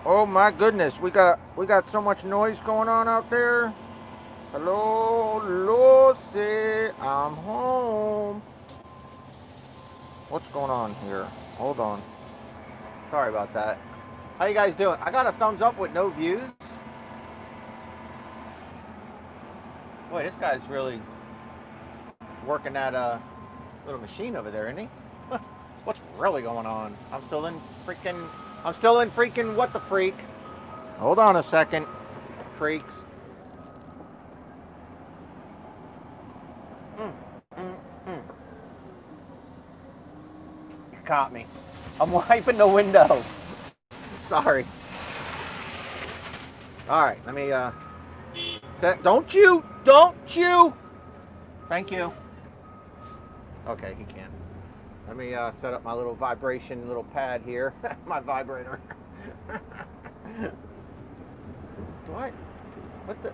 Oh my goodness, we got so much noise going on out there. Hello, Lucy, I'm home. What's going on here? Hold on. Sorry about that. How you guys doing? I got a thumbs up with no views. Boy, this guy's really working that little machine over there, isn't he? What's really going on? I'm still in freaking what the freak. Hold on a second, freaks. Mm, mm, mm. You caught me. I'm wiping the window. Sorry. All right, let me set. Don't you. Thank you. Okay, he can. Let me set up my little vibration little pad here. My vibrator. do I? What the?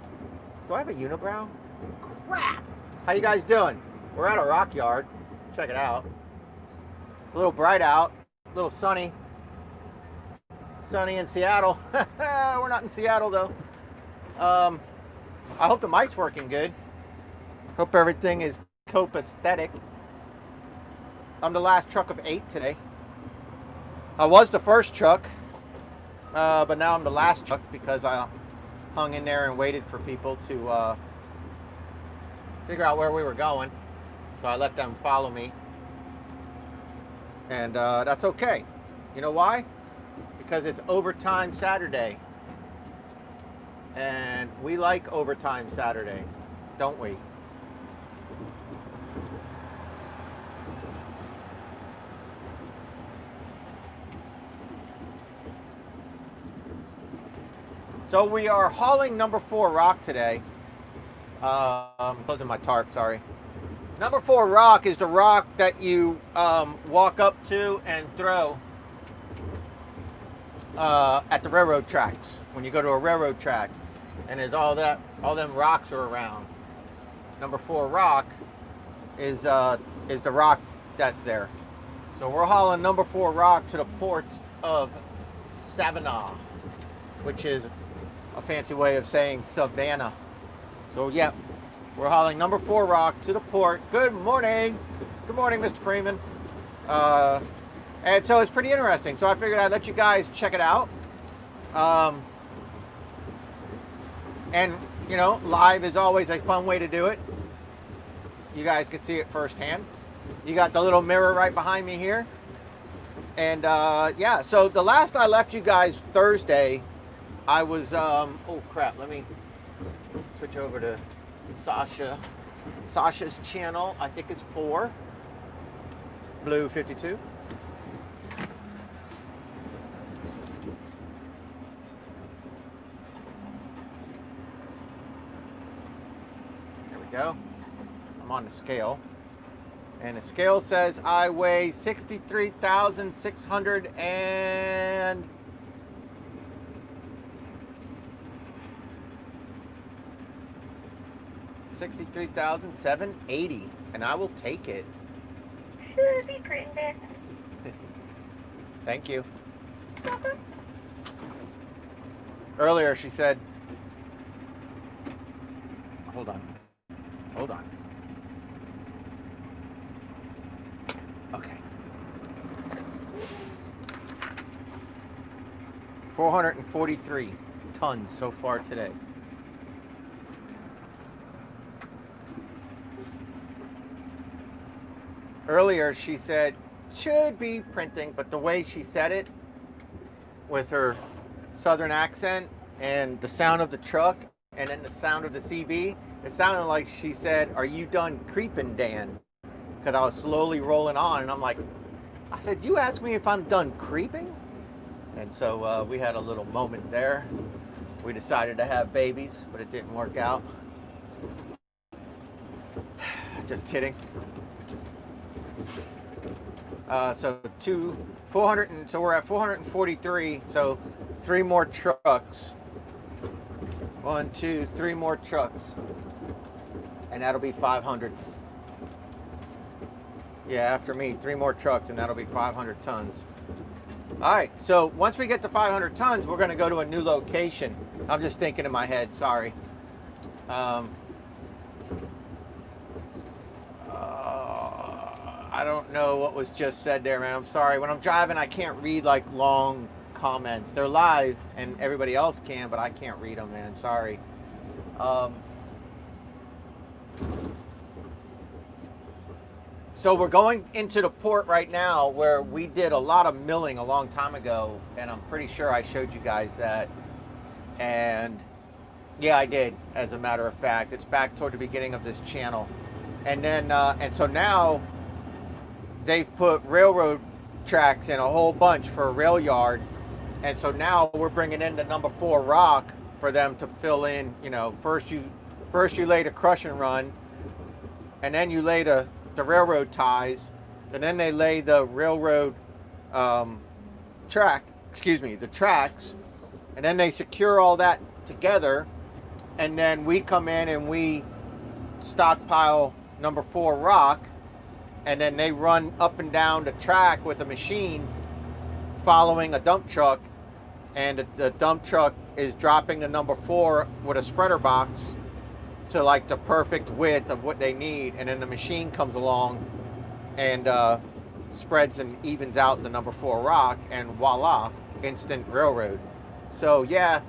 Do I have a unibrow? Crap! How you guys doing? We're at a rock yard. Check it out. It's a little bright out. A little sunny. Sunny in Seattle. We're not in Seattle though. I hope the mic's working good. Hope everything is copacetic. I'm the last truck of 8 today. I was the first truck, but now I'm the last truck because I hung in there and waited for people to figure out where we were going. So I let them follow me. And that's okay. You know why? Because it's overtime Saturday. And we like overtime Saturday, don't we? So we are hauling number 4 rock today. Closing my tarp, sorry. Number 4 rock is the rock that you walk up to and throw at the railroad tracks. When you go to a railroad track and there's all them rocks are around. Number 4 rock is the rock that's there. So we're hauling number 4 rock to the port of Savannah, which is a fancy way of saying Savannah. So yeah, we're hauling number 4 rock to the port. Good morning. Good morning, Mr. Freeman. And so it's pretty interesting. So I figured I'd let you guys check it out. And you know, live is always a fun way to do it. You guys can see it firsthand. You got the little mirror right behind me here. And yeah, so the last I left you guys Thursday, I was, oh crap, let me switch over to Sasha's channel. I think it's 4, Blue 52. There we go. I'm on the scale. And the scale says I weigh 63,600 and 63,780, and I will take it. Should be printed. Thank you. Earlier she said, hold on. Okay. 443 tons so far today. Earlier she said should be printing, but the way she said it with her southern accent and the sound of the truck and then the sound of the CB, it sounded like she said, "Are you done creeping, Dan?" Because I was slowly rolling on, and I said, "You asked me if I'm done creeping?" And so we had a little moment there. We decided to have babies, but it didn't work out. Just kidding. So 400, so we're at 443. So 3 more trucks. 1, 2, 3 more trucks, and that'll be 500. Yeah, after me, 3 more trucks, and that'll be 500 tons. All right, so once we get to 500 tons, we're going to go to a new location. I'm just thinking in my head, sorry. Um, I don't know what was just said there, man. I'm sorry. When I'm driving, I can't read like long comments. They're live and everybody else can, but I can't read them, man. Sorry. Um, So we're going into the port right now where we did a lot of milling a long time ago, and I'm pretty sure I showed you guys that. And yeah, I did, as a matter of fact. It's back toward the beginning of this channel. And then, and so now they've put railroad tracks in a whole bunch for a rail yard. And so now we're bringing in the number 4 rock for them to fill in. You know, first you lay the crush and run, and then you lay the railroad ties, and then they lay the railroad the tracks, and then they secure all that together, and then we come in and we stockpile number 4 rock, and then they run up and down the track with a machine following a dump truck, and the dump truck is dropping the number 4 with a spreader box to like the perfect width of what they need, and then the machine comes along and spreads and evens out the number 4 rock, and voila, instant railroad. So yeah,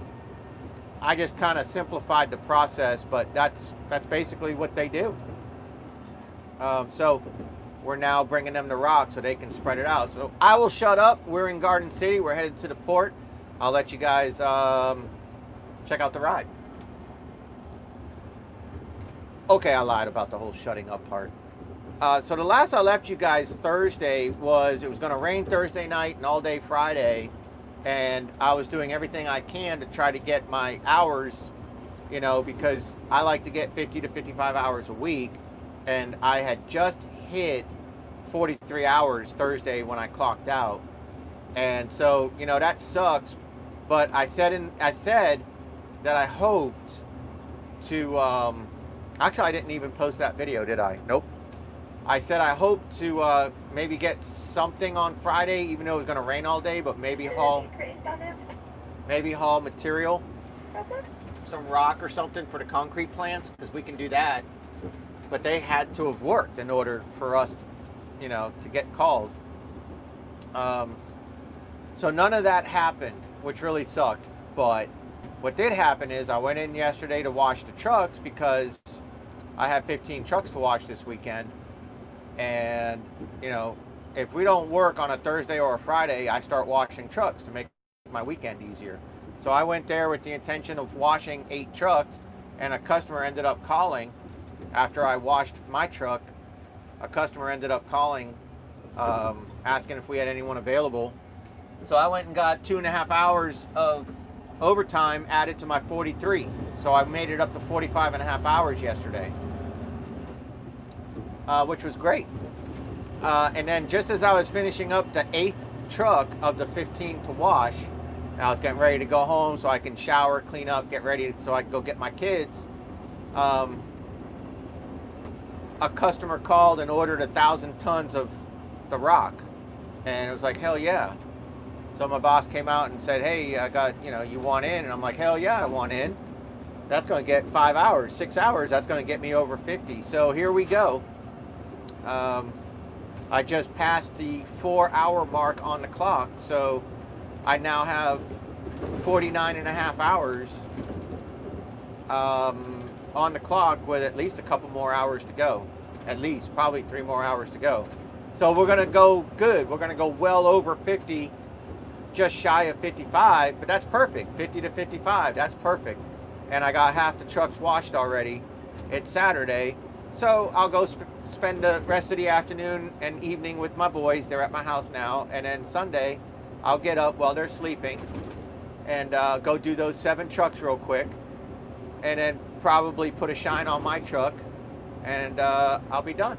I just kind of simplified the process, but that's basically what they do. So we're now bringing them the rock so they can spread it out. So I will shut up. We're in Garden City. We're headed to the port. I'll let you guys check out the ride. Okay, I lied about the whole shutting up part. So the last I left you guys Thursday was, it was going to rain Thursday night and all day Friday, and I was doing everything I can to try to get my hours, you know, because I like to get 50 to 55 hours a week, and I had just hit 43 hours Thursday when I clocked out, and so, you know, that sucks. But I said that I hoped to actually, I didn't even post that video, did I? Nope. I said I hope to maybe get something on Friday, even though it was going to rain all day, but maybe haul material, some rock or something for the concrete plants, because we can do that. But they had to have worked in order for us, you know, to get called. So none of that happened, which really sucked. But what did happen is I went in yesterday to wash the trucks because I have 15 trucks to wash this weekend. And, you know, if we don't work on a Thursday or a Friday, I start washing trucks to make my weekend easier. So I went there with the intention of washing 8 trucks, and a customer ended up calling after I washed my truck. A customer ended up calling, asking if we had anyone available. So I went and got 2.5 hours of overtime added to my 43. So I made it up to 45.5 hours yesterday, which was great. And then just as I was finishing up the 8th truck of the 15 to wash, I was getting ready to go home so I can shower, clean up, get ready so I can go get my kids. A customer called and ordered 1,000 tons of the rock. And it was like, hell yeah. So my boss came out and said, hey, I got, you know, you want in? And I'm like, hell yeah, I want in. That's going to get 5 hours, 6 hours. That's going to get me over 50. So here we go. I just passed the 4-hour mark on the clock. So I now have 49.5 hours on the clock, with at least a couple more hours to go. At least, probably 3 more hours to go. So we're going to go good. We're going to go well over 50. Just shy of 55, but that's perfect. 50 to 55, that's perfect. And I got half the trucks washed already. It's Saturday, so I'll go spend the rest of the afternoon and evening with my boys. They're at my house now. And then Sunday, I'll get up while they're sleeping and go do those 7 trucks real quick, and then probably put a shine on my truck, and I'll be done.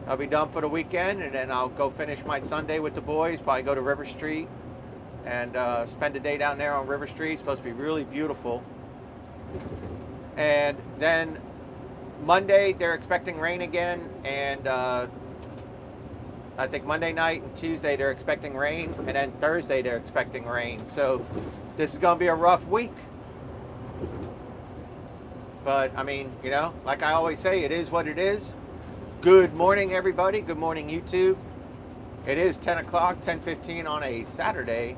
I'll be done for the weekend, and then I'll go finish my Sunday with the boys, probably go to River Street and spend a day down there on River Street. It's supposed to be really beautiful. And then Monday, they're expecting rain again, and I think Monday night and Tuesday they're expecting rain, and then Thursday they're expecting rain. So this is going to be a rough week. But I mean, you know, like I always say, it is what it is. Good morning, everybody. Good morning, YouTube. It is 10 o'clock, 10:15 on a Saturday.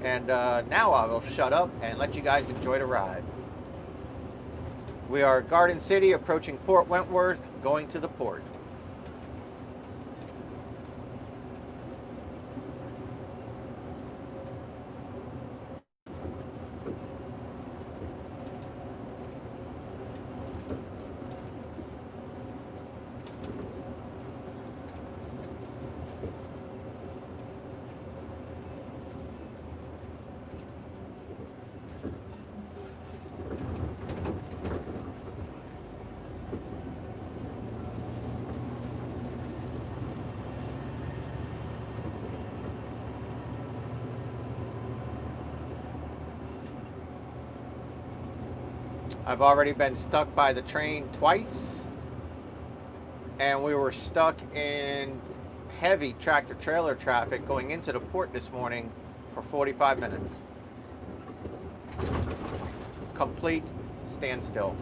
And now I will shut up and let you guys enjoy the ride. We are Garden City, approaching Port Wentworth, going to the port. I've already been stuck by the train twice, and we were stuck in heavy tractor trailer traffic going into the port this morning for 45 minutes. Complete standstill.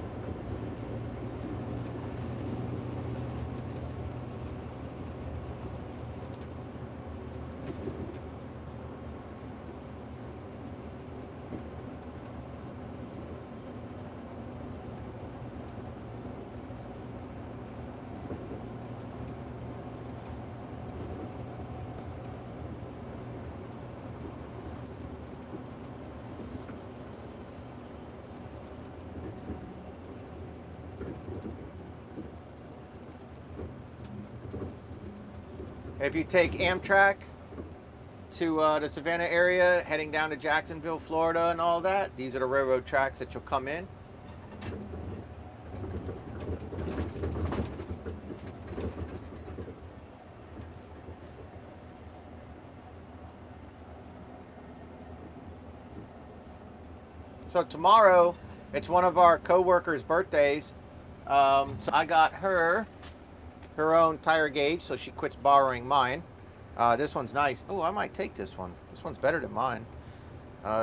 If you take Amtrak to the Savannah area, heading down to Jacksonville, Florida and all that, these are the railroad tracks that you'll come in. So tomorrow, it's one of our co-workers' birthdays. So I got her own tire gauge, so she quits borrowing mine. This one's nice. Oh, I might take this one. This one's better than mine.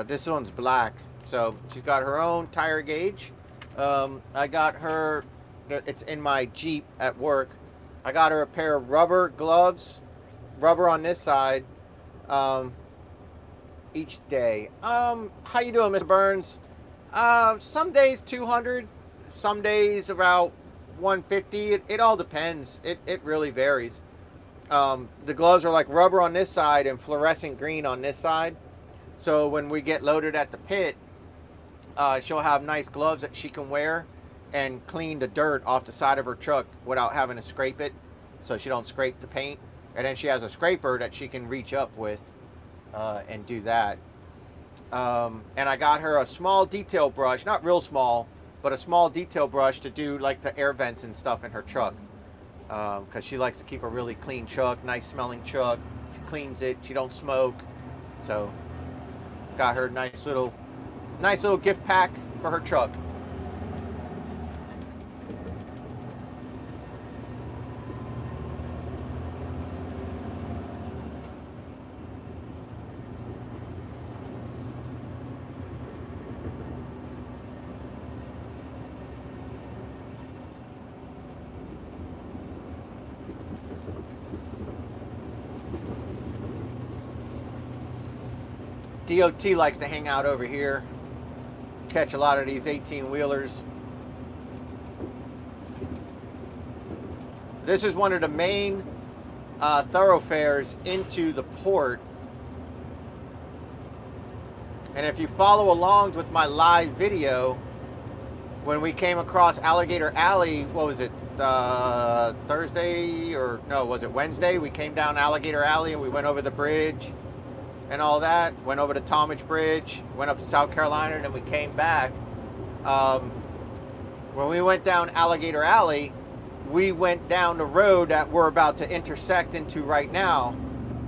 This one's black. So she's got her own tire gauge. I got her, it's in my Jeep at work. I got her a pair of rubber gloves, rubber on this side, each day. How you doing, Mr. Burns? Some days 200, some days about 150. It all depends. It really varies. The gloves are like rubber on this side and fluorescent green on this side. So when we get loaded at the pit, she'll have nice gloves that she can wear and clean the dirt off the side of her truck without having to scrape it, so she don't scrape the paint. And then she has a scraper that she can reach up with and do that. And I got her a small detail brush, not real small, but a small detail brush to do like the air vents and stuff in her truck, because she likes to keep a really clean truck, nice smelling truck. She cleans it, she don't smoke. So got her nice little gift pack for her truck. DOT likes to hang out over here, catch a lot of these 18-wheelers. This is one of the main thoroughfares into the port. And if you follow along with my live video, when we came across Alligator Alley, what was it, Thursday, or no, was it Wednesday? We came down Alligator Alley and we went over the bridge and all that, went over the Tonnage Bridge, went up to South Carolina, and then we came back. When we went down Alligator Alley, we went down the road that we're about to intersect into right now.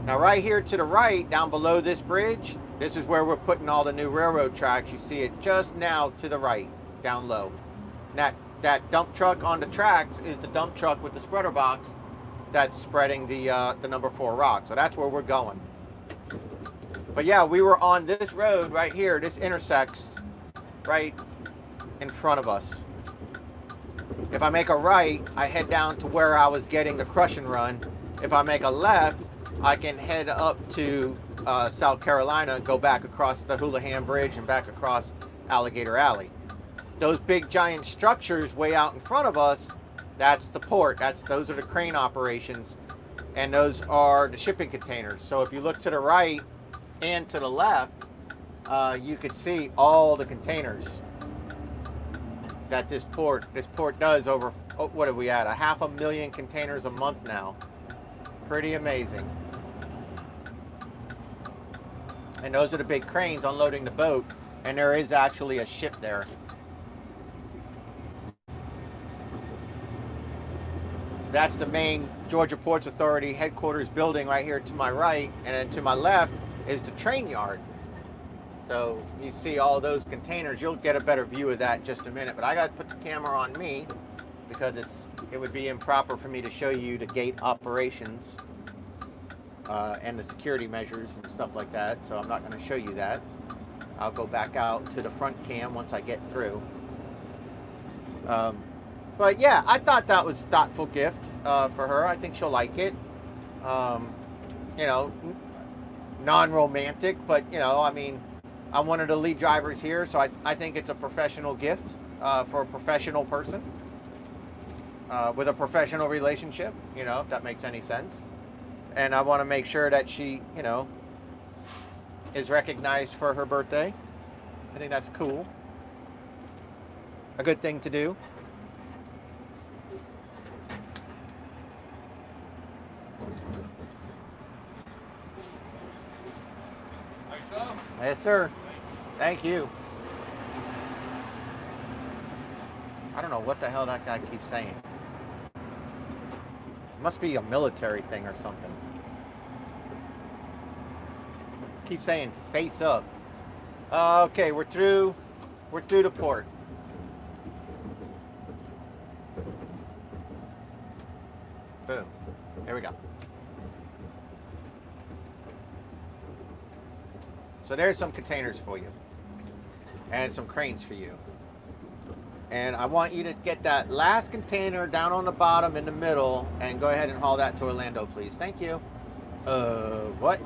Now right here to the right, down below this bridge, this is where we're putting all the new railroad tracks. You see it just now to the right, down low. And that dump truck on the tracks is the dump truck with the spreader box that's spreading the number 4 rock. So that's where we're going. But yeah, we were on this road right here. This intersects right in front of us. If I make a right, I head down to where I was getting the crush and run. If I make a left, I can head up to South Carolina, go back across the Houlihan Bridge and back across Alligator Alley. Those big giant structures way out in front of us, that's the port. Those are the crane operations, and those are the shipping containers. So if you look to the right and to the left, you could see all the containers that this port does. Over, what are we at, 500,000 containers a month now. Pretty amazing. And those are the big cranes unloading the boat, and there is actually a ship there. That's the main Georgia Ports Authority headquarters building right here to my right, and then to my left is the train yard. So you see all those containers. You'll get a better view of that in just a minute, but I got to put the camera on me because it would be improper for me to show you the gate operations and the security measures and stuff like that. So I'm not going to show you that. I'll go back out to the front cam once I get through. But yeah, I thought that was a thoughtful gift for her. I think she'll like it. You know, non-romantic, but you know, I mean, I'm one of the lead drivers here, so I think it's a professional gift for a professional person with a professional relationship, you know, if that makes any sense. And I want to make sure that she, you know, is recognized for her birthday. I think that's cool. A good thing to do. Yes, sir. Thank you. I don't know what the hell that guy keeps saying. It must be a military thing or something. Keep saying face up. Okay, we're through the port. Boom. There we go. So there's some containers for you and some cranes for you. And I want you to get that last container down on the bottom in the middle and go ahead and haul that to Orlando, please. Thank you. What?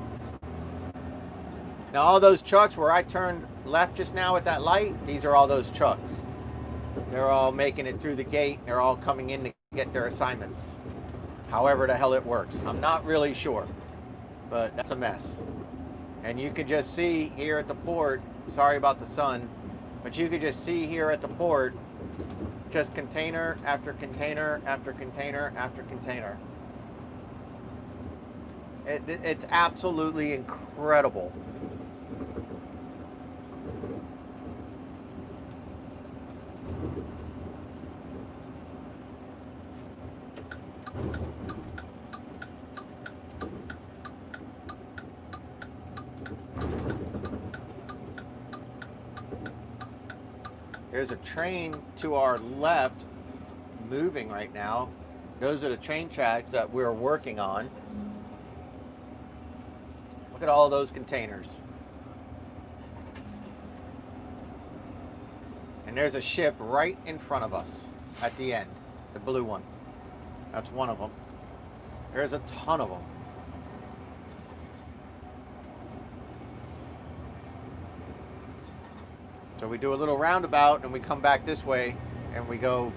Now all those trucks where I turned left just now with that light, these are all those trucks. They're all making it through the gate. They're all coming in to get their assignments. However the hell it works. I'm not really sure, but that's a mess. And you can just see here at the port, sorry about the sun, but you could just see here at the port, just container after container after container after container. It's absolutely incredible. There's a train to our left moving right now. Those are the train tracks that we're working on. Look at all those containers. And there's a ship right in front of us at the end, the blue one. That's one of them. There's a ton of them. So we do a little roundabout and we come back this way and we go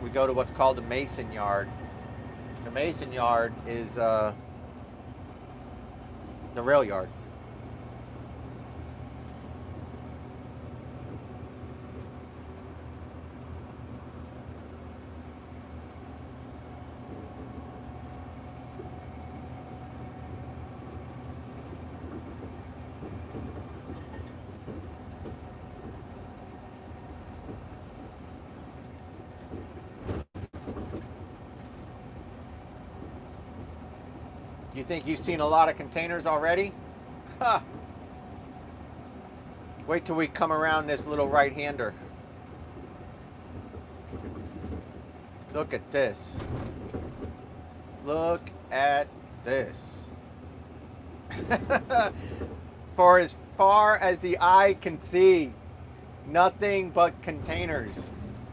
to what's called the Mason Yard. The Mason Yard is the rail yard. You think you've seen a lot of containers already? Huh. Wait till we come around this little right-hander. Look at this. Look at this. For as far as the eye can see, nothing but containers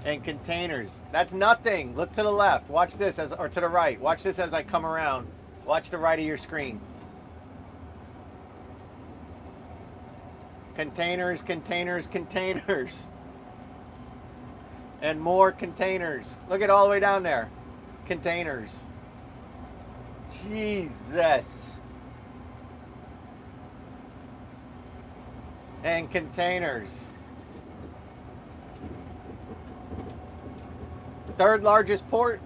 and containers. That's nothing. Look to the left. Watch this or to the right. Watch this as I come around. Watch the right of your screen. Containers, containers, containers. And more containers. Look at all the way down there. Containers. Jesus. And containers. Third largest port.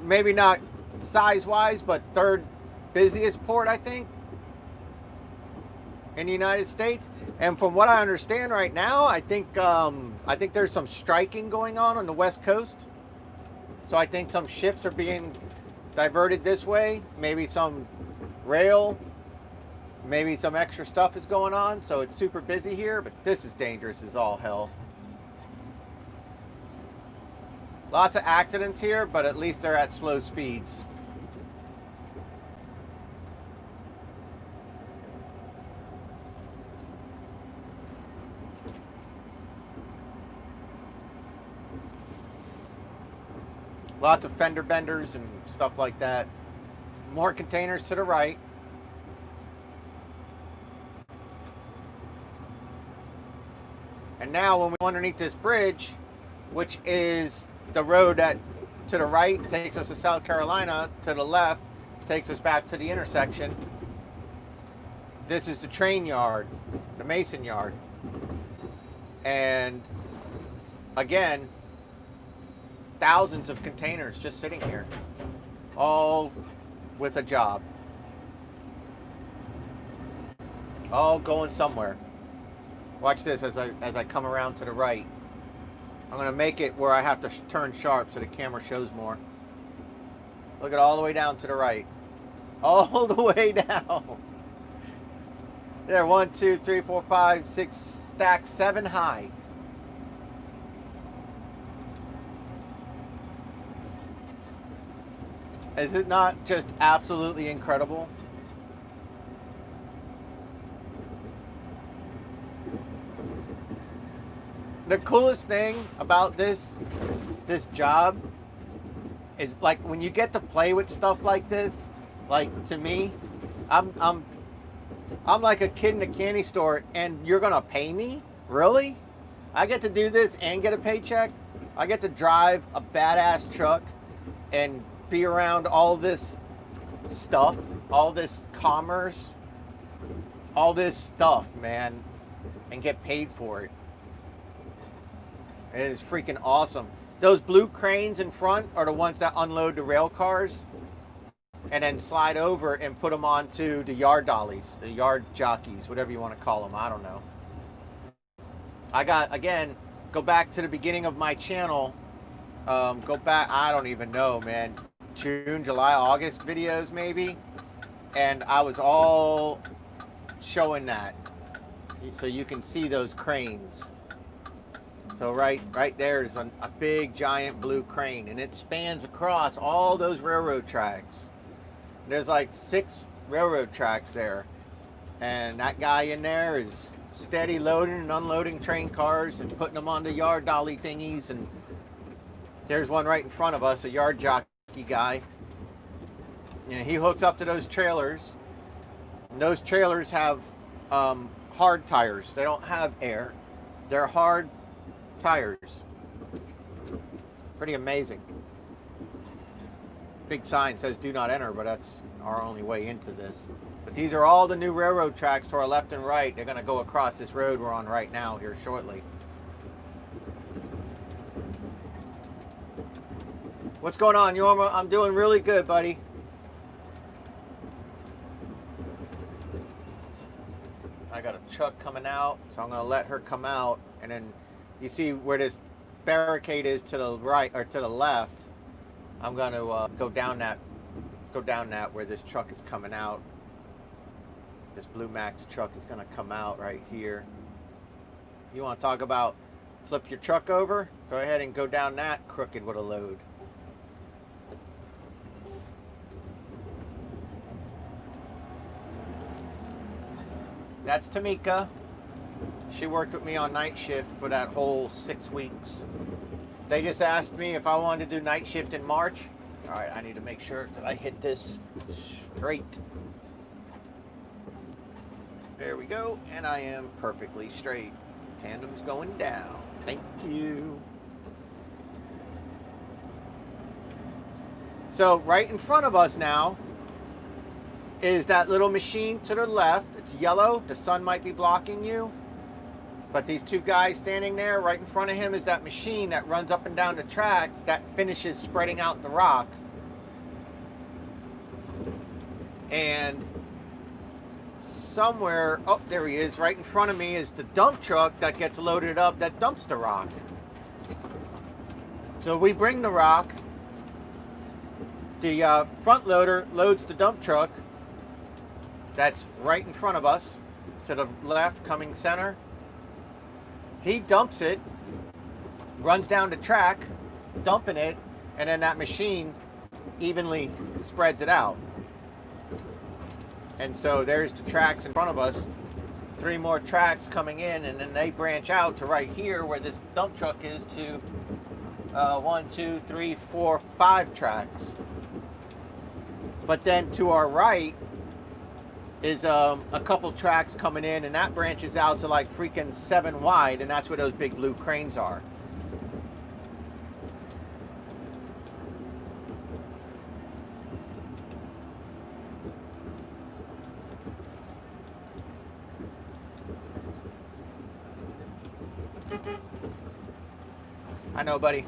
Maybe not size-wise, but third busiest port, I think, in the United States. And from what I understand right now, I think there's some striking going on the West Coast. So I think some ships are being diverted this way. Maybe some rail. Maybe some extra stuff is going on. So it's super busy here, but this is dangerous as all hell. Lots of accidents here, but at least they're at slow speeds. Lots of fender benders and stuff like that. More containers to the right. And now when we go underneath this bridge, which is the road that to the right takes us to South Carolina, to the left takes us back to the intersection. This is the train yard, the mason yard. And again, thousands of containers just sitting here, all with a job, all going somewhere. Watch this as I come around to the right. I'm going to make it where I have to turn sharp so the camera shows more. Look at all the way down to the right. All the way down. There, 1, 2, 3, 4, 5, 6 stacks, 7 high. Is it not just absolutely incredible? The coolest thing about this job is, like, when you get to play with stuff like this, like, to me, I'm like a kid in a candy store, and you're gonna pay me? Really? I get to do this and get a paycheck? I get to drive a badass truck and be around all this stuff, all this commerce, all this stuff, man, and get paid for it. It is freaking awesome. Those blue cranes in front are the ones that unload the rail cars and then slide over and put them onto the yard dollies, the yard jockeys, whatever you want to call them. I don't know. I got, again, go back to the beginning of my channel. Go back, I don't even know, man. June, July, August videos maybe. And I was all showing that. So you can see those cranes. So right there is a big giant blue crane, and it spans across all those railroad tracks. There's like 6 railroad tracks there, and that guy in there is steady loading and unloading train cars and putting them on the yard dolly thingies. And there's one right in front of us, a yard jockey guy, and he hooks up to those trailers, and those trailers have hard tires. They don't have air, they're hard tires. Pretty amazing. Big sign says do not enter, but that's our only way into this. But these are all the new railroad tracks to our left and right. They're going to go across this road we're on right now here shortly. What's going on, Yorma? I'm doing really good, buddy. I got a truck coming out, so I'm going to let her come out, and then you see where this barricade is to the right or to the left. I'm going to go down that where this truck is coming out. This blue Mack's truck is going to come out right here. You want to talk about flip your truck over? Go ahead and go down that crooked with a load. That's Tamika. She worked with me on night shift for that whole 6 weeks. They just asked me if I wanted to do night shift in March. All right, I need to make sure that I hit this straight. There we go, and I am perfectly straight. Tandem's going down. Thank you. So right in front of us now is that little machine to the left. It's yellow. The sun might be blocking you. But these two guys standing there, right in front of him is that machine that runs up and down the track that finishes spreading out the rock. And somewhere, oh, there he is, right in front of me is the dump truck that gets loaded up that dumps the rock. So we bring the rock. The front loader loads the dump truck that's right in front of us to the left, coming center. He dumps it, runs down the track, dumping it, and then that machine evenly spreads it out. And so there's the tracks in front of us, 3 more tracks coming in, and then they branch out to right here where this dump truck is to 1, 2, 3, 4, 5 tracks. But then to our right is a couple tracks coming in, and that branches out to like freaking 7 wide, and that's where those big blue cranes are. I know, buddy.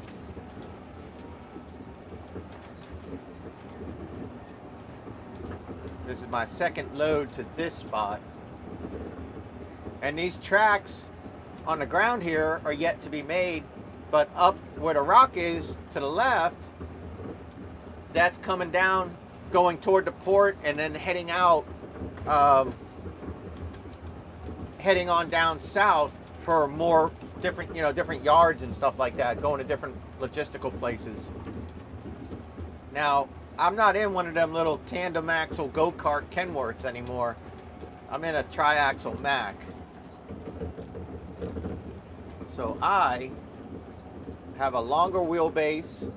This is my second load to this spot. And these tracks on the ground here are yet to be made, but up where the rock is to the left, that's coming down, going toward the port, and then heading out, heading on down south for more different, different yards and stuff like that, going to different logistical places. Now, I'm not in one of them little tandem axle go-kart Kenworths anymore. I'm in a tri-axle Mack. So I have a longer wheelbase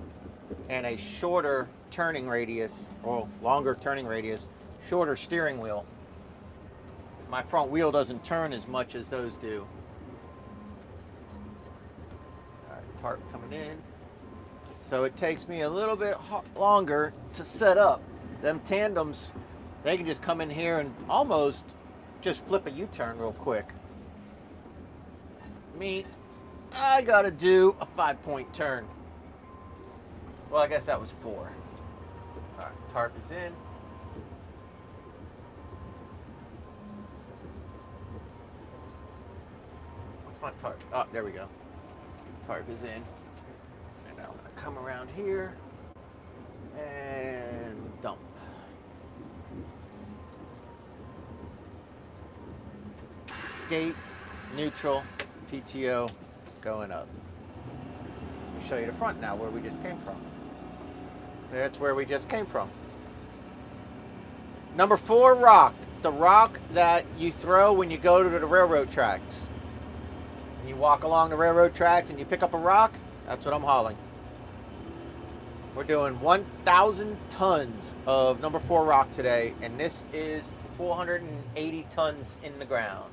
and a shorter turning radius, or longer turning radius, shorter steering wheel. My front wheel doesn't turn as much as those do. All right, tarp coming in. So it takes me a little bit longer to set up. Them tandems, they can just come in here and almost just flip a U-turn real quick. Me, I gotta do a 5-point turn. Well, I guess that was 4. All right, tarp is in. What's my tarp? Oh, there we go. Tarp is in. I'm going to come around here and dump. Gate, neutral, PTO, going up. Let me show you the front now where we just came from. That's where we just came from. Number 4, rock. The rock that you throw when you go to the railroad tracks. When you walk along the railroad tracks and you pick up a rock, that's what I'm hauling. We're doing 1,000 tons of number 4 rock today, and this is 480 tons in the ground.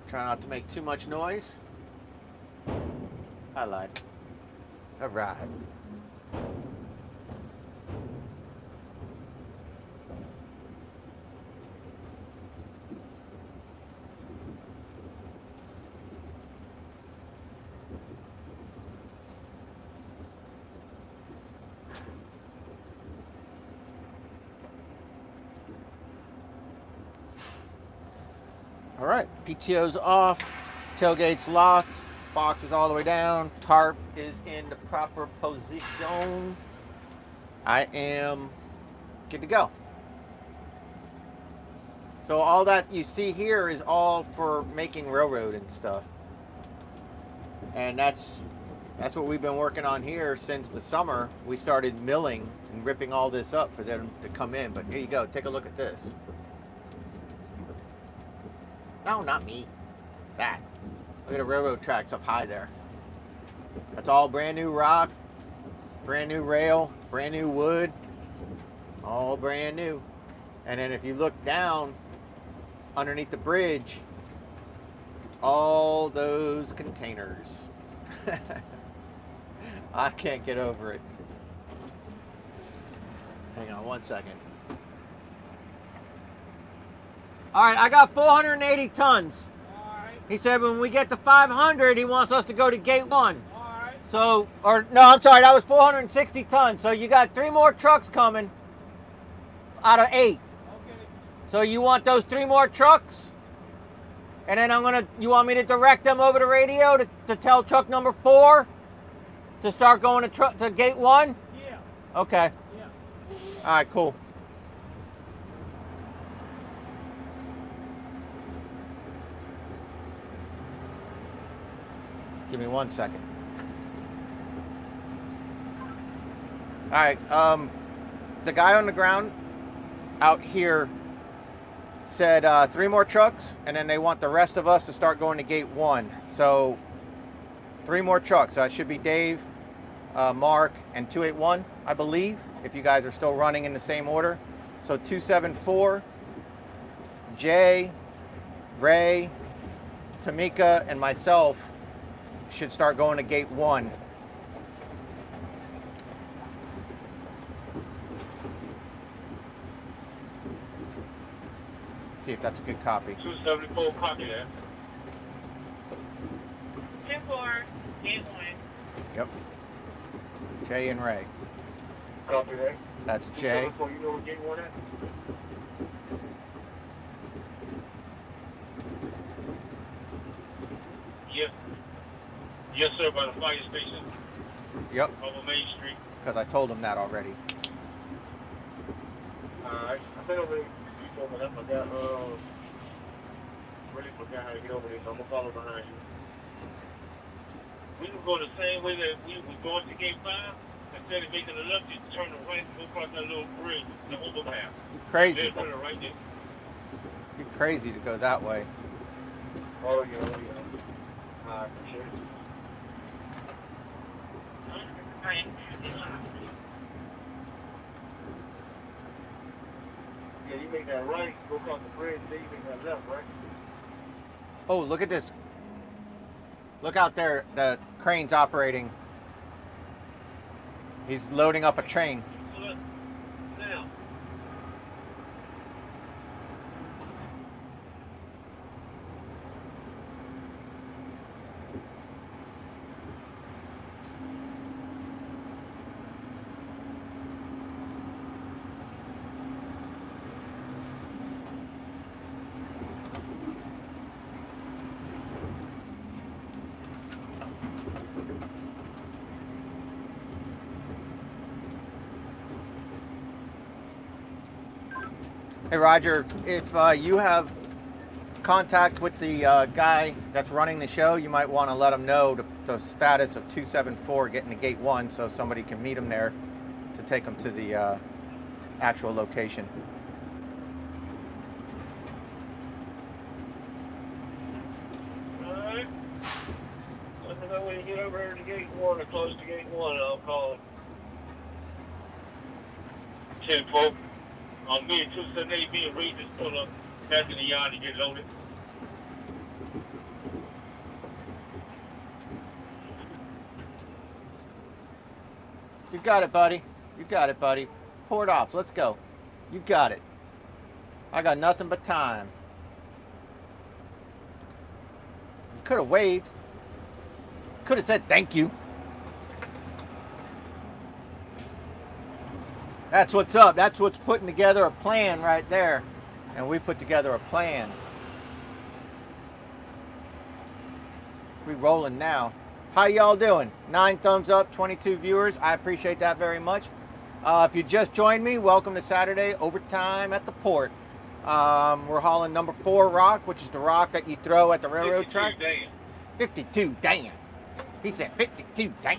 Try not to make too much noise. I lied. All right. All right, PTO's off, tailgate's locked, box is all the way down, tarp is in the proper position. I am good to go. So all that you see here is all for making railroad and stuff. And that's That's what we've been working on here since the summer. We started milling and ripping all this up for them to come in. But here you go. Take a look at this. No, not me. That. Look at the railroad tracks up high there. That's all brand new rock, brand new rail, brand new wood, all brand new. And then if you look down underneath the bridge, all those containers. I can't get over it. Hang on one second. All right, I got 480 tons. All right. He said when we get to 500, he wants us to go to gate 1. All right. So, or no, I'm sorry, that was 460 tons. So you got 3 more trucks coming out of 8. Okay. So you want those 3 more trucks? And then you want me to direct them over the radio to tell truck number 4 to start going to gate 1? Yeah. Okay. Yeah. All right, cool. Give me 1 second. All right, the guy on the ground out here said 3 more trucks, and then they want the rest of us to start going to gate 1. So 3 more trucks. That should be Dave, Mark, and 281, I believe, if you guys are still running in the same order. So 274, Jay, Ray, Tamika, and myself should start going to gate 1. See if that's a good copy. 274, copy that. 10-4, gate 1. Yep. Jay and Ray. Copy that. That's Jay. 274, you know what gate 1 at? Yes. Yes, sir, by the fire station Yep, over Main Street. because I told him that already. Alright. I think over there, I forgot, really forgot how to get over there, so I'm gonna follow behind you. We can go the same way that we were going to gate 5. Instead of making a left, you turn the right and go across that little bridge, the overpass. You're crazy. There's one right there. You're crazy to go that way. Oh, yeah. Alright, sure. Right. Yeah, you make that right, go across the bridge, then you make that left, right? Oh, look at this. Look out there. The crane's operating. He's loading up a train. Look, now. Hey, Roger, if you have contact with the guy that's running the show, you might want to let him know the status of 274 getting to gate 1 so somebody can meet him there to take him to the actual location. Alright. Let me know when you get over here to gate 1 or close to gate 1, I'll call it. 10-4. On me and 278 being raised just pull up back in the yard to get loaded. You got it, buddy. You got it, buddy. Port off. Let's go. You got it. I got nothing but time. You could have waved. Could have said thank you. That's what's up. That's what's putting together a plan right there. And we put together a plan. We rolling now. How y'all doing? 9 thumbs up, 22 viewers. I appreciate that very much. If you just joined me, welcome to Saturday Overtime at the Port. We're hauling number 4 rock, which is the rock that you throw at the railroad track. 52, damn. He said 52, damn.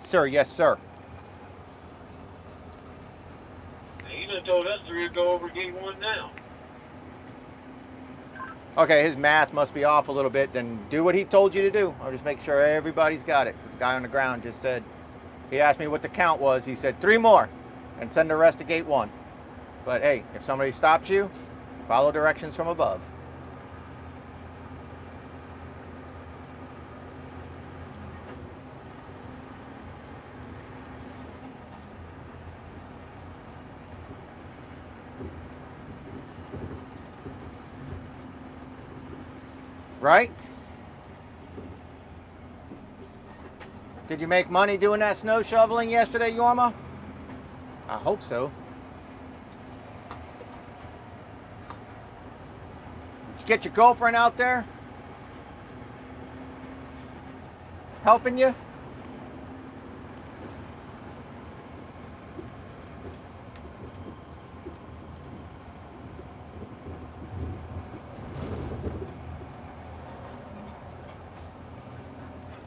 Sir, yes, sir. He done told us to go over gate 1 now. Okay, his math must be off a little bit. Then do what he told you to do. I'll just make sure everybody's got it. This guy on the ground just said, he asked me what the count was. He said 3 more and send the rest to gate 1. But hey, if somebody stops you, follow directions from above. Right? Did you make money doing that snow shoveling yesterday, Yorma? I hope so. Did you get your girlfriend out there? Helping you?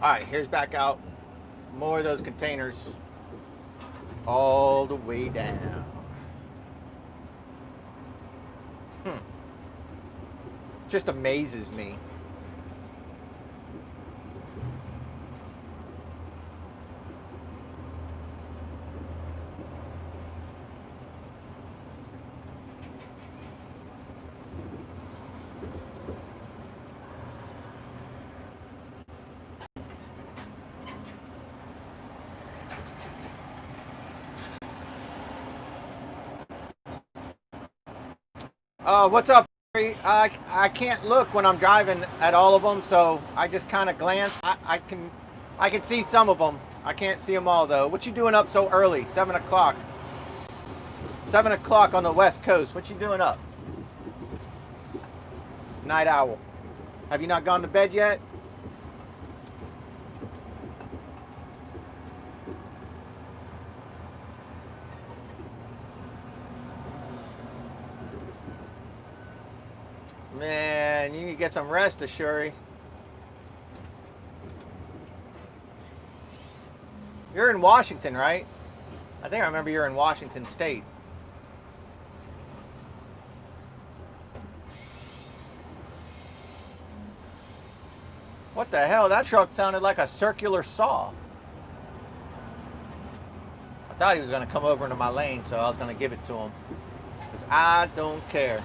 All right, here's back out. More of those containers all the way down. Just amazes me. What's up? I can't look when I'm driving at all of them, so I just kind of glance. I can see some of them. I can't see them all though. What you doing up so early? 7 o'clock. 7 o'clock on the West Coast. What you doing up? Night owl. Have you not gone to bed yet? Man, you need to get some rest, Ashuri. You're in Washington, right? I think I remember you're in Washington State. What the hell? That truck sounded like a circular saw. I thought he was going to come over into my lane, so I was going to give it to him. Because I don't care.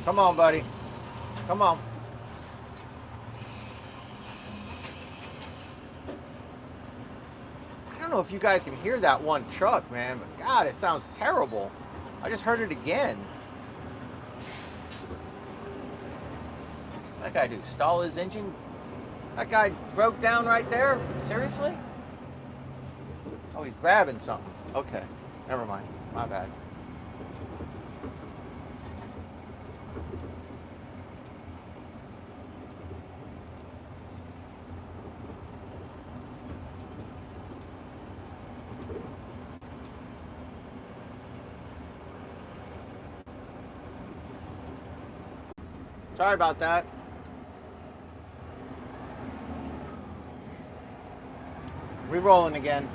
Come on, buddy. Come on. I don't know if you guys can hear that one truck, man, but God, it sounds terrible. I just heard it again. That guy do stall his engine? That guy broke down right there? Seriously? Oh, he's grabbing something. Okay, never mind. My bad. Sorry about that. Re-rolling again.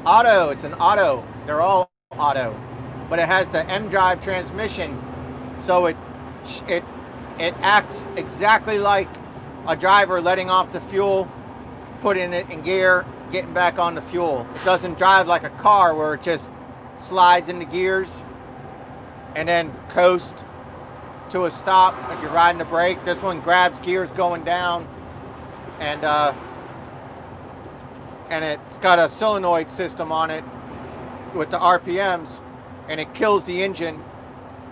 Auto, it's an auto. They're all auto, but it has the M drive transmission, so it acts exactly like a driver letting off the fuel putting it in gear, getting back on the fuel. It doesn't drive like a car where it just slides into gears and then coast to a stop like you're riding the brake. This one grabs gears going down, and it's got a solenoid system on it with the RPMs, and it kills the engine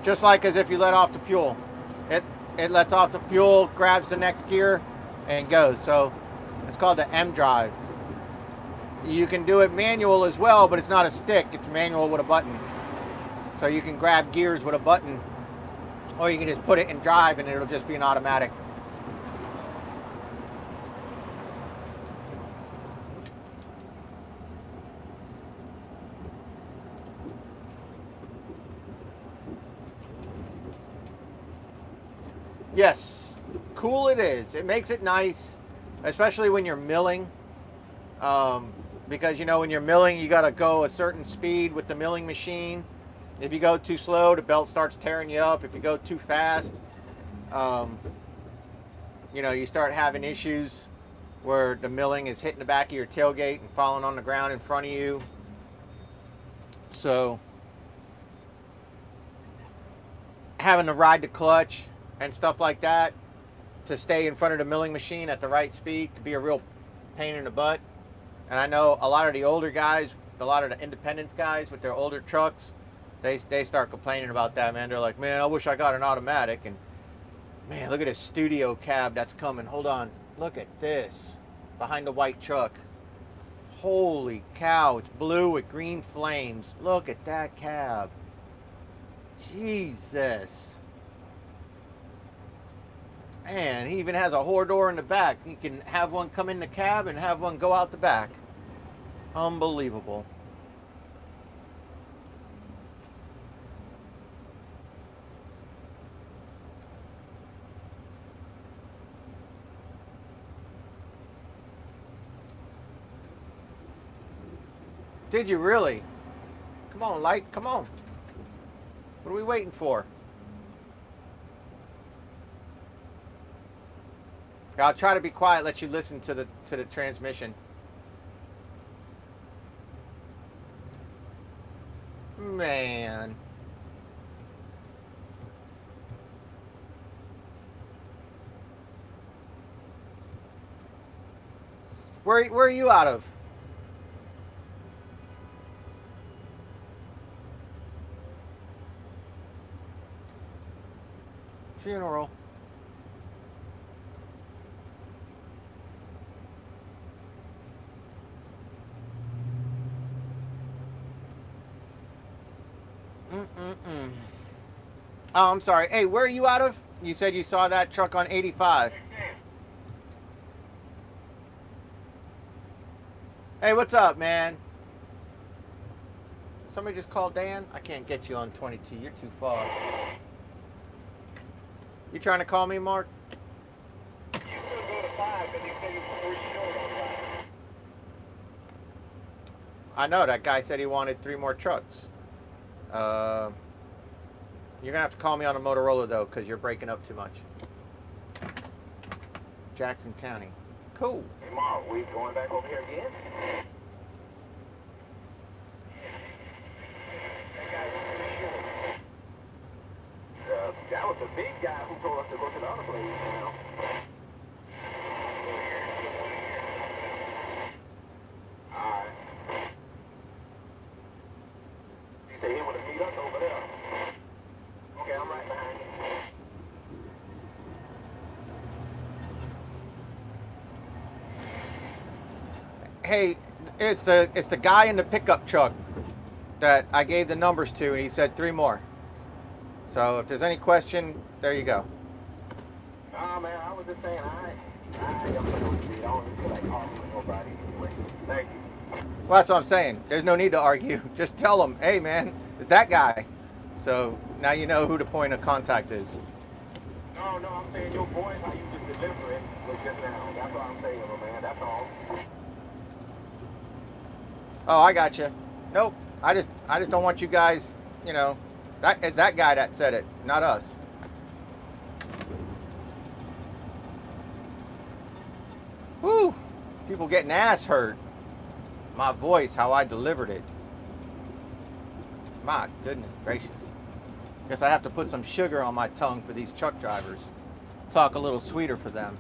just like as if you let off the fuel. It lets off the fuel, grabs the next gear, and goes. So it's called the M drive. You can do it manual as well, but it's not a stick. It's manual with a button. So you can grab gears with a button, or you can just put it in drive and it'll just be an automatic. Yes, cool it is. It makes it nice, especially when you're milling. Because, you know, when you're milling, you got to go a certain speed with the milling machine. If you go too slow, the belt starts tearing you up. If you go too fast, you know, you start having issues where the milling is hitting the back of your tailgate and falling on the ground in front of you. So having to ride the clutch and stuff like that to stay in front of the milling machine at the right speed could be a real pain in the butt. And I know a lot of the older guys, a lot of the independent guys with their older trucks, they start complaining about that, man. They're like, man, I wish I got an automatic. And man, look at this studio cab that's coming. Hold on, look at this behind the white truck. Holy cow, it's blue with green flames. Look at that cab. Jesus. Man, he even has a whore door in the back. You can have one come in the cab and have one go out the back. Unbelievable. Did you really? Come on, Light, come on. What are we waiting for? I'll try to be quiet, let you listen to the transmission. Man. Where are you out of? Funeral. Oh, I'm sorry. Hey, where are you out of? You said you saw that truck on 85. Hey, what's up, man? Somebody just called Dan? I can't get you on 22. You're too far. You trying to call me, Mark? You could go to 5, but they said you were 3 short on 5. I know, that guy said he wanted 3 more trucks. You're gonna have to call me on a Motorola though, because you're breaking up too much. Jackson County. Cool. Hey, Mark, we going back over here again? That guy was 3 short. That was the big guy who told us to go to the other place now. Alright. He said he wanted to meet us over there. Okay, I'm right behind you. Hey, it's the guy in the pickup truck that I gave the numbers to, and he said 3 more. So if there's any question, there you go. Nah, man, I was just saying, I don't feel like arguing with nobody anyway. Thank you. Well, that's what I'm saying. There's no need to argue. Just tell them, hey, man, it's that guy. So now you know who the point of contact is. No, I'm saying your voice, how you just deliver it, was just now. That's what I'm saying, man. That's all. Oh, I got you. Nope. I just don't want you guys, you know, it's that guy that said it, not us. Woo! People getting ass hurt. My voice, how I delivered it. My goodness gracious. Guess I have to put some sugar on my tongue for these truck drivers. Talk a little sweeter for them.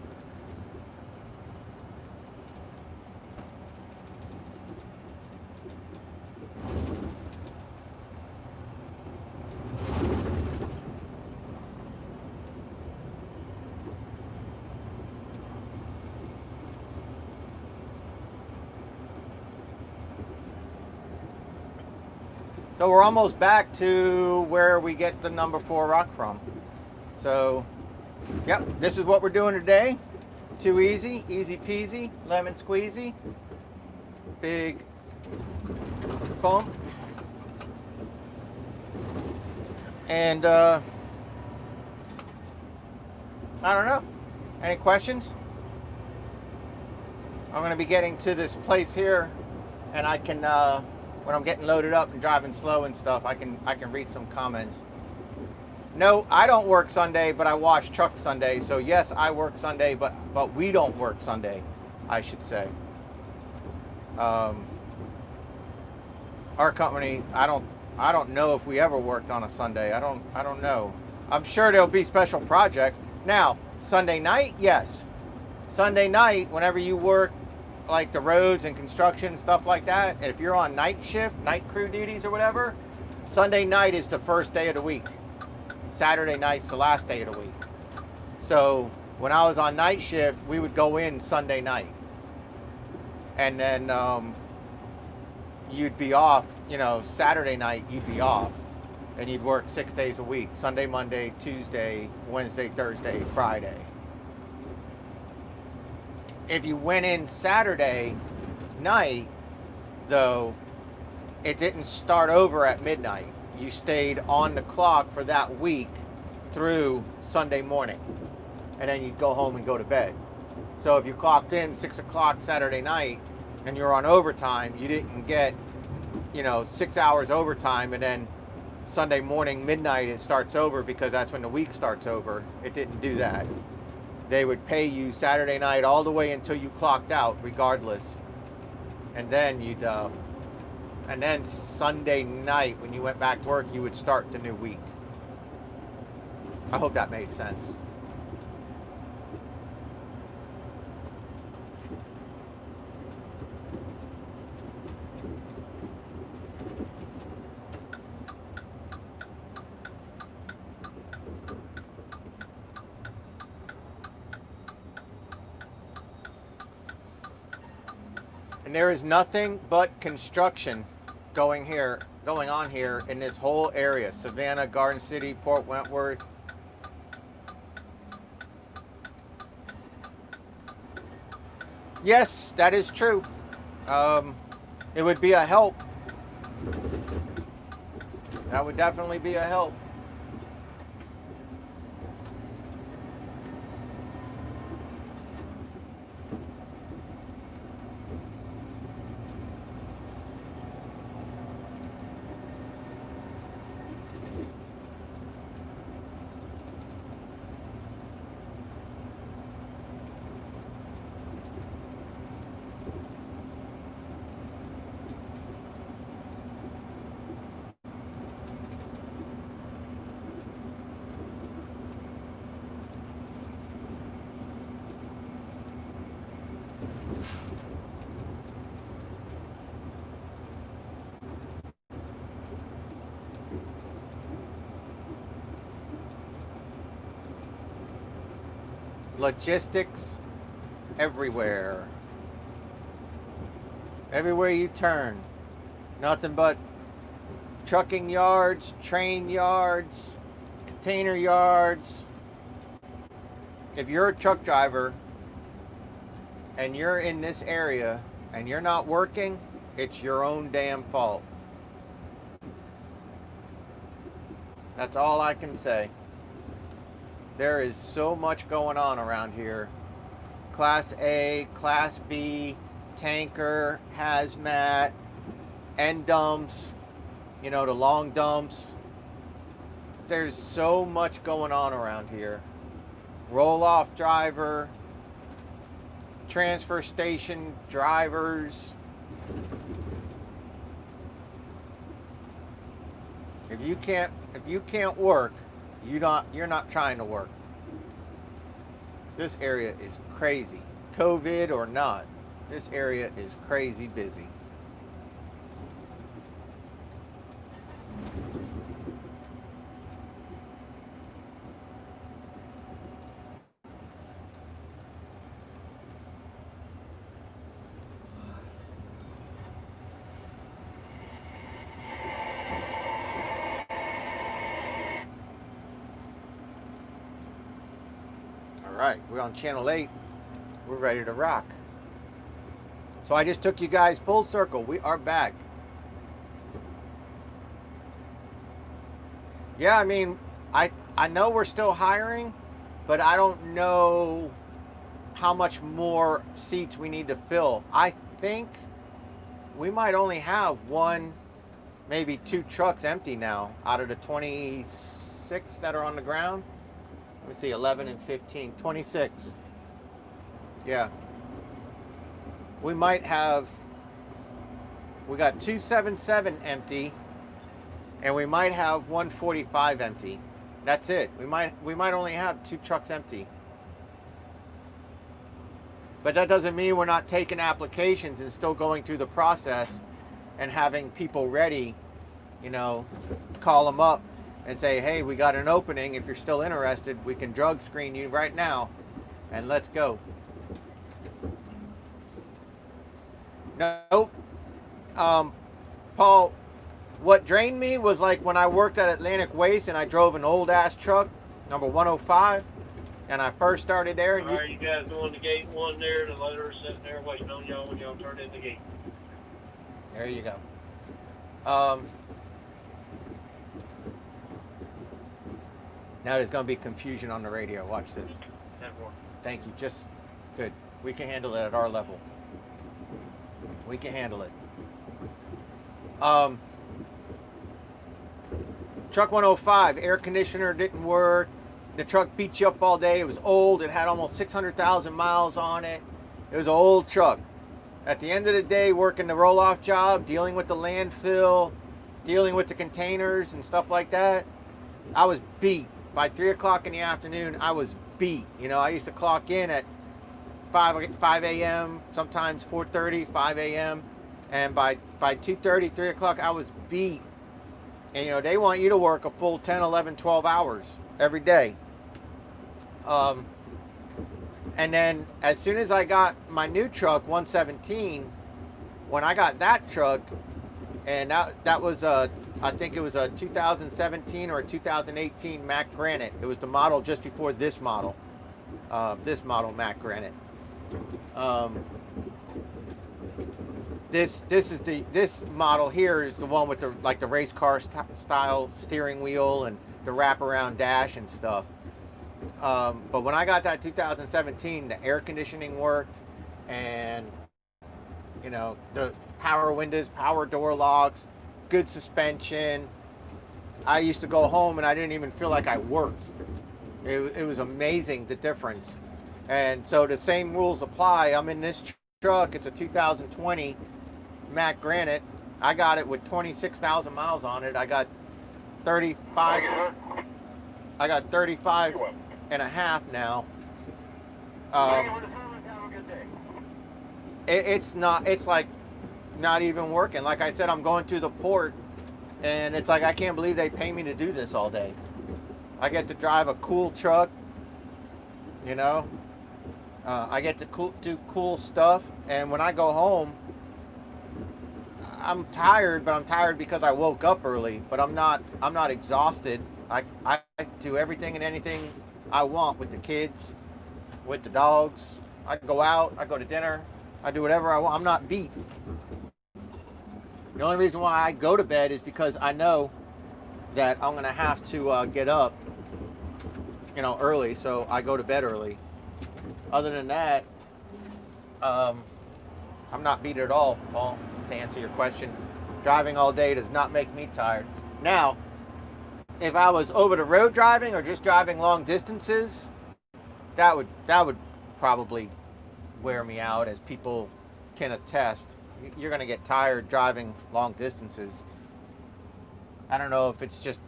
So we're almost back to where we get the number 4 rock from. So, yep, this is what we're doing today. Too easy, easy peasy, lemon squeezy. Big pump. And I don't know. Any questions? I'm going to be getting to this place here, and I can when I'm getting loaded up and driving slow and stuff, I can read some comments. No, I don't work Sunday, but I wash trucks Sunday. So yes, I work Sunday, but we don't work Sunday, I should say. Our company, I don't know if we ever worked on a Sunday. I don't know. I'm sure there'll be special projects. Now, Sunday night, yes. Sunday night, whenever you work like the roads and construction, stuff like that, if you're on night shift, night crew duties or whatever, Sunday night is the first day of the week. Saturday night's the last day of the week. So when I was on night shift, we would go in Sunday night. And then you'd be off, Saturday night you'd be off. And you'd work 6 days a week. Sunday, Monday, Tuesday, Wednesday, Thursday, Friday. If you went in Saturday night, though, it didn't start over at midnight. You stayed on the clock for that week through Sunday morning. And then you'd go home and go to bed. So if you clocked in 6 o'clock Saturday night and you're on overtime, you didn't get, 6 hours overtime, and then Sunday morning, midnight, it starts over because that's when the week starts over. It didn't do that. They would pay you Saturday night all the way until you clocked out, regardless. And then and then Sunday night, when you went back to work, you would start the new week. I hope that made sense. And there is nothing but construction going on here in this whole area. Savannah, Garden City, Port Wentworth. Yes, that is true. It would be a help. That would definitely be a help. Logistics everywhere. Everywhere you turn. Nothing but trucking yards, train yards, container yards. If you're a truck driver and you're in this area and you're not working, it's your own damn fault. That's all I can say. There is so much going on around here. Class A, Class B, tanker, hazmat, end dumps, the long dumps. There's so much going on around here. Roll-off driver, transfer station drivers. If you can't work, you're not trying to work. This area is crazy. COVID or not, this area is crazy busy. All right, we're on channel 8. We're ready to rock. So I just took you guys full circle. We are back. Yeah, I mean, I know we're still hiring, but I don't know how much more seats we need to fill. I think we might only have 1, maybe 2 trucks empty now out of the 26 that are on the ground. Let me see, 11 and 15, 26. Yeah. We might have, we got 277 empty, and we might have 145 empty. That's it. We might only have 2 trucks empty. But that doesn't mean we're not taking applications and still going through the process and having people ready, you know, call them up and say, hey, we got an opening. If you're still interested, we can drug screen you right now and let's go. Nope. Paul, what drained me was like when I worked at Atlantic Waste and I drove an old ass truck, number 105, and I first started there. And all right, you guys doing the gate 1 there, the letter sitting there waiting on y'all when y'all turn in the gate. There you go. Now there's going to be confusion on the radio. Watch this. Thank you. Just good. We can handle it at our level. We can handle it. Truck 105, air conditioner didn't work. The truck beat you up all day. It was old. It had almost 600,000 miles on it. It was an old truck. At the end of the day, working the roll-off job, dealing with the landfill, dealing with the containers and stuff like that, I was beat. By 3 o'clock in the afternoon, I was beat. You know, I used to clock in at 5 a.m., sometimes 4:30, 5 a.m. And by 2:30, 3 o'clock, I was beat. And, you know, they want you to work a full 10, 11, 12 hours every day. And then as soon as I got my new truck, 117, when I got that truck, and that was I think it was a 2017 or a 2018 Mack Granite. It was the model just before this model Mack Granite. This model here is the one with the race car style steering wheel and the wraparound dash and stuff. But when I got that 2017, the air conditioning worked, and you know, the power windows, power door locks, good suspension. I used to go home and I didn't even feel like I worked. It was amazing, the difference. And so the same rules apply. I'm in this truck. It's a 2020 Mack Granite. I got it with 26,000 miles on it. I got 35 and a half now. It's like not even working. Like I said, I'm going through the port and it's like I can't believe they pay me to do this all day. I get to drive a cool truck, you know. I get to do cool stuff, and when I go home, I'm tired, but I'm tired because I woke up early. But I'm not exhausted. I do everything and anything I want with the kids, with the dogs. I go out, I go to dinner, I do whatever I want. I'm not beat. The only reason why I go to bed is because I know that I'm gonna have to get up, you know, early. So I go to bed early. Other than that, I'm not beat at all, Paul, to answer your question. Driving all day does not make me tired. Now, if I was over the road driving or just driving long distances, that would probably wear me out, as people can attest. You're going to get tired driving long distances. I don't know if it's just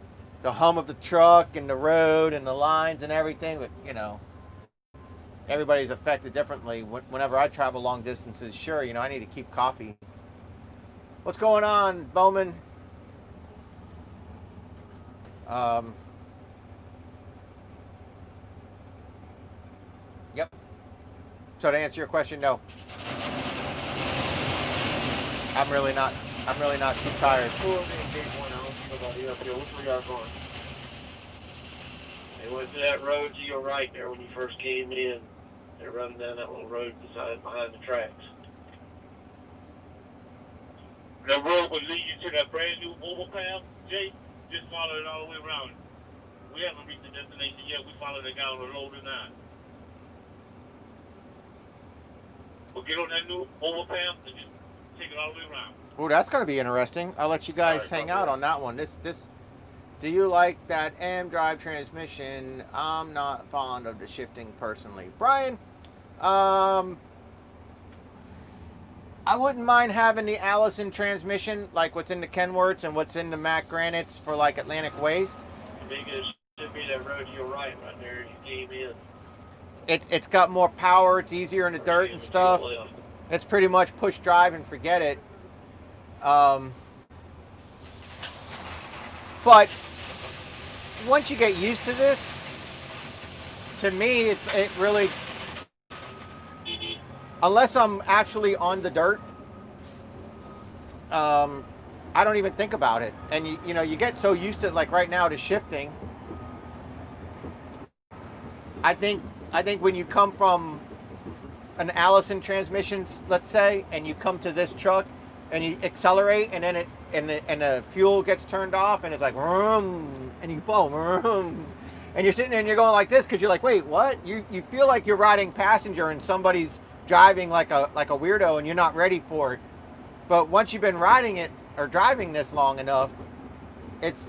the hum of the truck and the road and the lines and everything, but you know, everybody's affected differently. Whenever I travel long distances, sure, you know, I need to keep coffee. What's going on, Bowman? Yep. So to answer your question, no. I'm really not too tired. Pull in gate 1. I don't see nobody up here. Which way y'all going? They went to that road to your right there when you first came in. They're running down that little road behind the tracks. The road will lead you to that brand new overpass, Jay. Just follow it all the way around. We haven't reached the destination yet. We followed it down the road and on. We'll get on that new overpass and just take it all the way around. Oh, that's going to be interesting. I'll let you guys hang out on that one. Do you like that M drive transmission? I'm not fond of the shifting personally. Brian, I wouldn't mind having the Allison transmission, like what's in the Kenworths and what's in the Mack Granites for like Atlantic Waste. I think it should be that road to your right there as you came in. It's got more power. It's easier in the dirt and stuff. It's pretty much push drive and forget it. But once you get used to this, to me, it really, unless I'm actually on the dirt, I don't even think about it. And you know, you get so used to, like right now, to shifting. I think when you come from an Allison transmission, let's say, and you come to this truck and you accelerate, and then and the fuel gets turned off, and it's like vroom, and you fall, vroom, and you're sitting there and you're going like this because you're like, wait, what? You feel like you're riding passenger and somebody's driving like a weirdo, and you're not ready for it. But once you've been riding it or driving this long enough, it's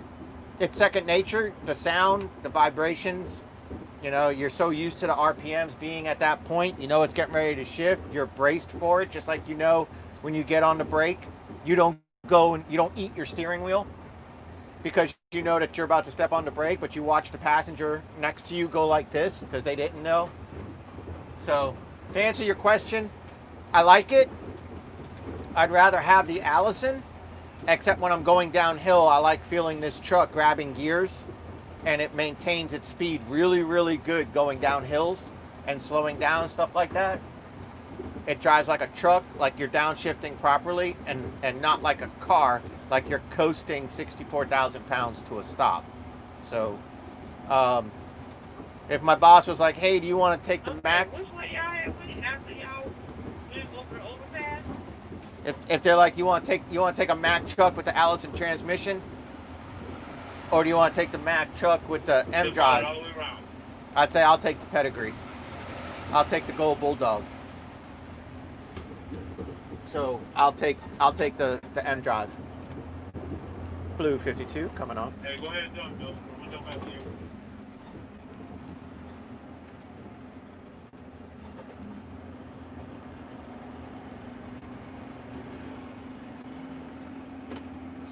second nature. The sound, the vibrations. You know, you're so used to the RPMs being at that point, you know it's getting ready to shift. You're braced for it, just like you know when you get on the brake, you don't go and you don't eat your steering wheel because you know that you're about to step on the brake, but you watch the passenger next to you go like this because they didn't know. So to answer your question, I like it. I'd rather have the Allison, except when I'm going downhill, I like feeling this truck grabbing gears. And it maintains its speed really, really good going down hills and slowing down, stuff like that. It drives like a truck, like you're downshifting properly, and not like a car, like you're coasting 64,000 pounds to a stop. So, if my boss was like, hey, do you want to take the Mack? Which way y'all at after y'all went over the overpass? If they're like, you want to take a Mack truck with the Allison transmission? Or do you want to take the Mack truck with the M drive? I'd say I'll take the pedigree. I'll take the Gold Bulldog. So I'll take the M drive. Blue 52 coming on. Hey, go ahead and jump, Joe. We'll jump after you.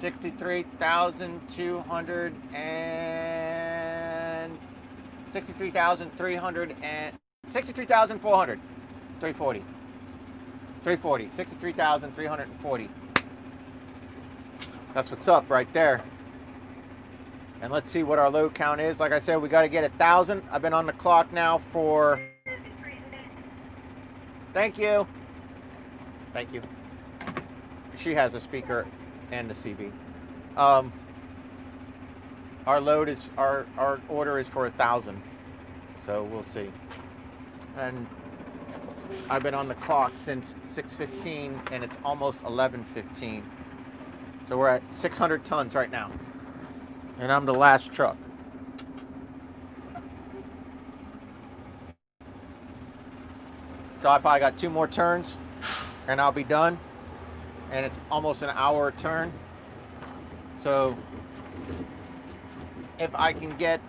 $63,300 and $63,300 and $63,400. 340. 340. 63,340. That's what's up right there. And let's see what our load count is. Like I said, we got to get 1,000. I've been on the clock now for. Thank you. Thank you. She has a speaker and the CB. Our load is our order is for 1,000, so we'll see. And I've been on the clock since 6:15, and it's almost 11:15. So we're at 600 tons right now, and I'm the last truck. So I probably got 2 more turns, and I'll be done. And it's almost an hour a turn. So if I can get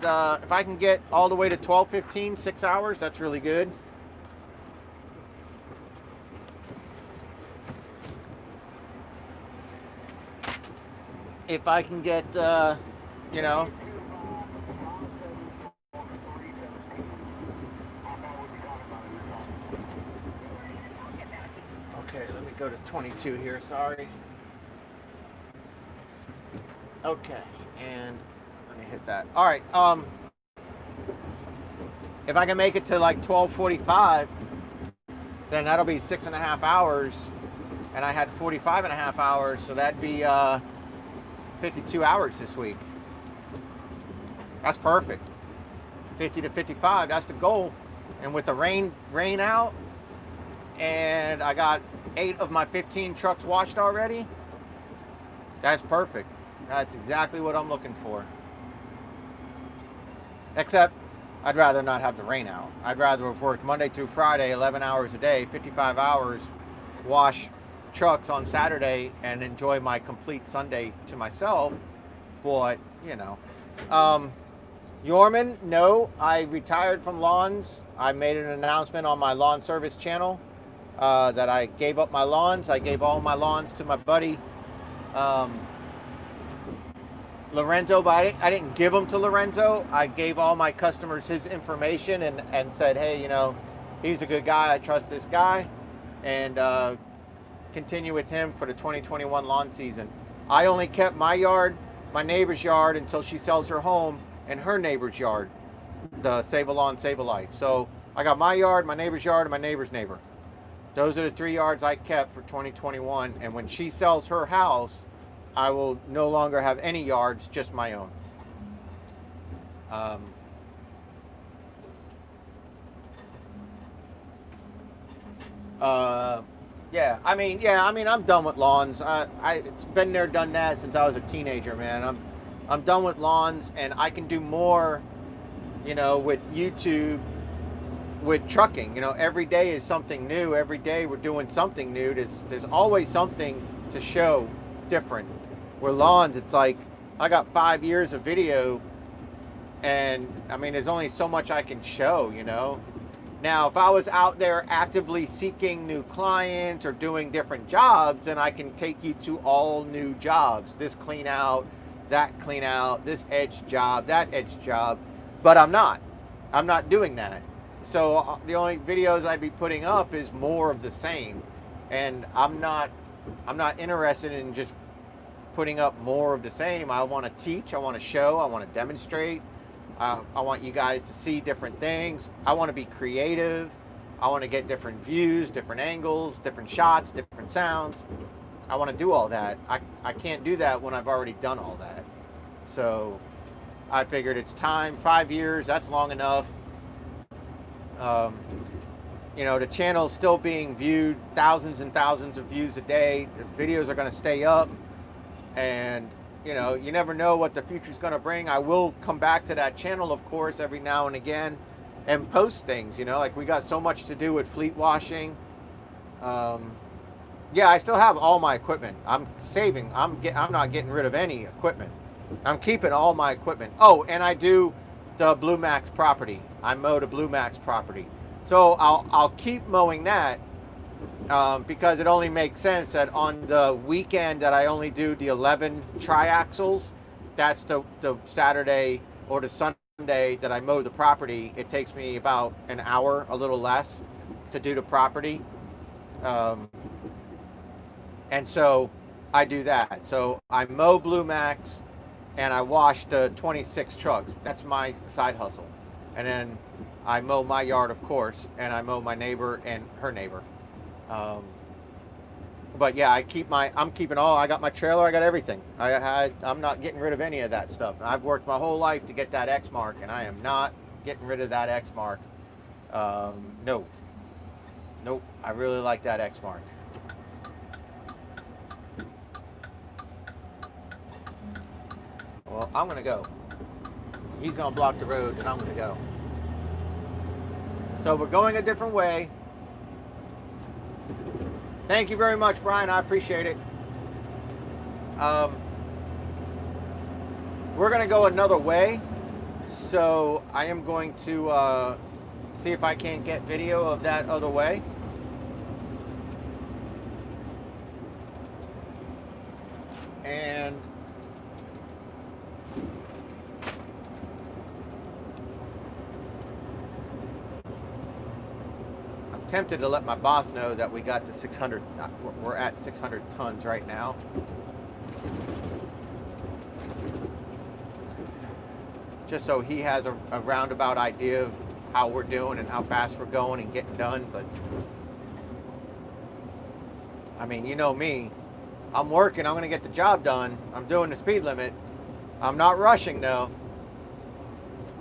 all the way to 12:15, 6 hours, that's really good. if I can get, you know. Okay, let me go to 22 here. Sorry. Okay, and let me hit that. All right. If I can make it to like 12:45, then that'll be 6.5 hours, and I had 45.5 hours, so that'd be 52 hours this week. That's perfect. 50 to 55. That's the goal. And with the rain out, and I got 8 of my 15 trucks washed already. That's perfect. That's exactly what I'm looking for. Except, I'd rather not have the rain out. I'd rather have worked Monday through Friday, 11 hours a day, 55 hours, wash trucks on Saturday, and enjoy my complete Sunday to myself. But, you know. Yorman, no, I retired from lawns. I made an announcement on my lawn service channel that I gave up my lawns. I gave all my lawns to my buddy Lorenzo, but I didn't give them to Lorenzo. I gave all my customers his information and said, hey, you know, he's a good guy. I trust this guy, and continue with him for the 2021 lawn season. I only kept my yard, my neighbor's yard, until she sells her home, and her neighbor's yard, the Save a Lawn, Save a Life. So I got my yard, my neighbor's yard, and my neighbor's neighbor. Those are the 3 yards I kept for 2021. And when she sells her house, I will no longer have any yards, just my own. Yeah, I mean, I'm done with lawns. It's been there, done that since I was a teenager, man. I'm done with lawns, and I can do more, you know, with YouTube, with trucking. You know, every day is something new. Every day we're doing something new. There's always something to show different. Where lawns, it's like I got 5 years of video, and I mean, there's only so much I can show, you know. Now, if I was out there actively seeking new clients or doing different jobs, then I can take you to all new jobs. This clean out, that clean out, this edge job, that edge job. But I'm not doing that. So the only videos I'd be putting up is more of the same. And I'm not interested in just putting up more of the same. I want to teach, I want to show, I want to demonstrate. I want you guys to see different things. I want to be creative. I want to get different views, different angles, different shots, different sounds. I want to do all that. I can't do that when I've already done all that. So I figured it's time. 5 years, that's long enough. You know, the channel's still being viewed, thousands and thousands of views a day. The videos are going to stay up. And you know, you never know what the future's going to bring. I will come back to that channel, of course, every now and again and post things, you know, like we got so much to do with fleet washing. Yeah, I still have all my equipment. I'm saving. I'm not getting rid of any equipment. I'm keeping all my equipment. Oh, and I do the Blue Max property. I mow the Blue Max property. So I'll keep mowing that. Because it only makes sense that on the weekend that I only do the 11 triaxles, that's the Saturday or the Sunday that I mow the property. It takes me about an hour, a little less, to do the property. And so I do that. So I mow Blue Max and I wash the 26 trucks. That's my side hustle. And then I mow my yard, of course, and I mow my neighbor and her neighbor. But yeah, I'm keeping all. I got my trailer, I got everything. I'm not getting rid of any of that stuff. I've worked my whole life to get that X mark, and I am not getting rid of that X mark. Nope. I really like that X mark. Well, I'm gonna go. He's gonna block the road, and I'm gonna go. So we're going a different way. Thank you very much, Brian. I appreciate it. We're going to go another way. So I am going to see if I can get video of that other way. And tempted to let my boss know that we got to 600. We're at 600 tons right now. Just so he has a roundabout idea of how we're doing and how fast we're going and getting done. But I mean, you know me, I'm working, I'm gonna get the job done. I'm doing the speed limit. I'm not rushing though.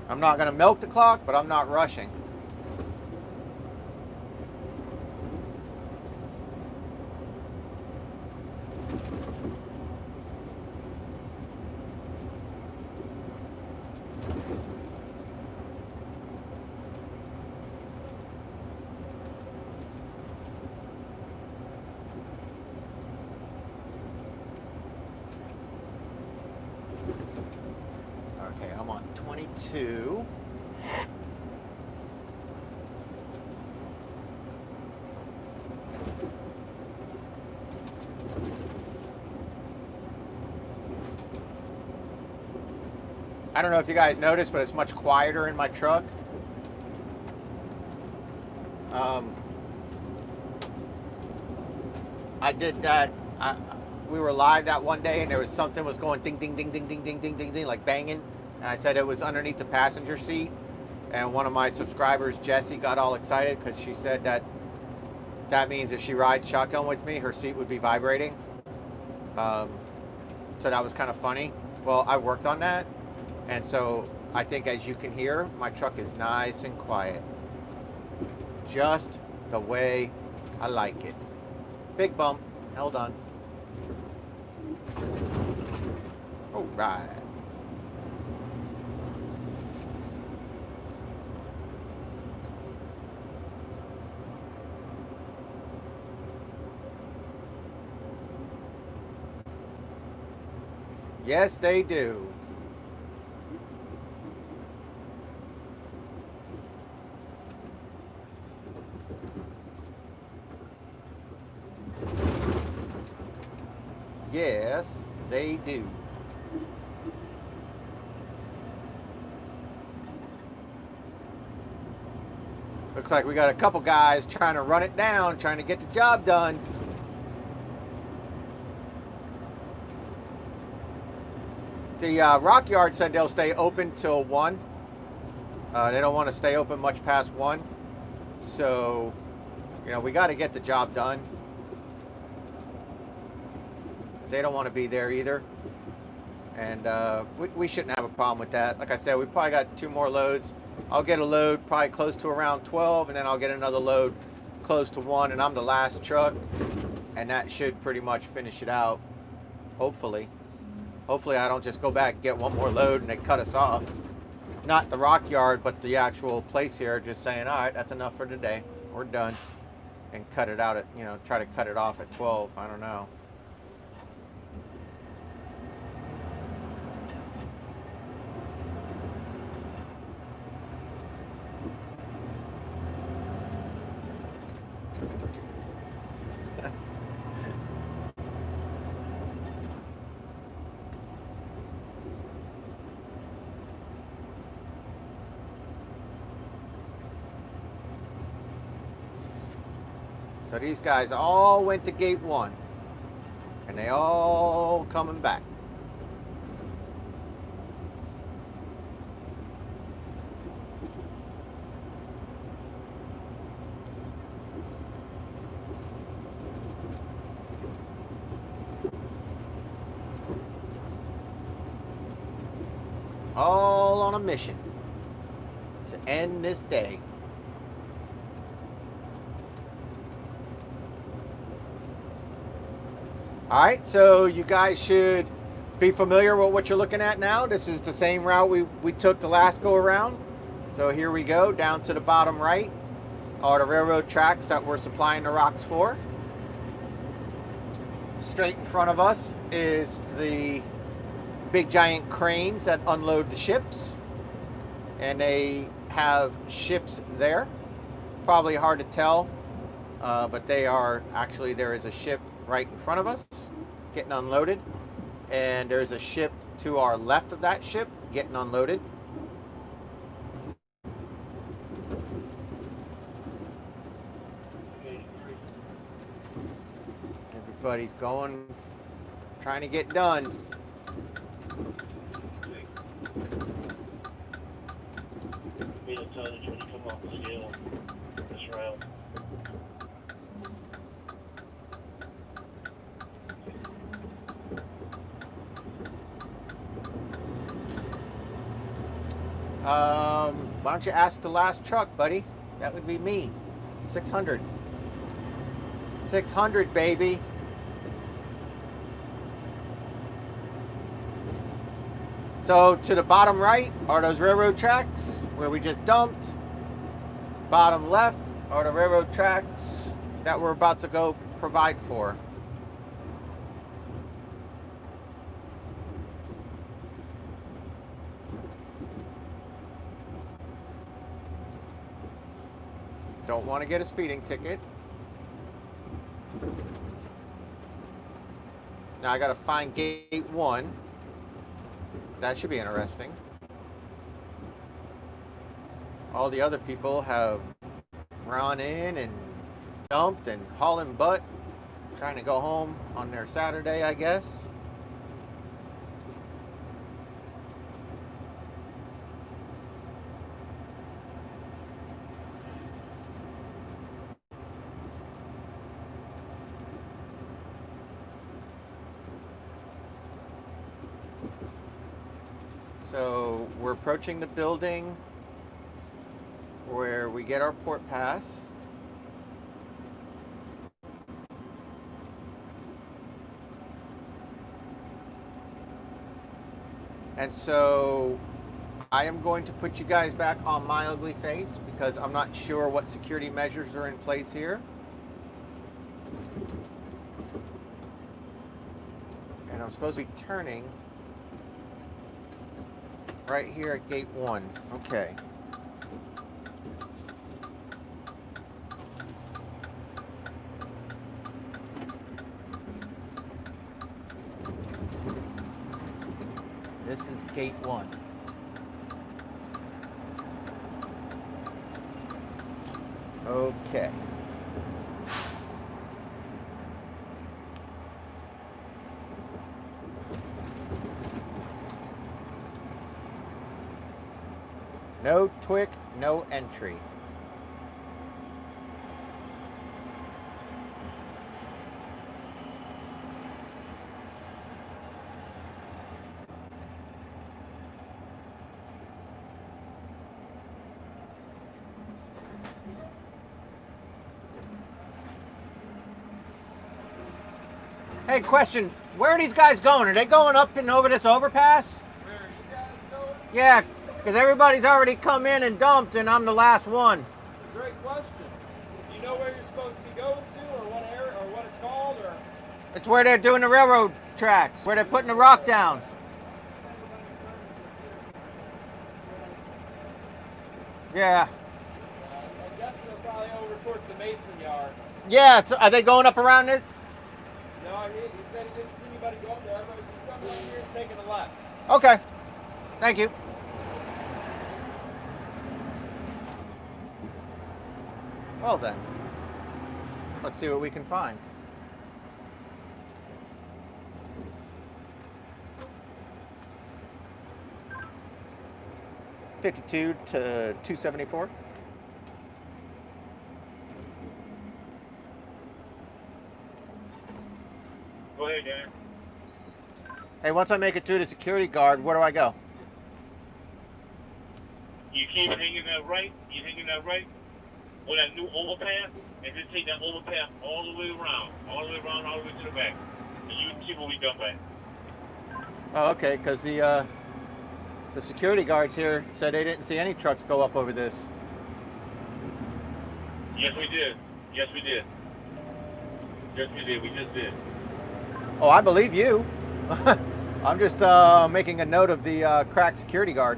I'm not gonna milk the clock, but I'm not rushing. Okay, I'm on 22. I don't know if you guys noticed, but it's much quieter in my truck. I did that. We were live that one day, and there was something was going ding, ding, ding, ding, ding, ding, ding, ding, ding, like banging. And I said it was underneath the passenger seat. And one of my subscribers, Jessie, got all excited because she said that means if she rides shotgun with me, her seat would be vibrating. So that was kind of funny. Well, I worked on that. And so I think, as you can hear, my truck is nice and quiet. Just the way I like it. Big bump. Held on. All right. Yes, they do. Yes, they do. Looks like we got a couple guys trying to run it down, trying to get the job done. The rock yard said they'll stay open till 1. They don't want to stay open much past 1. So, you know, we got to get the job done. They don't want to be there either. And we shouldn't have a problem with that. Like I said, we probably got 2 more loads. I'll get a load probably close to around 12, and then I'll get another load close to 1, and I'm the last truck. And that should pretty much finish it out, hopefully. Hopefully I don't just go back and get 1 more load and they cut us off. Not the rock yard, but the actual place here, just saying, all right, that's enough for today. We're done. And cut it out at, you know, try to cut it off at 12. I don't know. So these guys all went to gate 1, and they all coming back. All on a mission to end this day. All right, so you guys should be familiar with what you're looking at now. This is the same route we took the last go around. So here we go, down to the bottom right, are the railroad tracks that we're supplying the rocks for. Straight in front of us is the big giant cranes that unload the ships. And they have ships there. Probably hard to tell, but they are, actually there is a ship right in front of us getting unloaded, and there's a ship to our left of that ship getting unloaded. but he's trying to get done. Be the tonnage when you come off the scale. This rail. Why don't you ask the last truck, buddy? That would be me. 600. 600, baby. So to the bottom right are those railroad tracks where we just dumped. Bottom left are the railroad tracks that we're about to go provide for. Don't want to get a speeding ticket. Now I got to find gate 1. That should be interesting. All the other people have run in and dumped and hauling butt, trying to go home on their Saturday, I guess. So we're approaching the building where we get our port pass. And so I am going to put you guys back on my ugly face because I'm not sure what security measures are in place here. And I'm supposed to be turning right here at gate 1. Okay. This is gate 1. Okay. No TWIC, no entry. Hey, question. Where are these guys going? Are they going up and over this overpass? Where are you guys going? Yeah, because everybody's already come in and dumped, and I'm the last one. It's a great question. Do you know where you're supposed to be going to, or what area, or what it's called, or? It's where they're doing the railroad tracks, where they're putting the rock down. Yeah. I'm guessing they're probably over towards the Mason yard. Yeah, are they going up around this? No, he said he didn't see anybody go up there. Everybody's just coming over here and taking a left. Okay. Thank you. Well then, let's see what we can find. $52 to $274. Go ahead, Dan. Hey, once I make it through the security guard, where do I go? You keep hanging that right. You hanging that right on that new overpass, and then take that overpass all the way around, all the way to the back, and you can see what we done back. Oh, okay, because the security guards here said they didn't see any trucks go up over this. Yes, we did. Yes, we did. Yes, we did. We just did. Oh, I believe you. I'm just making a note of the cracked security guard.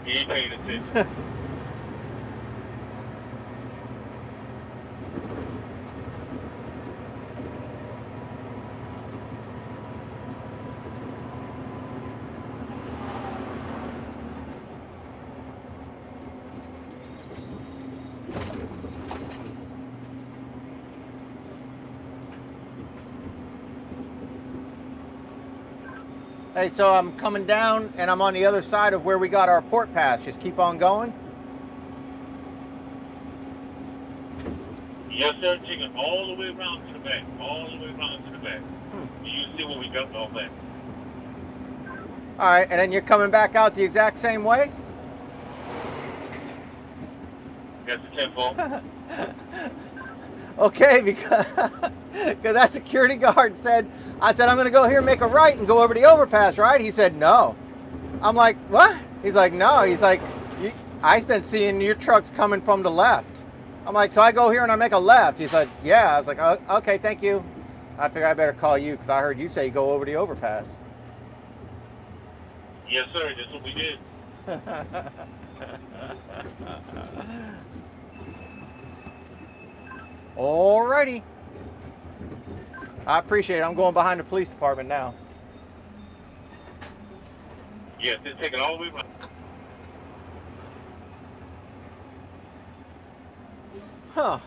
He ain't paying attention. Hey, so I'm coming down and I'm on the other side of where we got our port pass. Just keep on going. Yes, sir. Take it all the way around to the back. All the way around to the back. You see what we got all that. All right, and then you're coming back out the exact same way? That's the tempo. Okay, because that security guard said, I said, I'm going to go here and make a right and go over the overpass, right? He said, no. I'm like, what? He's like, no. He's like, I've been seeing your trucks coming from the left. I'm like, so I go here and I make a left. He's like, yeah. I was like, oh, okay, thank you. I figured I better call you because I heard you say go over the overpass. Yes, sir. That's what we did. Alrighty. I appreciate it. I'm going behind the police department now. Yes, just take it all the way around. Huh.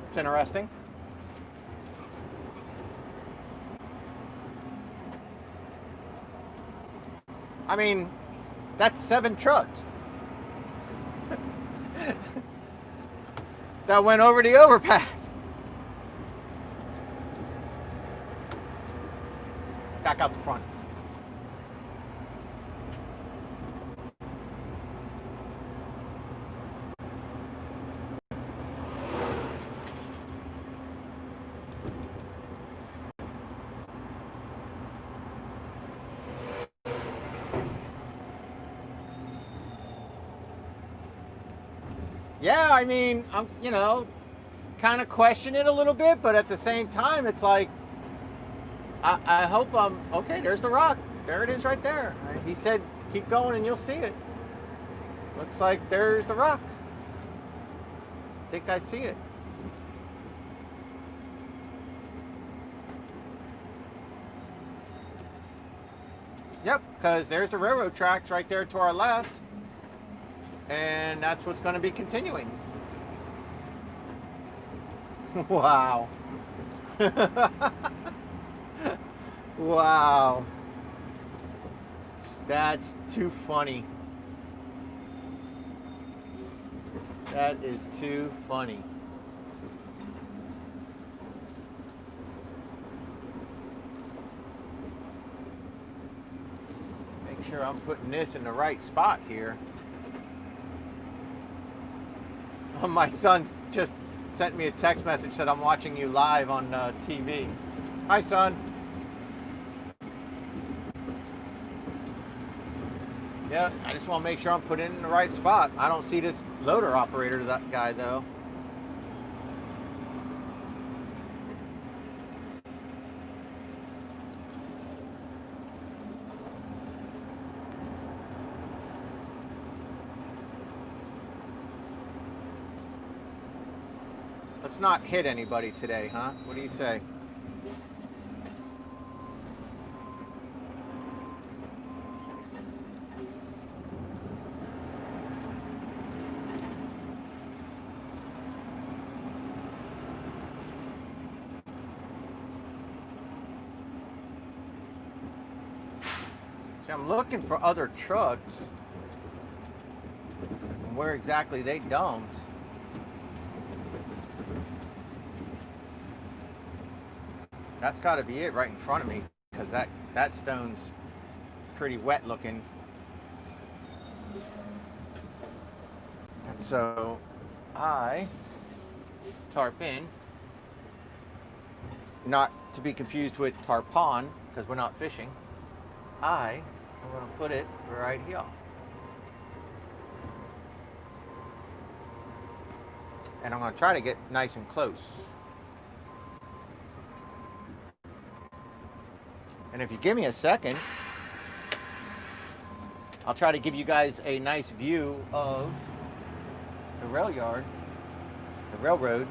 It's interesting. I mean, that's 7 trucks that went over the overpass. Back out the front. Yeah, I mean, I'm, kind of question it a little bit, but at the same time, it's like, I hope I'm, okay, there's the rock. There it is right there. He said, keep going and you'll see it. Looks like there's the rock. I think I see it. Yep, because there's the railroad tracks right there to our left. And that's what's going to be continuing. Wow. Wow. That's too funny. That is too funny. Make sure I'm putting this in the right spot here. My son's just sent me a text message that I'm watching you live on TV. Hi, son. Yeah, I just want to make sure I'm putting it in the right spot. I don't see this loader operator, that guy, though. Let's not hit anybody today, huh? What do you say? See, I'm looking for other trucks and where exactly they dumped. That's got to be it right in front of me, because that stone's pretty wet looking. And so I tarp in, not to be confused with tarpon, because we're not fishing. I'm going to put it right here. And I'm going to try to get nice and close. And if you give me a second, I'll try to give you guys a nice view of the rail yard, the railroad.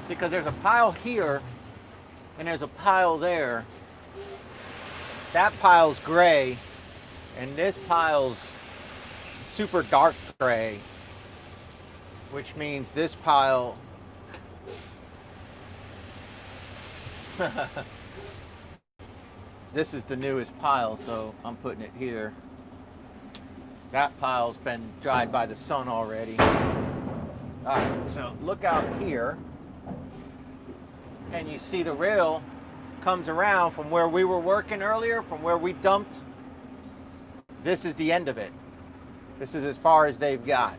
See, because there's a pile here and there's a pile there. that pile's gray, and this pile's super dark gray, which means this pile this is the newest pile, so I'm putting it here. That pile's been dried by the sun already. All right, so look out here, and you see the rail comes around from where we were working earlier, from where we dumped. This is the end of it. This is as far as they've got.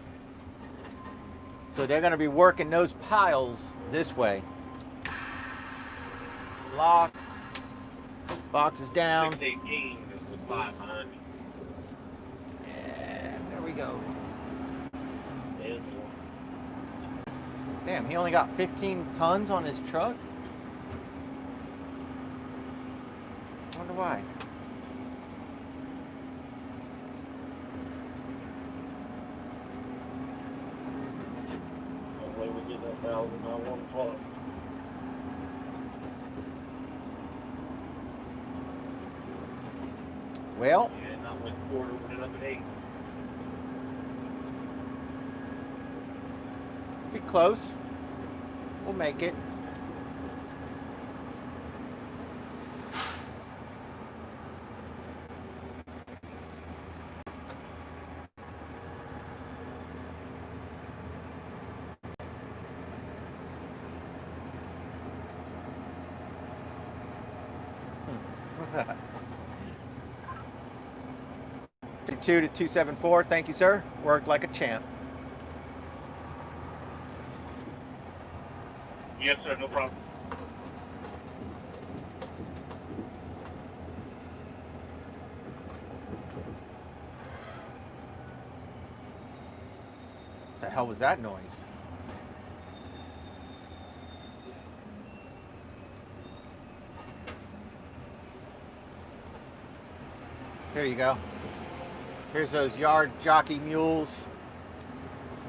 So they're going to be working those piles this way. Lock. Boxes down. 618 is the spot behind me. And there we go. There's one. Damn, he only got 15 tons on his truck? I wonder why. Hopefully we get that 1,000 on one part. Well, Yeah, not one quarter, went up at 8. be close. We'll make it. Hmm. 52 to 274. Thank you, sir. Worked like a champ. Yes, sir, no problem. What the hell was that noise? Here you go. Here's those yard jockey mules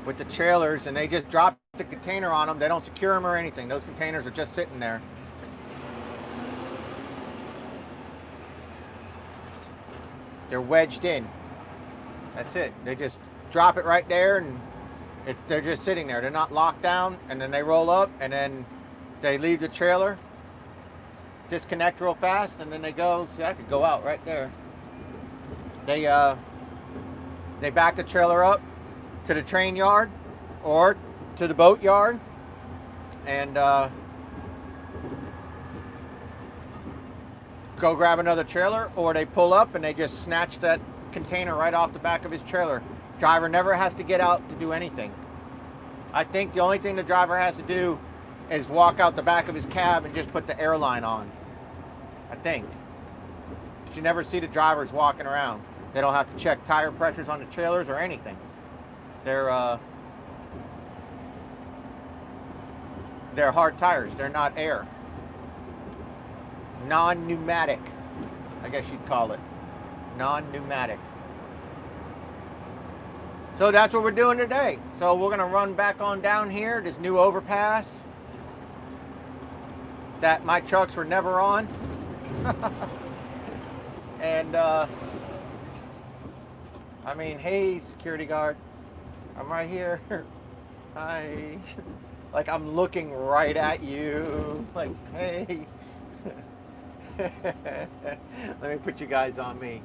with the trailers, and they just drop the container on them. They don't secure them or anything. Those containers are just sitting there. They're wedged in. That's it. They just drop it right there, and they're just sitting there. They're not locked down, and then they roll up, and then they leave the trailer, disconnect real fast, and then they go. See, I could go out right there. They back the trailer up to the train yard or to the boat yard, and go grab another trailer, or they pull up and they just snatch that container right off the back of his trailer. Driver never has to get out to do anything. I think the only thing the driver has to do is walk out the back of his cab and just put the airline on. I think. But you never see the drivers walking around. They don't have to check tire pressures on the trailers or anything. They're hard tires. They're not air. Non-pneumatic, I guess you'd call it. Non-pneumatic. So that's what we're doing today. So we're gonna run back on down here, this new overpass that my trucks were never on. And I mean, hey, security guard, I'm right here. Hi. Like, I'm looking right at you. Like, hey. Let me put you guys on me.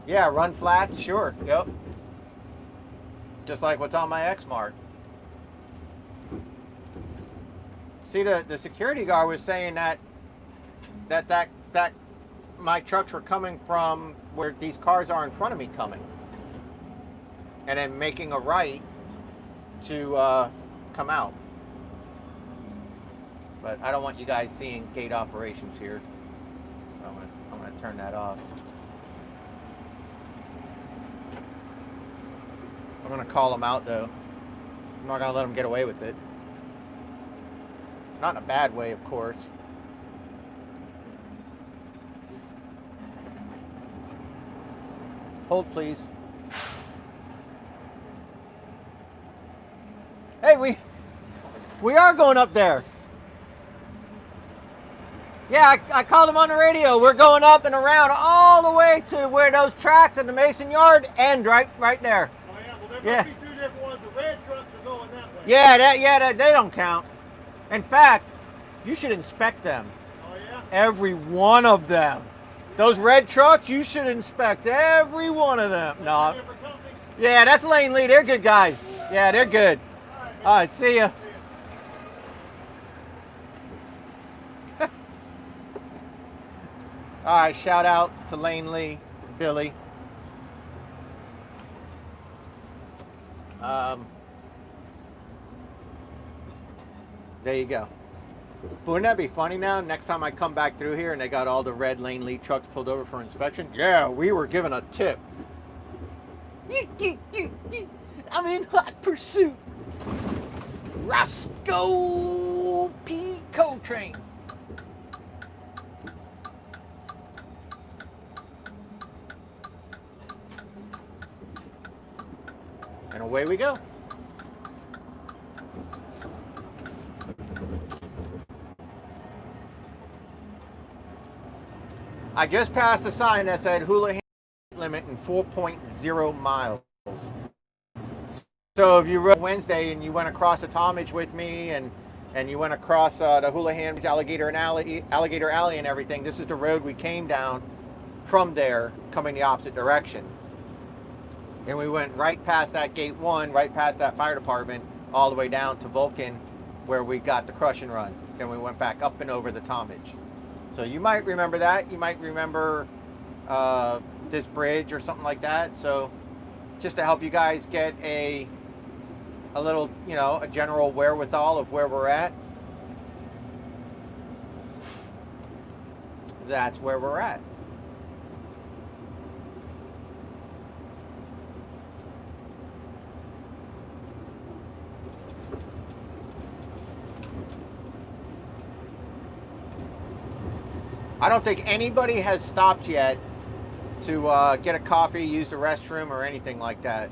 Yeah, run flats, sure. Yep. Just like what's on my X-Mark. See, the security guard was saying that my trucks were coming from where these cars are in front of me coming, and then making a right to come out. But I don't want you guys seeing gate operations here, so I'm gonna turn that off. I'm gonna call them out though. I'm not gonna let them get away with it. Not in a bad way, of course. Hold, please. Hey, we are going up there. Yeah, I called them on the radio. We're going up and around all the way to where those tracks in the Mason Yard end, right there. Oh yeah, well there Yeah. must be two different ones. The red trucks are going that way. Yeah, they don't count. In fact, you should inspect them. Oh yeah? Every one of them. Those red trucks, you should inspect every one of them. No. Different companies? Yeah, that's Lane Lee. They're good guys. Yeah, they're good. All right, man. All right, see ya. All right, shout out to Lane Lee, Billy. There you go. But wouldn't that be funny now? Next time I come back through here and they got all the red Lane Lee trucks pulled over for inspection. Yeah, we were given a tip. I'm in hot pursuit. Roscoe P. Coltrane. And away we go. I just passed a sign that said Houlihan limit in 4.0 miles. So if you rode Wednesday and you went across the tonnage with me and you went across the Houlihan Alligator Alley and everything, this is the road we came down from there, coming the opposite direction. And we went right past that gate 1, right past that fire department, all the way down to Vulcan, where we got the crush and run. Then we went back up and over the tonnage. So you might remember that. You might remember this bridge or something like that. So just to help you guys get a little, a general wherewithal of where we're at. That's where we're at. I don't think anybody has stopped yet to get a coffee, use the restroom, or anything like that.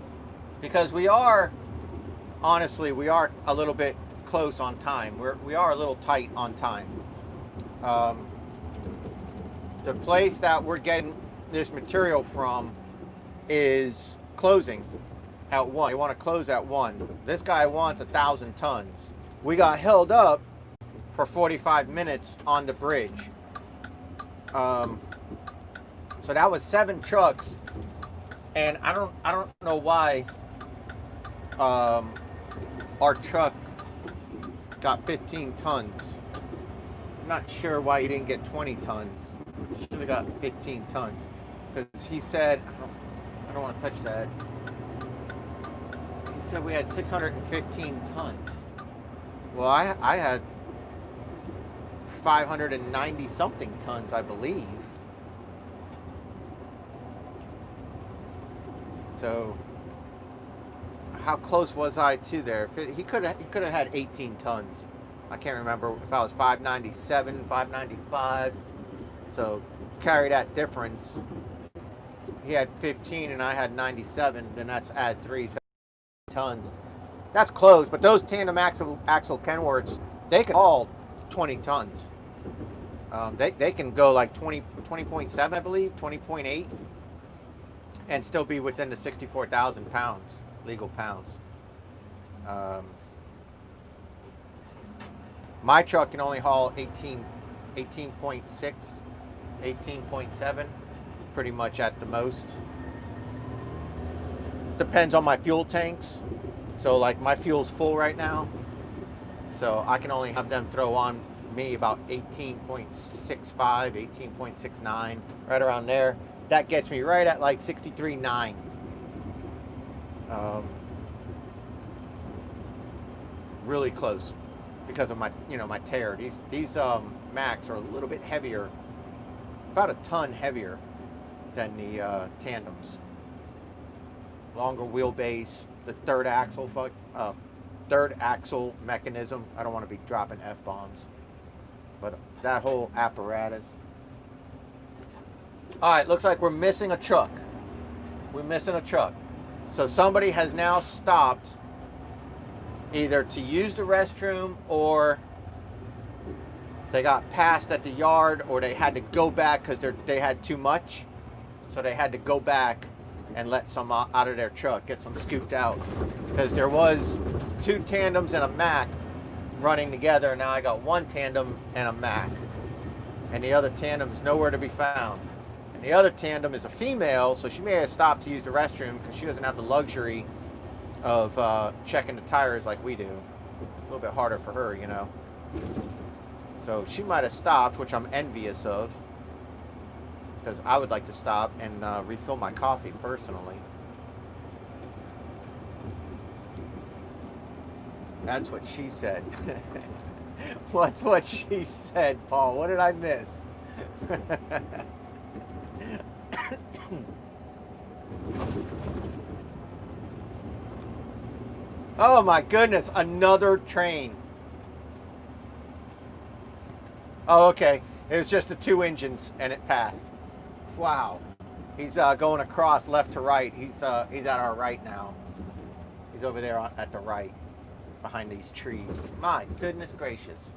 Because we are a little bit close on time. We are a little tight on time. The place that we're getting this material from is closing at 1. They want to close at 1. This guy wants 1,000 tons. We got held up for 45 minutes on the bridge. So that was 7 trucks, and I don't know why our truck got 15 tons. I'm not sure why he didn't get 20 tons. He should have got 15 tons, because he said, I don't want to touch that. He said we had 615 tons. Well, I had 590 something tons, I believe. So how close was I to there? He could have had 18 tons. I can't remember if I was 597, 595. So carry that difference. He had 15 and I had 97. Then that's add 3 tons. That's close. But those tandem axle Kenworths, they can haul 20 tons. They can go like 20.7, I believe, 20.8, and still be within the 64,000 pounds, legal pounds. My truck can only haul 18.6, 18.7, pretty much at the most. Depends on my fuel tanks. So like my fuel's full right now, so I can only have them throw on me about 18.65, 18.69, right around there. That gets me right at like 63.9. Really close because of my, my tear. These Macks are a little bit heavier, about a ton heavier than the tandems. Longer wheelbase, the third axle mechanism. I don't want to be dropping F-bombs. But that whole apparatus. All right, looks like we're missing a truck. We're missing a truck. So somebody has now stopped either to use the restroom or they got passed at the yard, or they had to go back because they had too much. So they had to go back and let some out of their truck, get some scooped out. Because there was 2 tandems and a Mack running together. Now I got 1 tandem and a Mack. And the other tandem's nowhere to be found. And the other tandem is a female, so she may have stopped to use the restroom because she doesn't have the luxury of checking the tires like we do. It's a little bit harder for her, you know. So she might have stopped, which I'm envious of, because I would like to stop and refill my coffee personally. That's what she said. What's what she said, Paul? What did I miss? Oh my goodness, another train. Oh, okay. It was just the 2 engines and it passed. Wow. He's going across left to right. He's at our right now. He's over there at the right, behind these trees. My goodness gracious.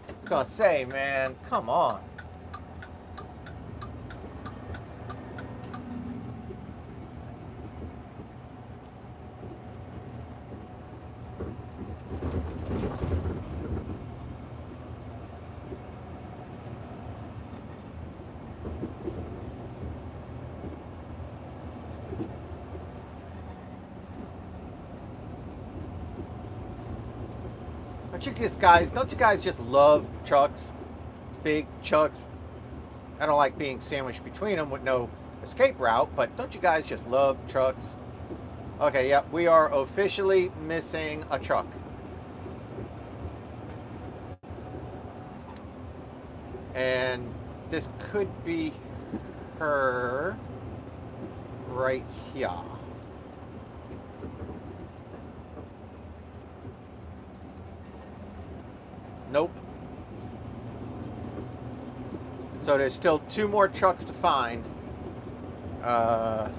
I was gonna say, man, come on. Don't you guys just love trucks? Big trucks. I don't like being sandwiched between them with no escape route, but don't you guys just love trucks? Okay, yep, we are officially missing a truck. And this could be her right here. Nope. So there's still 2 more trucks to find. And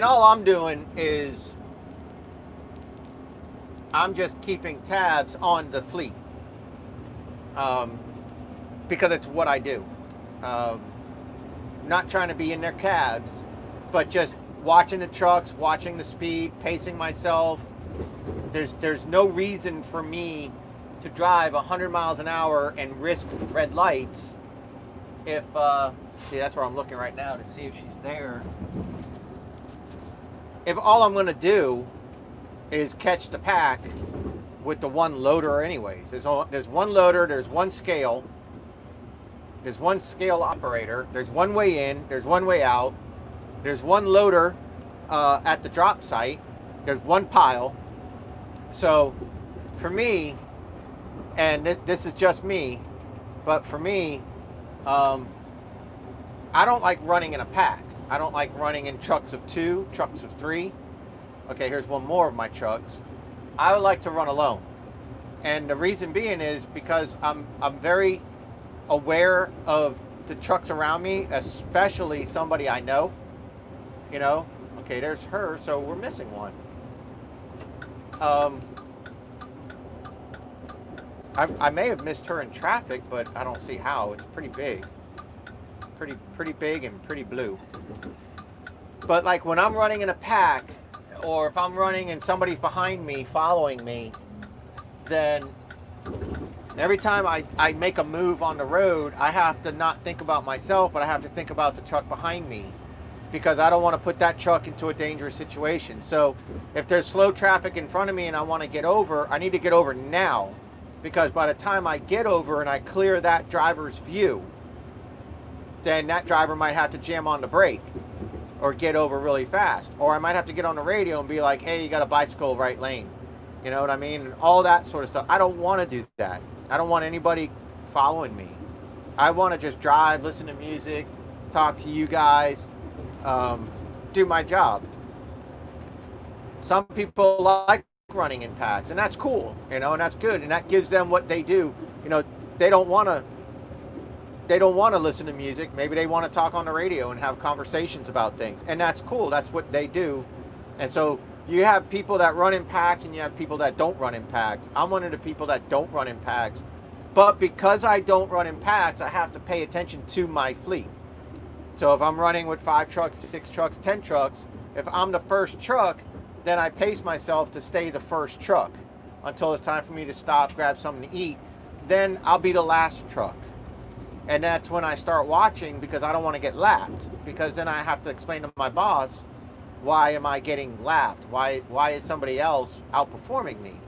all I'm doing is I'm just keeping tabs on the fleet. Because it's what I do. Not trying to be in their cabs, but just watching the trucks, watching the speed, pacing myself. There's no reason for me to drive 100 miles an hour and risk red lights if, see, that's where I'm looking right now to see if she's there. If all I'm going to do is catch the pack with the 1 loader anyways. There's 1 loader, there's 1 scale, there's 1 scale operator, there's 1 way in, there's 1 way out, there's 1 loader at the drop site, there's 1 pile. So for me, and this is just me, but for me, I don't like running in a pack. I don't like running in trucks of 2, trucks of 3. Okay, here's 1 more of my trucks. I would like to run alone. And the reason being is because I'm very aware of the trucks around me, especially somebody I know. You know, okay, there's her, so we're missing 1. I may have missed her in traffic, but I don't see how. It's pretty big. Pretty big and pretty blue. But like when I'm running in a pack, or if I'm running and somebody's behind me, following me, then every time I make a move on the road, I have to not think about myself, but I have to think about the truck behind me, because I don't want to put that truck into a dangerous situation. So if there's slow traffic in front of me and I want to get over, I need to get over now, because by the time I get over and I clear that driver's view, then that driver might have to jam on the brake or get over really fast. Or I might have to get on the radio and be like, hey, you got a bicycle right lane. You know what I mean? And all that sort of stuff. I don't want to do that. I don't want anybody following me. I want to just drive, listen to music, talk to you guys, do my job. Some people like running in packs, and that's cool, you know, and that's good, and that gives them what they do. You know, they don't want to listen to music. Maybe they want to talk on the radio and have conversations about things, and that's cool. That's what they do. And so you have people that run in packs and you have people that don't run in packs. I'm one of the people that don't run in packs But because I don't run in packs, I have to pay attention to my fleet. So if I'm running with 5 trucks, 6 trucks, 10 trucks, if I'm the first truck, then I pace myself to stay the first truck until it's time for me to stop, grab something to eat. Then I'll be the last truck. And that's when I start watching, because I don't want to get lapped. Because then I have to explain to my boss, why am I getting lapped? Why is somebody else outperforming me?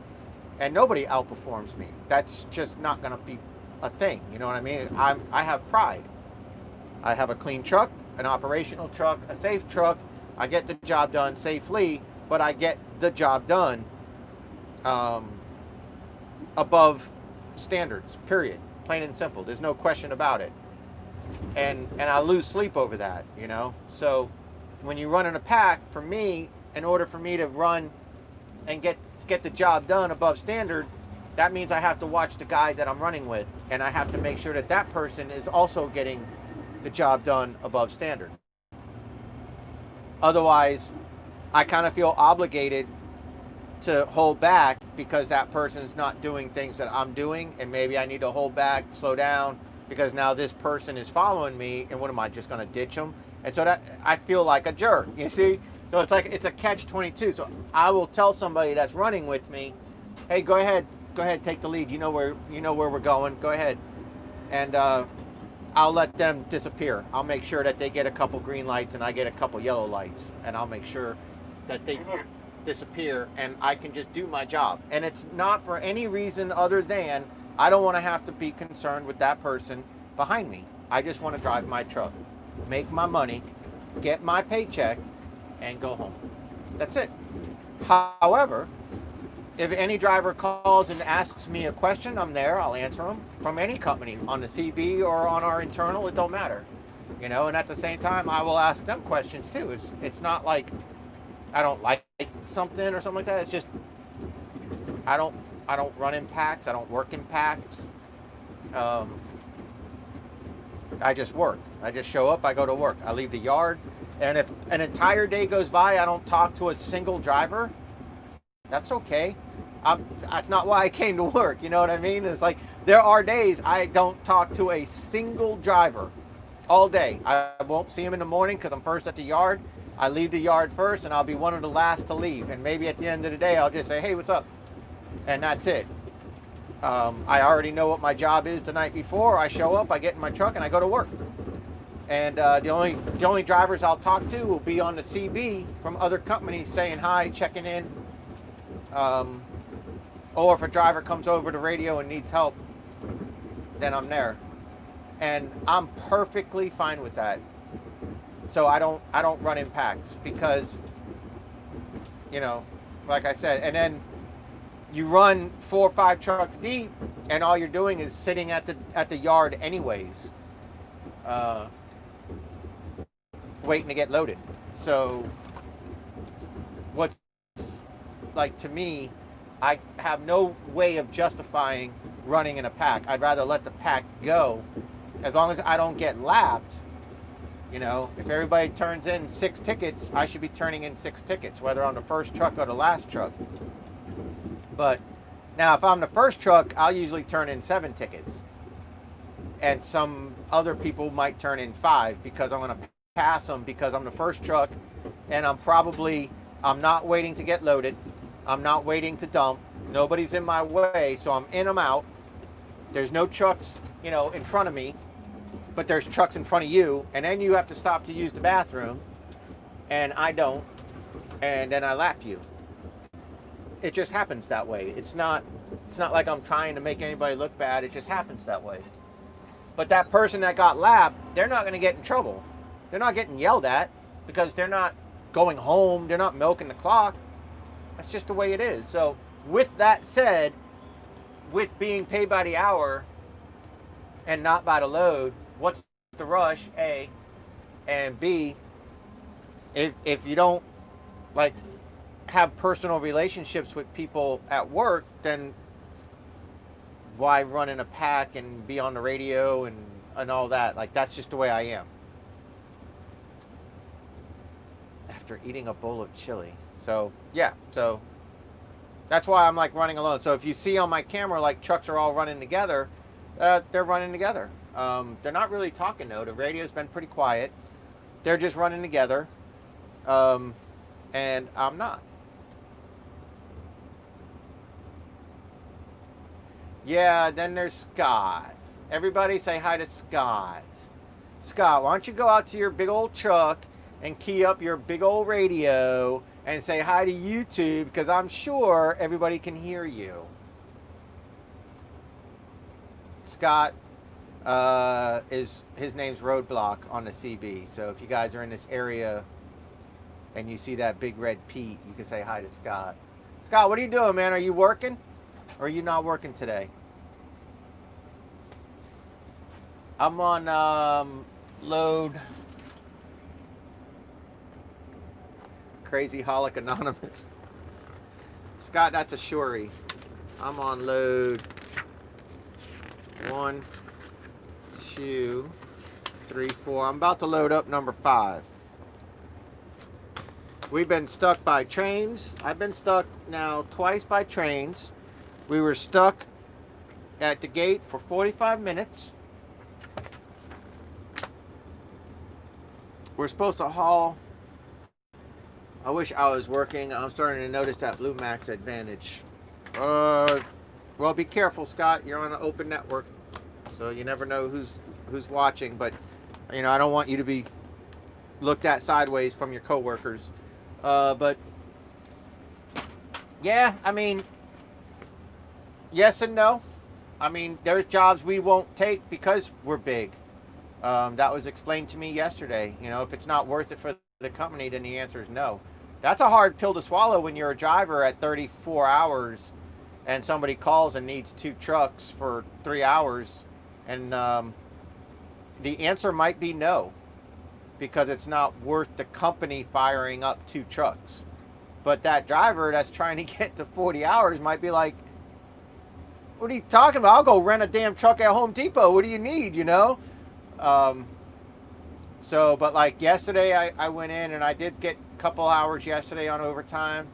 And nobody outperforms me. That's just not going to be a thing. You know what I mean? I have pride. I have a clean truck, an operational truck, a safe truck. I get the job done safely, but I get the job done above standards, period. Plain and simple. There's no question about it. And I lose sleep over that, you know? So when you run in a pack, for me, in order for me to run and get the job done above standard, that means I have to watch the guy that I'm running with, and I have to make sure that that person is also getting the job done above standard. Otherwise, I kind of feel obligated to hold back because that person's not doing things that I'm doing, and maybe I need to hold back, slow down, because now this person is following me, and what am I, just going to ditch them? And so that I feel like a jerk, you see? So it's like, it's a catch-22. So I will tell somebody that's running with me, hey, go ahead, take the lead. You know where we're going. Go ahead. And I'll let them disappear. I'll make sure that they get a couple green lights and I get a couple yellow lights, and I'll make sure that they disappear and I can just do my job. And it's not for any reason other than I don't want to have to be concerned with that person behind me. I just want to drive my truck, make my money, get my paycheck, and go home. That's it. However, if any driver calls and asks me a question, I'm there. I'll answer them from any company, on the CB or on our internal. It don't matter, you know. And at the same time, I will ask them questions too. It's not like I don't like something or something like that. It's just I don't run in packs. I don't work in packs. I just work. I just show up. I go to work. I leave the yard. And if an entire day goes by, I don't talk to a single driver, that's okay. That's not why I came to work. You know what I mean? It's like there are days I don't talk to a single driver all day. I won't see him in the morning because I'm first at the yard. I leave the yard first, and I'll be one of the last to leave. And maybe at the end of the day, I'll just say, hey, what's up? And that's it. I already know what my job is the night before. I show up, I get in my truck, and I go to work. And the only drivers I'll talk to will be on the CB from other companies saying hi, checking in. Or if a driver comes over the radio and needs help, then I'm there. And I'm perfectly fine with that. So I don't run in packs because, you know, like I said, and then you run 4 or 5 trucks deep and all you're doing is sitting at the yard anyways. Waiting to get loaded. So what's like, to me, I have no way of justifying running in a pack. I'd rather let the pack go as long as I don't get lapped. You know, if everybody turns in 6 tickets, I should be turning in 6 tickets, whether I'm the first truck or the last truck. But now if I'm the first truck, I'll usually turn in 7 tickets. And some other people might turn in 5 because I'm going to pass them because I'm the first truck, and I'm not waiting to get loaded. I'm not waiting to dump. Nobody's in my way, so I'm in, I'm out. There's no trucks, you know, in front of me, but there's trucks in front of you, and then you have to stop to use the bathroom, and I don't, and then I lap you. It just happens that way. It's not like I'm trying to make anybody look bad. It just happens that way. But that person that got lapped, they're not going to get in trouble. They're not getting yelled at because they're not going home. They're not milking the clock. That's just the way it is. So with that said, with being paid by the hour and not by the load, what's the rush, A? And B, if you don't like have personal relationships with people at work, then why run in a pack and be on the radio and all that? Like, that's just the way I am. After eating a bowl of chili. So yeah, so that's why I'm like running alone. So if you see on my camera like trucks are all running together, they're running together. They're not really talking though. The radio's been pretty quiet. They're just running together, and I'm not. Yeah, then there's Scott. Everybody say hi to Scott. Scott, why don't you go out to your big old truck and key up your big old radio and say hi to YouTube, because I'm sure everybody can hear you. Scott his name's Roadblock on the CB. So if you guys are in this area and you see that big red Pete, you can say hi to Scott. Scott, what are you doing, man? Are you working? Or are you not working today? I'm on load. Crazy Holic Anonymous. Scott, that's a Shuri. I'm on load 1, 2, 3, 4. I'm about to load up number 5. We've been stuck by trains. I've been stuck now twice by trains. We were stuck at the gate for 45 minutes. We're supposed to haul. I wish I was working. I'm starting to notice that Blue Max advantage. Well, be careful, Scott. You're on an open network, so you never know who's watching. But you know, I don't want you to be looked at sideways from your coworkers. But yeah, I mean, yes and no. I mean, there's jobs we won't take because we're big. That was explained to me yesterday. You know, if it's not worth it for the company, then the answer is no. That's a hard pill to swallow when you're a driver at 34 hours and somebody calls and needs 2 trucks for 3 hours. And the answer might be no, because it's not worth the company firing up 2 trucks. But that driver that's trying to get to 40 hours might be like, what are you talking about? I'll go rent a damn truck at Home Depot. What do you need, you know? So, but like yesterday, I went in and I did get a couple hours yesterday on overtime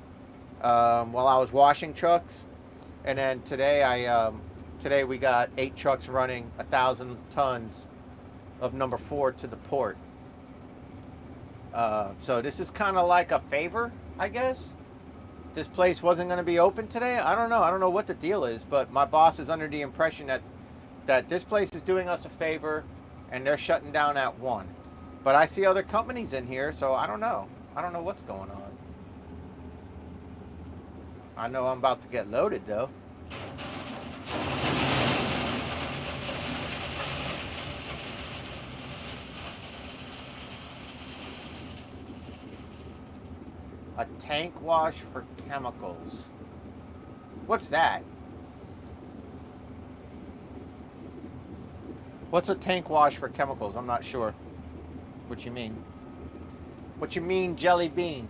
while I was washing trucks. And then today, today we got 8 trucks running 1,000 tons of number 4 to the port. So this is kind of like a favor, I guess. This place wasn't going to be open today. I don't know. I don't know what the deal is, but my boss is under the impression that this place is doing us a favor and they're shutting down at 1. But I see other companies in here, so I don't know. I don't know what's going on. I know I'm about to get loaded, though. A tank wash for chemicals. What's that? What's a tank wash for chemicals? I'm not sure what you mean. What you mean, Jelly Bean?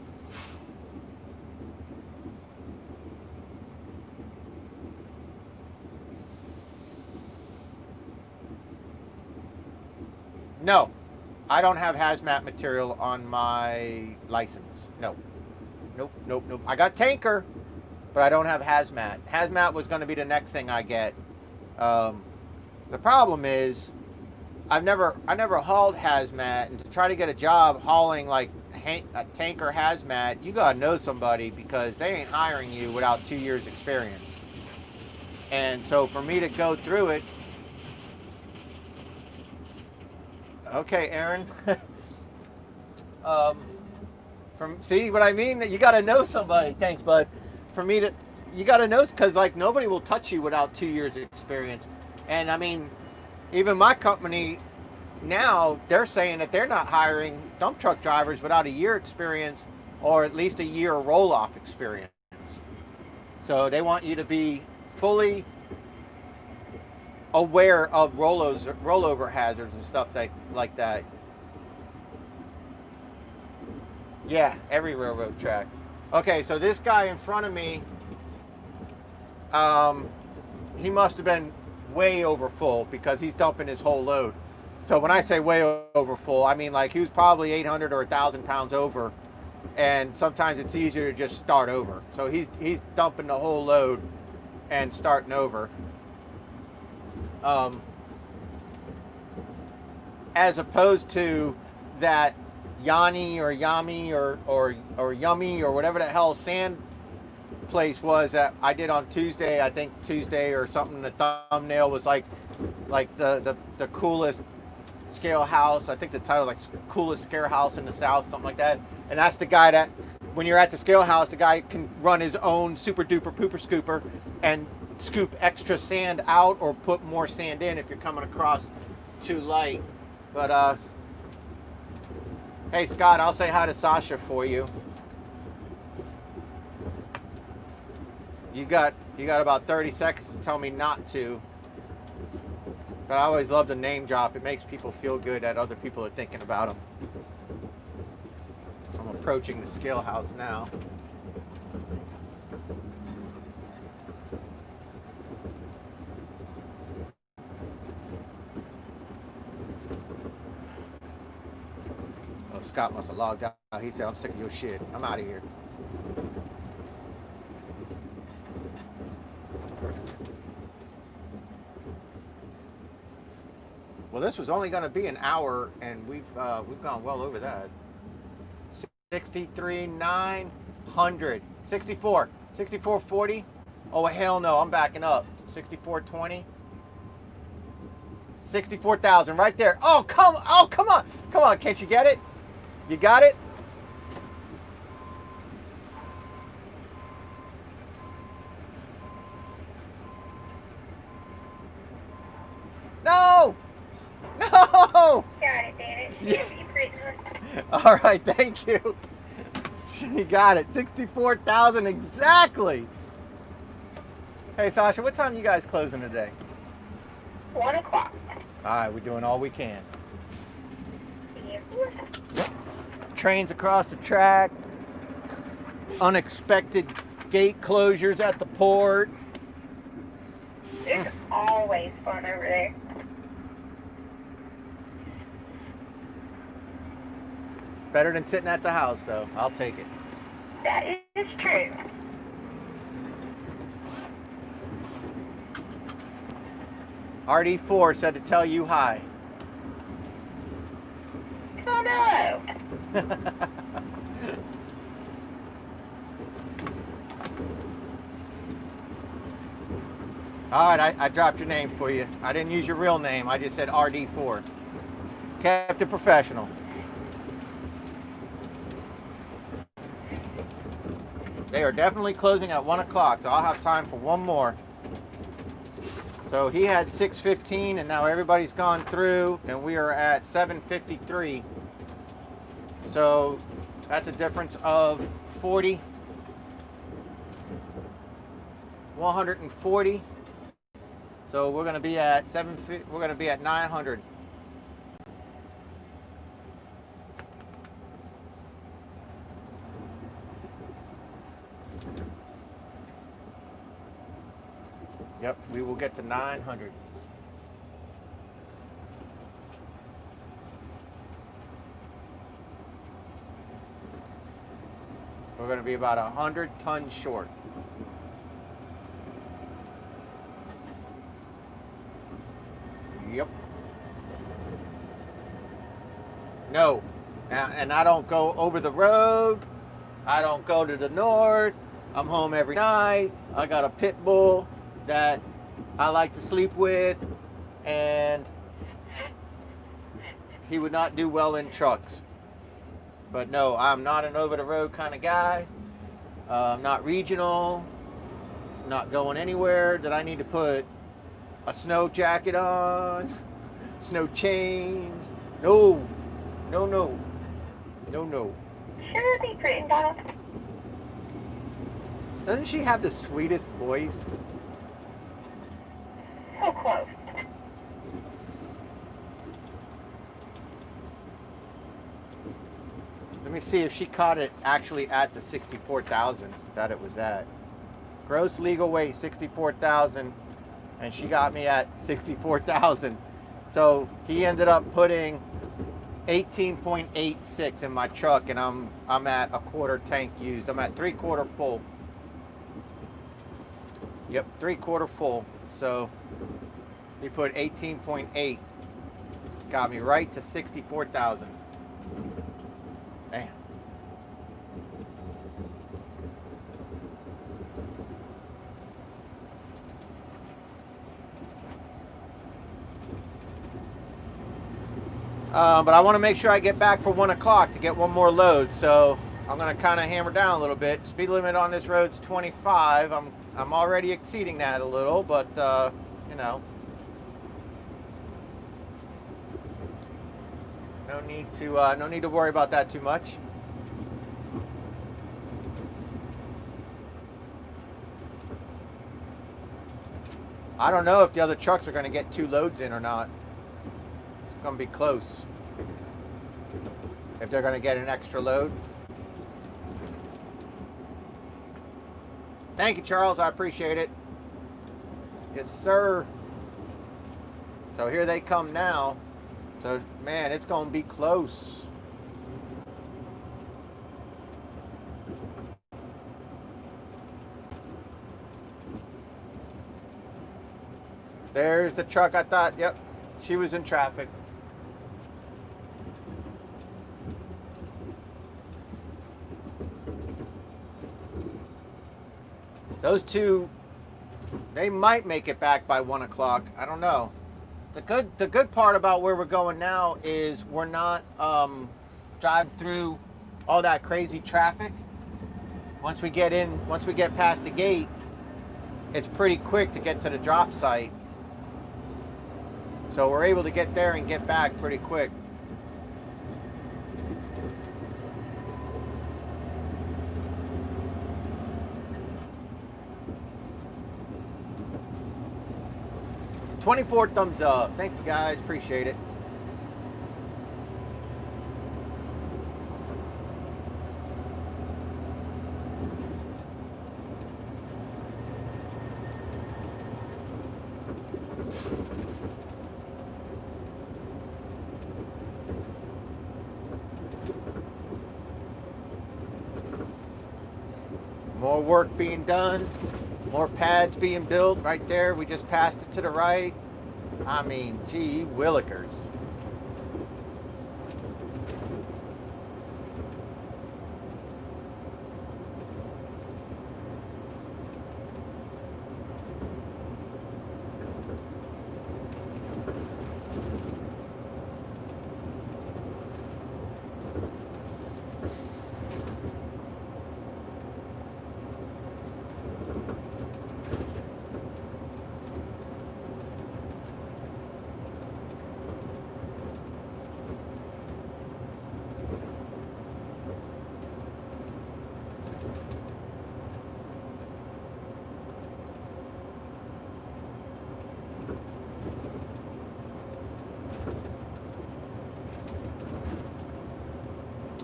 No, I don't have hazmat material on my license. No. Nope. I got tanker, but I don't have hazmat. Hazmat was going to be the next thing I get. The problem is, I never hauled hazmat, and to try to get a job hauling like a tanker hazmat, you gotta know somebody, because they ain't hiring you without 2 years experience. And so for me to go through it, okay, Aaron. See what I mean? You got to know somebody. Thanks, bud. You got to know, because like nobody will touch you without 2 years of experience. And I mean, even my company now, they're saying that they're not hiring dump truck drivers without a year experience, or at least a year roll-off experience. So they want you to be fully aware of rollover hazards and stuff like that. Yeah, every railroad track. Okay, so this guy in front of me, he must have been way over full, because he's dumping his whole load. So when I say way over full, I mean like he was probably 800 or 1,000 pounds over, and sometimes it's easier to just start over. So he's dumping the whole load and starting over. Um, as opposed to that Yanni or Yami or Yummy or whatever the hell sand place was that I did on Tuesday. I think Tuesday or something. The thumbnail was like the coolest scale house. I think the title like coolest scale house in the South, something like that. And that's the guy that when you're at the scale house, the guy can run his own super duper pooper scooper and scoop extra sand out or put more sand in if you're coming across too light. But hey Scott, I'll say hi to Sasha for you. You got about 30 seconds to tell me not to. But I always love the name drop. It makes people feel good that other people are thinking about them. I'm approaching the scale house now. Oh, Scott must have logged out. He said, I'm sick of your shit. I'm out of here. Well, this was only going to be an hour, and we've gone well over that. 63,900, 6440. Oh hell no, I'm backing up. 6420, 64,000 right there. Oh come on, can't you get it? You got it? No. No! Got it, David. Yeah. Yeah. All right, thank you. She got it. 64,000 exactly. Hey, Sasha, what time you guys closing today? 1 o'clock. All right, we're doing all we can. Yeah. Trains across the track. Unexpected gate closures at the port. It's always fun over there. Better than sitting at the house, though. I'll take it. That is true. RD4 said to tell you hi. Oh no. All right, I dropped your name for you. I didn't use your real name. I just said RD4. Kept it professional. They are definitely closing at 1 o'clock, so I'll have time for one more. So he had 6:15, and now everybody's gone through, and we are at 7:53. So that's a difference of 40, 140. So we're going to be at we're going to be at 900. Yep, we will get to 900. We're going to be about 100 tons short. Yep. No, and I don't go over the road. I don't go to the north. I'm home every night. I got a pit bull that I like to sleep with, and he would not do well in trucks. But no, I'm not an over-the-road kind of guy. I'm not regional, not going anywhere that I need to put a snow jacket on, snow chains. No, no, no, no, no. Shouldn't it be pretty, Donna? Doesn't she have the sweetest voice? So close. Let me see if she caught it actually at the 64,000 that it was at. Gross legal weight 64,000, and she got me at 64,000. So he ended up putting 18.86 in my truck, and I'm at a quarter tank used. I'm at 3/4 full. Yep, 3/4 full. So He put 18.8. Got me right to 64,000. Damn. But I want to make sure I get back for 1 o'clock to get one more load. So I'm going to kind of hammer down a little bit. Speed limit on this road's 25. I'm already exceeding that a little, but you know, no need to worry about that too much. I don't know if the other trucks are going to get 2 loads in or not. It's going to be close. If they're going to get an extra load. Thank you, Charles. I appreciate it. Yes, sir. So here they come now. So, man, it's going to be close. There's the truck I thought, yep, she was in traffic. Those two, they might make it back by 1 o'clock. I don't know. The good part about where we're going now is we're not driving through all that crazy traffic. Once we get past the gate, it's pretty quick to get to the drop site. So we're able to get there and get back pretty quick. $24 thumbs up. Thank you guys, appreciate it. More work being done, more pads being built right there. We just passed it to the right. I mean, gee willikers.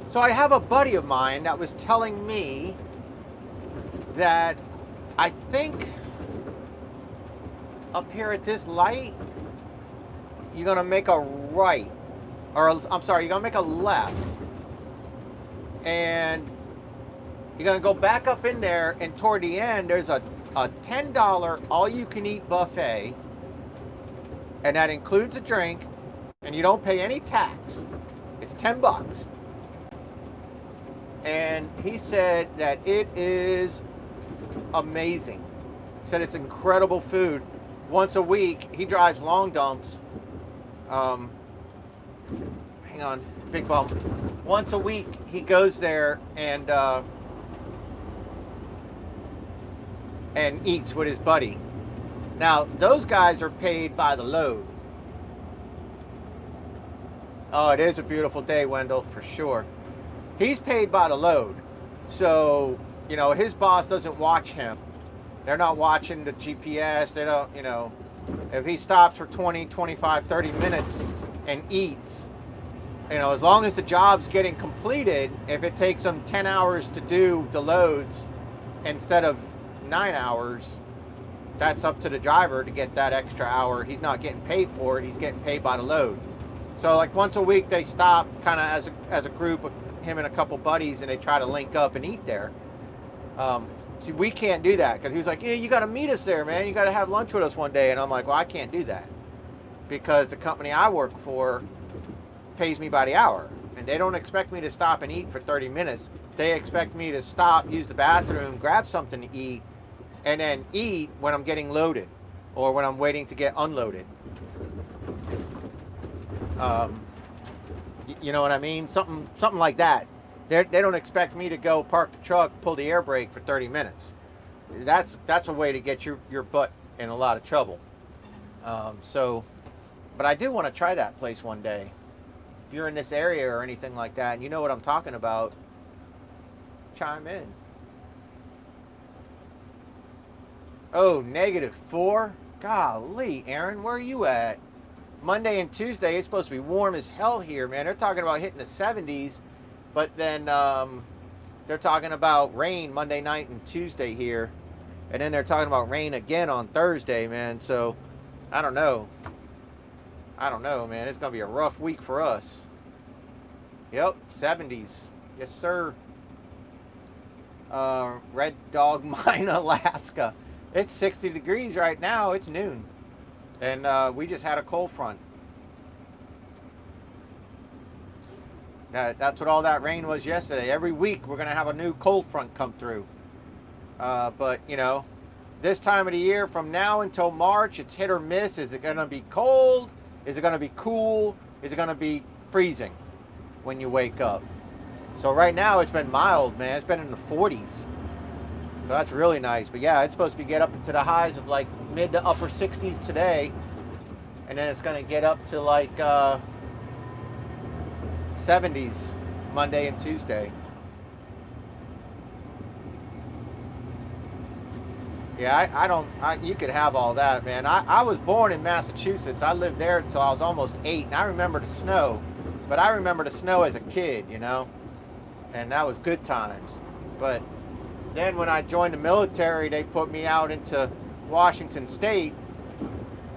So I have a buddy of mine that was telling me that I think up here at this light, you're gonna make a right, or I'm sorry, you're gonna make a left, and you're gonna go back up in there, and toward the end, there's a $10 all-you-can-eat buffet, and that includes a drink, and you don't pay any tax. It's $10. And he said that it is amazing. He said it's incredible food. Once a week, he drives long dumps. Hang on, big bump. Once a week, he goes there and eats with his buddy. Now, those guys are paid by the load. Oh, it is a beautiful day, Wendell, for sure. He's paid by the load. So, you know, his boss doesn't watch him. They're not watching the GPS. They don't, you know, if he stops for 20, 25, 30 minutes and eats, you know, as long as the job's getting completed, if it takes him 10 hours to do the loads instead of 9 hours, that's up to the driver to get that extra hour. He's not getting paid for it. He's getting paid by the load. So like once a week they stop kind of as a group, him and a couple buddies, and they try to link up and eat there. We can't do that because he was like, yeah, you got to meet us there, man. You got to have lunch with us one day. And I'm like, well, I can't do that. because the company I work for pays me by the hour, and they don't expect me to stop and eat for 30 minutes. They expect me to stop, use the bathroom, grab something to eat, and then eat when I'm getting loaded or when I'm waiting to get unloaded. You know what I mean? Something like that. They don't expect me to go park the truck, pull the air brake for 30 minutes. That's a way to get your butt in a lot of trouble. But I do want to try that place one day. If you're in this area or anything like that, and you know what I'm talking about, chime in. Oh, -4? Golly, Aaron, where are you at? Monday and Tuesday, it's supposed to be warm as hell here, man. They're talking about hitting the 70s, but then they're talking about rain Monday night and Tuesday here. And then they're talking about rain again on Thursday, man. So, I don't know. Man. It's going to be a rough week for us. Yep, 70s. Yes, sir. Red Dog Mine, Alaska. It's 60 degrees right now. It's noon. And we just had a cold front. That's what all that rain was yesterday. Every week we're going to have a new cold front come through. But, you know, this time of the year, from now until March, it's hit or miss. Is it going to be cold? Is it going to be cool? Is it going to be freezing when you wake up? So right now it's been mild, man. It's been in the 40s. So that's really nice. But yeah, it's supposed to get up into the highs of like mid to upper 60s today. And then it's going to get up to like 70s Monday and Tuesday. Yeah, you could have all that, man. I was born in Massachusetts. I lived there until I was almost 8, and I remember the snow. But I remember the snow as a kid, you know, and that was good times. But then when I joined the military, they put me out into Washington State.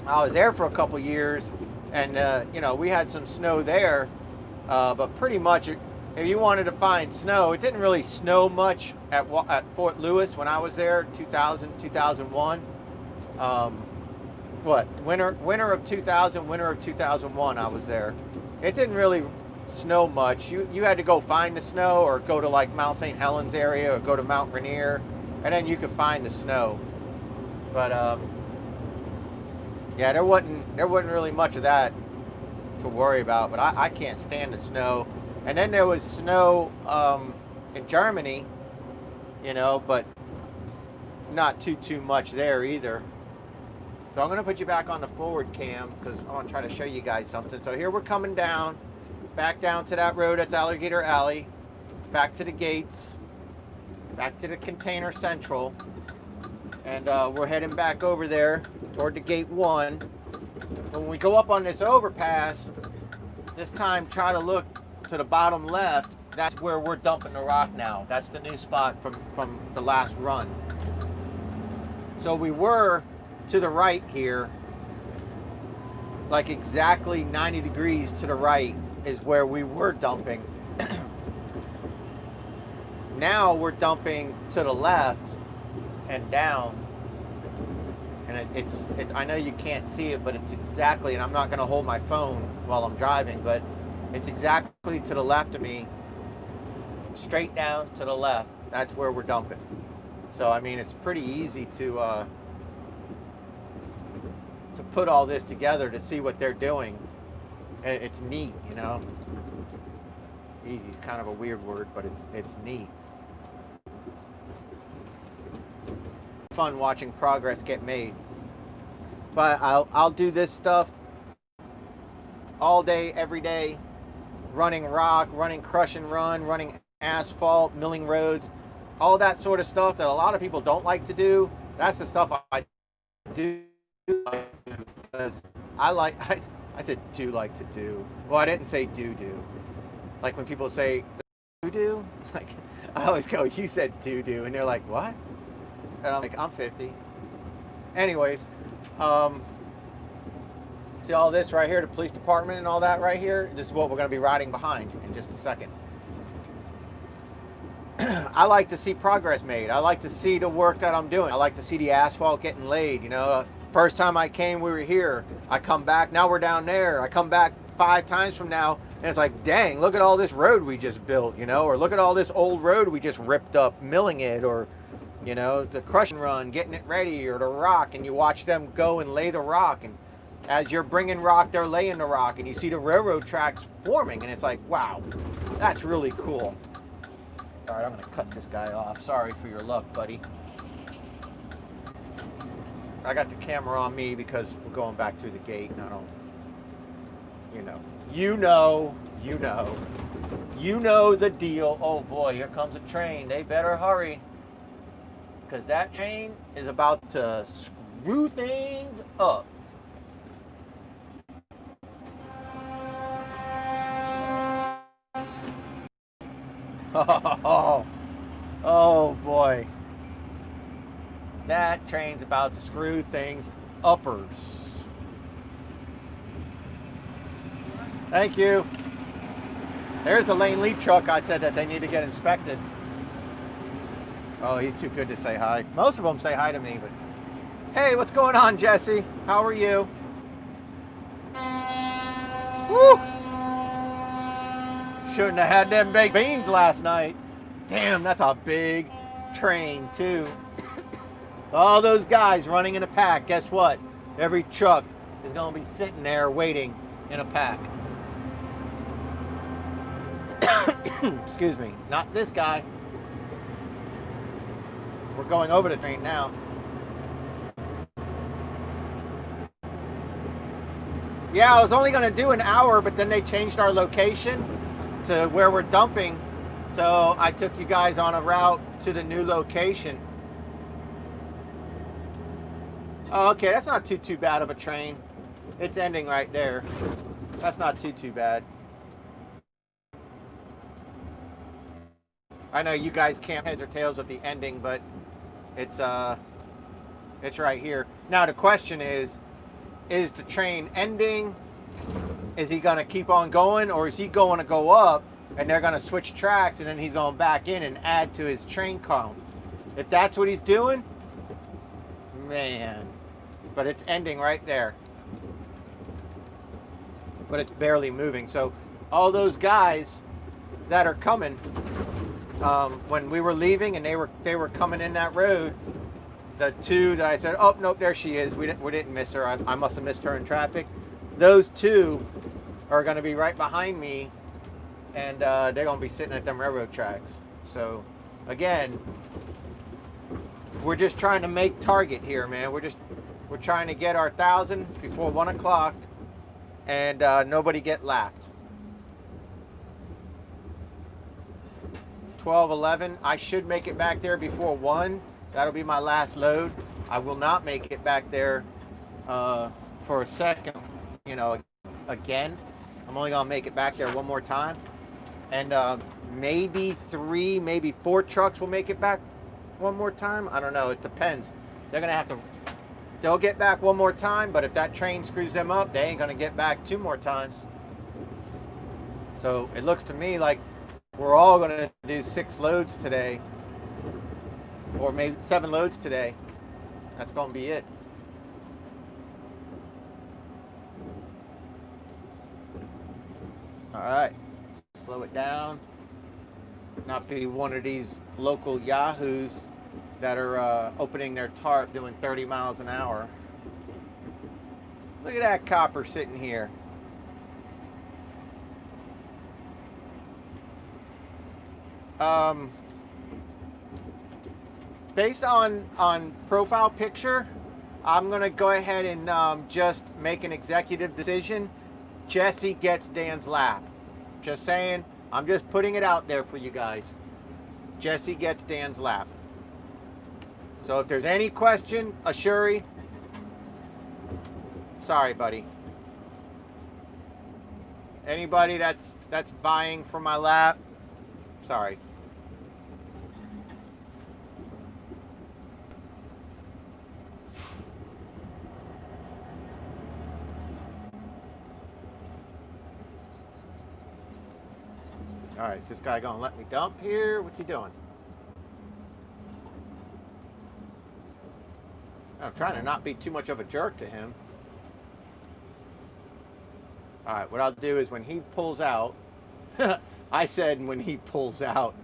I was there for a couple years, and, you know, we had some snow there. But pretty much, if you wanted to find snow, it didn't really snow much at Fort Lewis when I was there, 2000, 2001. Winter of 2000, winter of 2001, I was there. It didn't really snow much. You had to go find the snow, or go to like Mount St. Helens area, or go to Mount Rainier, and then you could find the snow. But yeah, there wasn't really much of that to worry about. But I can't stand the snow. And then there was snow in Germany, you know, but not too much there either. So I'm going to put you back on the forward cam because I want to try to show you guys something. So here we're coming down, back down to that road. That's Alligator Alley, back to the gates, back to the Container Central, and we're heading back over there toward the gate 1. When we go up on this overpass, this time try to look to the bottom left. That's where we're dumping the rock now. That's the new spot from the last run. So we were to the right here, like exactly 90 degrees to the right is where we were dumping. Now we're dumping to the left and down. And it's I know you can't see it, but it's exactly, and I'm not going to hold my phone while I'm driving, but it's exactly to the left of me, straight down to the left. That's where we're dumping. So I mean, it's pretty easy to put all this together to see what they're doing. It's neat, you know. Easy is kind of a weird word, but it's neat. Fun watching progress get made. But I'll do this stuff all day, every day, running rock, running crush and run, running asphalt, milling roads, all that sort of stuff that a lot of people don't like to do. That's the stuff I do because I said do like to do. Well, I didn't say do. Like when people say do, it's like I always go, you said do, and they're like, what? And I'm like, I'm 50. Anyways, see all this right here, the police department and all that right here? This is what we're going to be riding behind in just a second. I like to see progress made. I like to see the work that I'm doing. I like to see the asphalt getting laid, you know. First time I came, we were here. I come back, now we're down there. I come back 5 times from now, and it's like, dang, look at all this road we just built, you know, or look at all this old road we just ripped up, milling it, or, you know, the crushing run, getting it ready, or the rock, and you watch them go and lay the rock, and as you're bringing rock, they're laying the rock, and you see the railroad tracks forming, and it's like, wow, that's really cool. All right, I'm gonna cut this guy off. Sorry for your luck, buddy. I got the camera on me because we're going back through the gate, and I don't, you know the deal. Oh boy, here comes a train. They better hurry, because that train is about to screw things up. Oh boy. That train's about to screw things uppers. Thank you. There's a lane lead truck I said that they need to get inspected. Oh, he's too good to say hi. Most of them say hi to me, but hey, what's going on, Jesse? How are you? Woo! Shouldn't have had them baked beans last night. Damn, that's a big train too. All those guys running in a pack, guess what? Every truck is going to be sitting there waiting in a pack. Excuse me, not this guy. We're going over the train now. Yeah, I was only going to do an hour, but then they changed our location to where we're dumping. So I took you guys on a route to the new location. Oh, okay, that's not too bad of a train. It's ending right there. That's not too bad. I know you guys can't heads or tails with the ending, but it's right here. Now the question is the train ending? Is he gonna keep on going, or is he going to go up and they're gonna switch tracks and then he's going back in and add to his train count? If that's what he's doing, man. But it's ending right there. But it's barely moving. So all those guys that are coming, when we were leaving and they were coming in that road, the two that I said, oh nope, there she is. We didn't miss her. I must have missed her in traffic. Those two are going to be right behind me, and they're going to be sitting at them railroad tracks. So again, we're just trying to make target here, man. We're trying to get our 1,000 before 1 o'clock and nobody get lapped. 12:11. I should make it back there before 1. That'll be my last load. I will not make it back there for a second, again. I'm only gonna make it back there one more time. And maybe 3, maybe 4 trucks will make it back one more time. I don't know, it depends. They'll get back one more time, but if that train screws them up, they ain't gonna get back 2 more times. So it looks to me like we're all gonna do 6 loads today, or maybe 7 loads today. That's gonna be it. All right, slow it down. Not be one of these local yahoos that are opening their tarp doing 30 miles an hour. Look at that copper sitting here. Based on profile picture, I'm gonna go ahead and just make an executive decision. Jesse gets Dan's lap. Just saying, I'm just putting it out there for you guys. Jesse gets Dan's lap. So if there's any question, Ashuri, sorry, buddy. Anybody that's vying for my lap, sorry. All right, this guy gonna let me dump here? What's he doing? I'm trying to not be too much of a jerk to him. All right, what I'll do is when he pulls out, I said when he pulls out.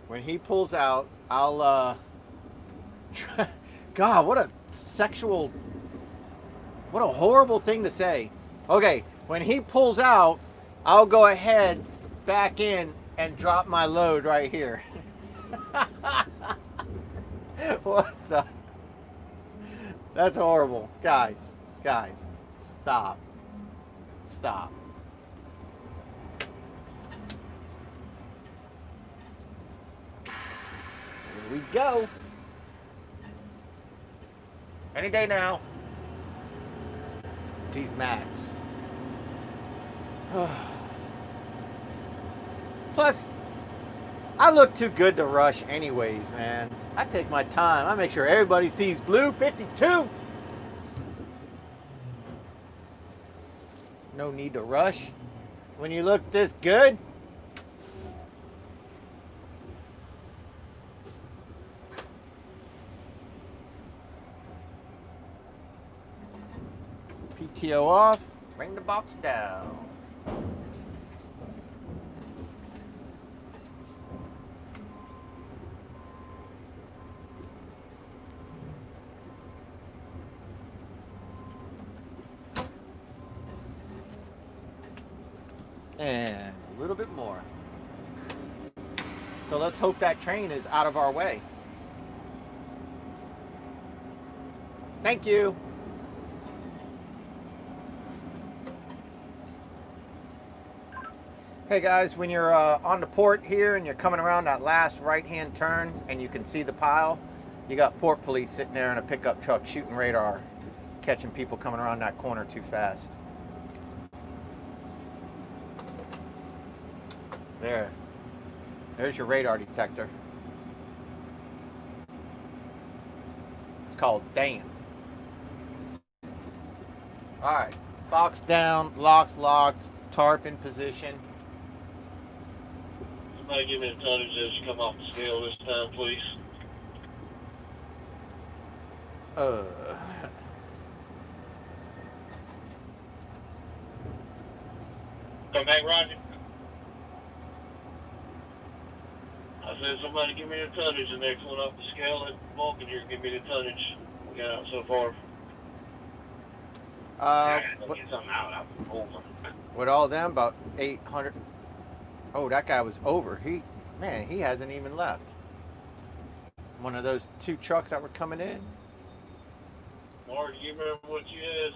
When he pulls out, I'll, God, what a horrible thing to say. Okay, when he pulls out, I'll go ahead, back in, and drop my load right here. What the? That's horrible. Guys, stop. Stop. Here we go. Any day now. These Macks. Plus, I look too good to rush anyways, man. I take my time. I make sure everybody sees blue 52. No need to rush when you look this good. PTO off, bring the box down. And a little bit more. So let's hope that train is out of our way. Thank you. Hey guys, when you're on the port here and you're coming around that last right-hand turn and you can see the pile, you got port police sitting there in a pickup truck shooting radar, catching people coming around that corner too fast. There's your radar detector. It's called Dan. All right, box down, locks locked, tarp in position. Somebody give me the tonnage as you come off the scale this time, please. Come back, Roger. I said somebody give me the tonnage, the next one off the scale, and Vulcan here give me the tonnage we got out so far. Get something out over. With all them, about 800. Oh, that guy was over. He hasn't even left. One of those two trucks that were coming in. Mark, do you remember what you had?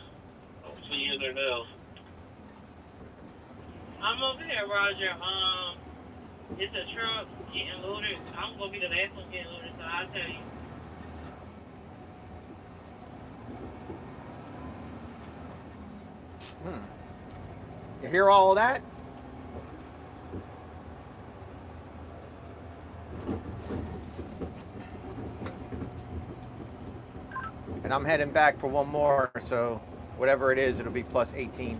I'll see you in there now. I'm over here, Roger. It's a truck getting loaded. I'm gonna be the last one getting loaded, so I'll tell you. You hear all of that? And I'm heading back for one more, so whatever it is, it'll be plus 18.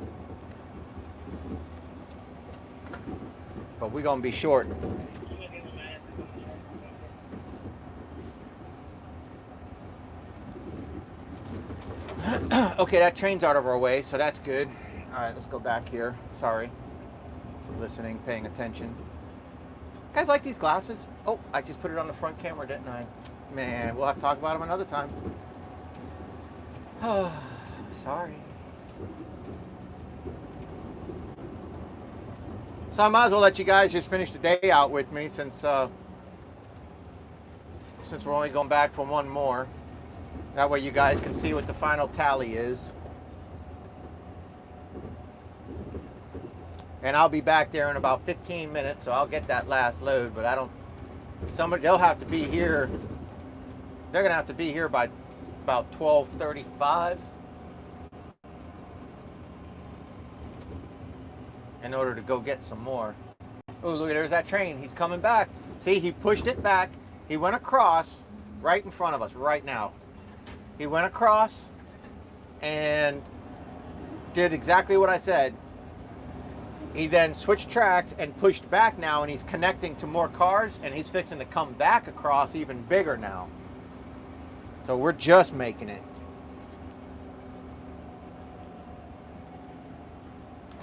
But we're gonna be short. Okay, that train's out of our way, so that's good. All right, let's go back here. Sorry. Listening, paying attention. You guys like these glasses? Oh, I just put it on the front camera, didn't I? Man, we'll have to talk about them another time. Oh, sorry. So I might as well let you guys just finish the day out with me since we're only going back for one more. That way you guys can see what the final tally is. And I'll be back there in about 15 minutes, so I'll get that last load, but they'll have to be here. They're gonna have to be here by about 12:35 in order to go get some more. Oh, look, there's that train. He's coming back. See, he pushed it back. He went across right in front of us right now. He went across and did exactly what I said. He then switched tracks and pushed back now, and he's connecting to more cars, and he's fixing to come back across even bigger now. So we're just making it.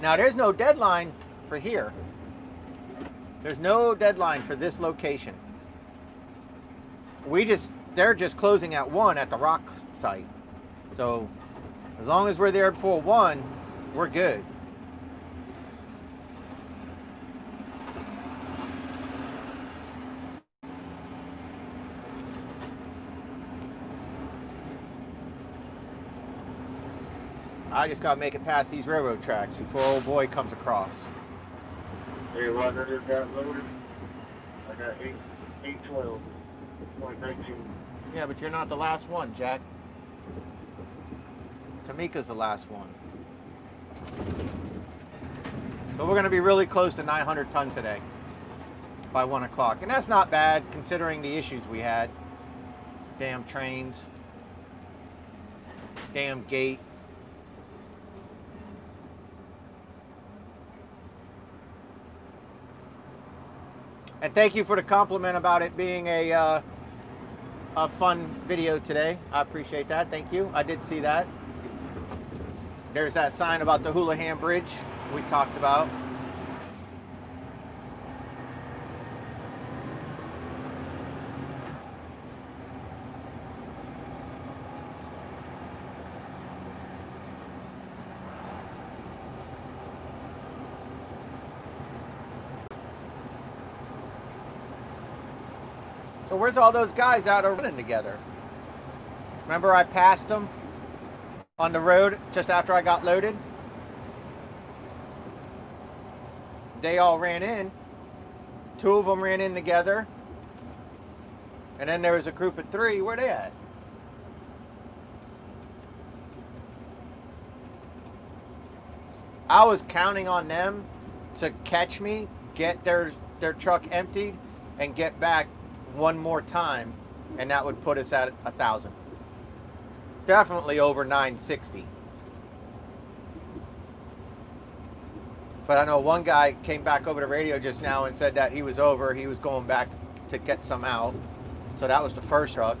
Now there's no deadline for here. There's no deadline for this location. They're just closing at 1 at the rock site. So as long as we're there before 1, we're good. I just gotta make it past these railroad tracks before old boy comes across. Hey, what I just got loaded? I got 812. 19. Yeah, but you're not the last one, Jack. Tamika's the last one. But we're gonna be really close to 900 tons today by 1 o'clock. And that's not bad considering the issues we had. Damn trains. Damn gate. And thank you for the compliment about it being a fun video today. I appreciate that. Thank you. I did see that. There's that sign about the Houlihan Bridge we talked about. So where's all those guys out are running together? Remember I passed them on the road just after I got loaded? They all ran in. 2 of them ran in together. And then there was a group of 3. Where they at? I was counting on them to catch me, get their truck emptied, and get back one more time, and that would put us at 1,000. Definitely over 960. But I know one guy came back over the radio just now and said that he was going back to get some out. So that was the first truck.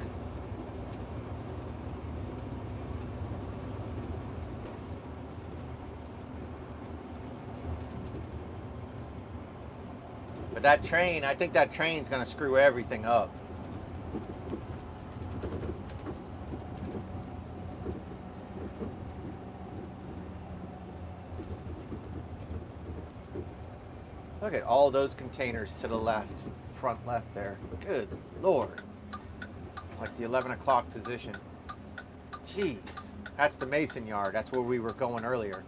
But that train, I think that train's gonna screw everything up. Look at all those containers to the left, front left there. Good Lord. Like the 11 o'clock position. Jeez. That's the Mason yard. That's where we were going earlier.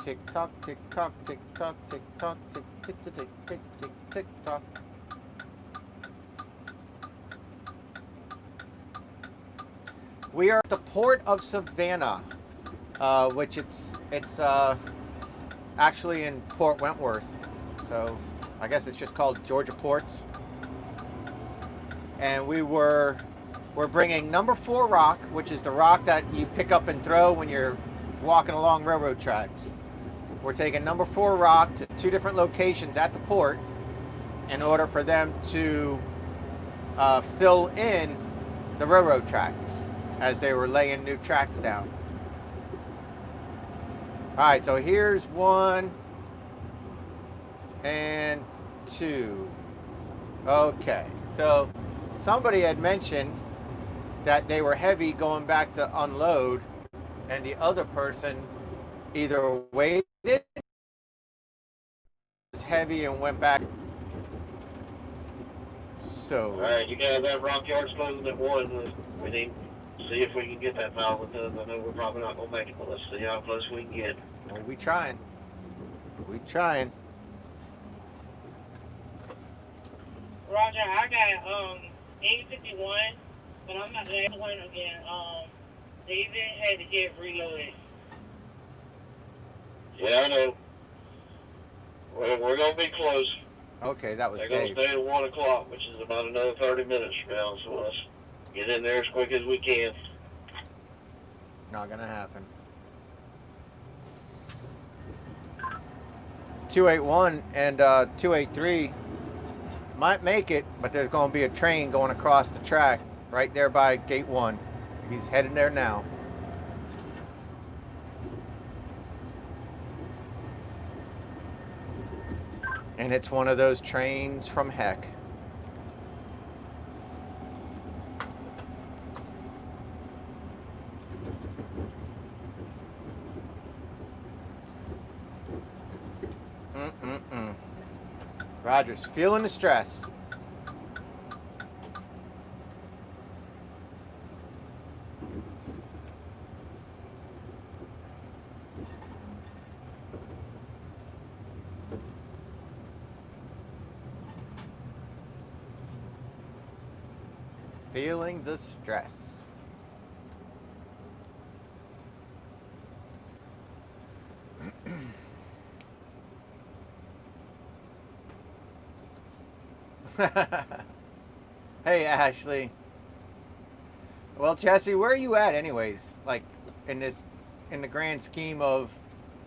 Tick tock, tick tock, tick tock, tick tock, tick tick tick tick tick tick tick tock. We are at the port of Savannah, which it's actually in Port Wentworth. So I guess it's just called Georgia Ports. And we're bringing number 4 rock, which is the rock that you pick up and throw when you're walking along railroad tracks. We're taking number 4 rock to 2 different locations at the port in order for them to fill in the railroad tracks as they were laying new tracks down. All right, so here's 1 and 2. Okay, so somebody had mentioned that they were heavy going back to unload, and the other person either waited, was heavy, and went back. So. All right, you guys have rock yards closing at 1. We need to see if we can get that valve done. I know we're probably not gonna make it, but let's see how close we can get. Well, we trying. We trying. Roger, I got 851, but I'm not the one again. David had to get reloaded. Yeah, I know. Well, we're gonna be close. Okay, that was They're Dave. gonna stay at 1 o'clock, which is about another 30 minutes from now. So let's get in there as quick as we can. Not gonna happen. 281 and 283 might make it, but there's going to be a train going across the track right there by gate 1. He's heading there now. And it's one of those trains from heck. Roger's feeling the stress. Feeling the stress. Hey, Ashley. Well, Jesse, where are you at anyways? Like in the grand scheme of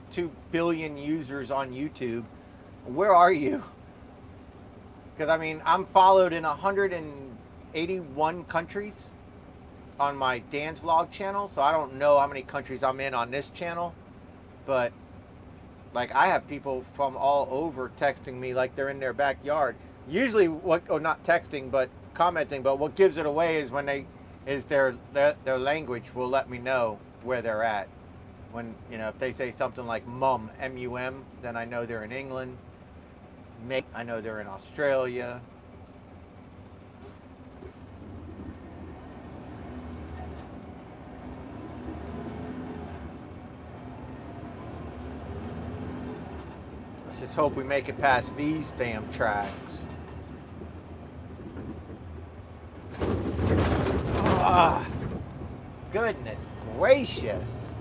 2 billion users on YouTube, where are you? Because I mean, I'm followed in 181 countries on my Dan's Vlog channel, so I don't know how many countries I'm in on this channel, but like I have people from all over texting me like they're in their backyard. Usually not texting, but commenting, but what gives it away is when their language will let me know where they're at. When, you know, if they say something like mum, M-U-M, then I know they're in England. Mate, I know they're in Australia. Let's just hope we make it past these damn tracks. Ah, goodness gracious.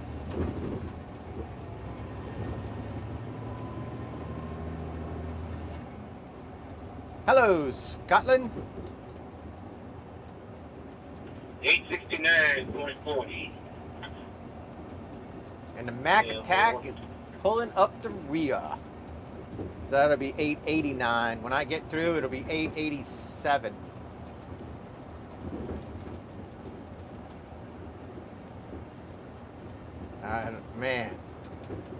Hello, Scotland. 869.40. And the Mack attack is pulling up the rear. So that'll be 889. When I get through, it'll be 887. Man,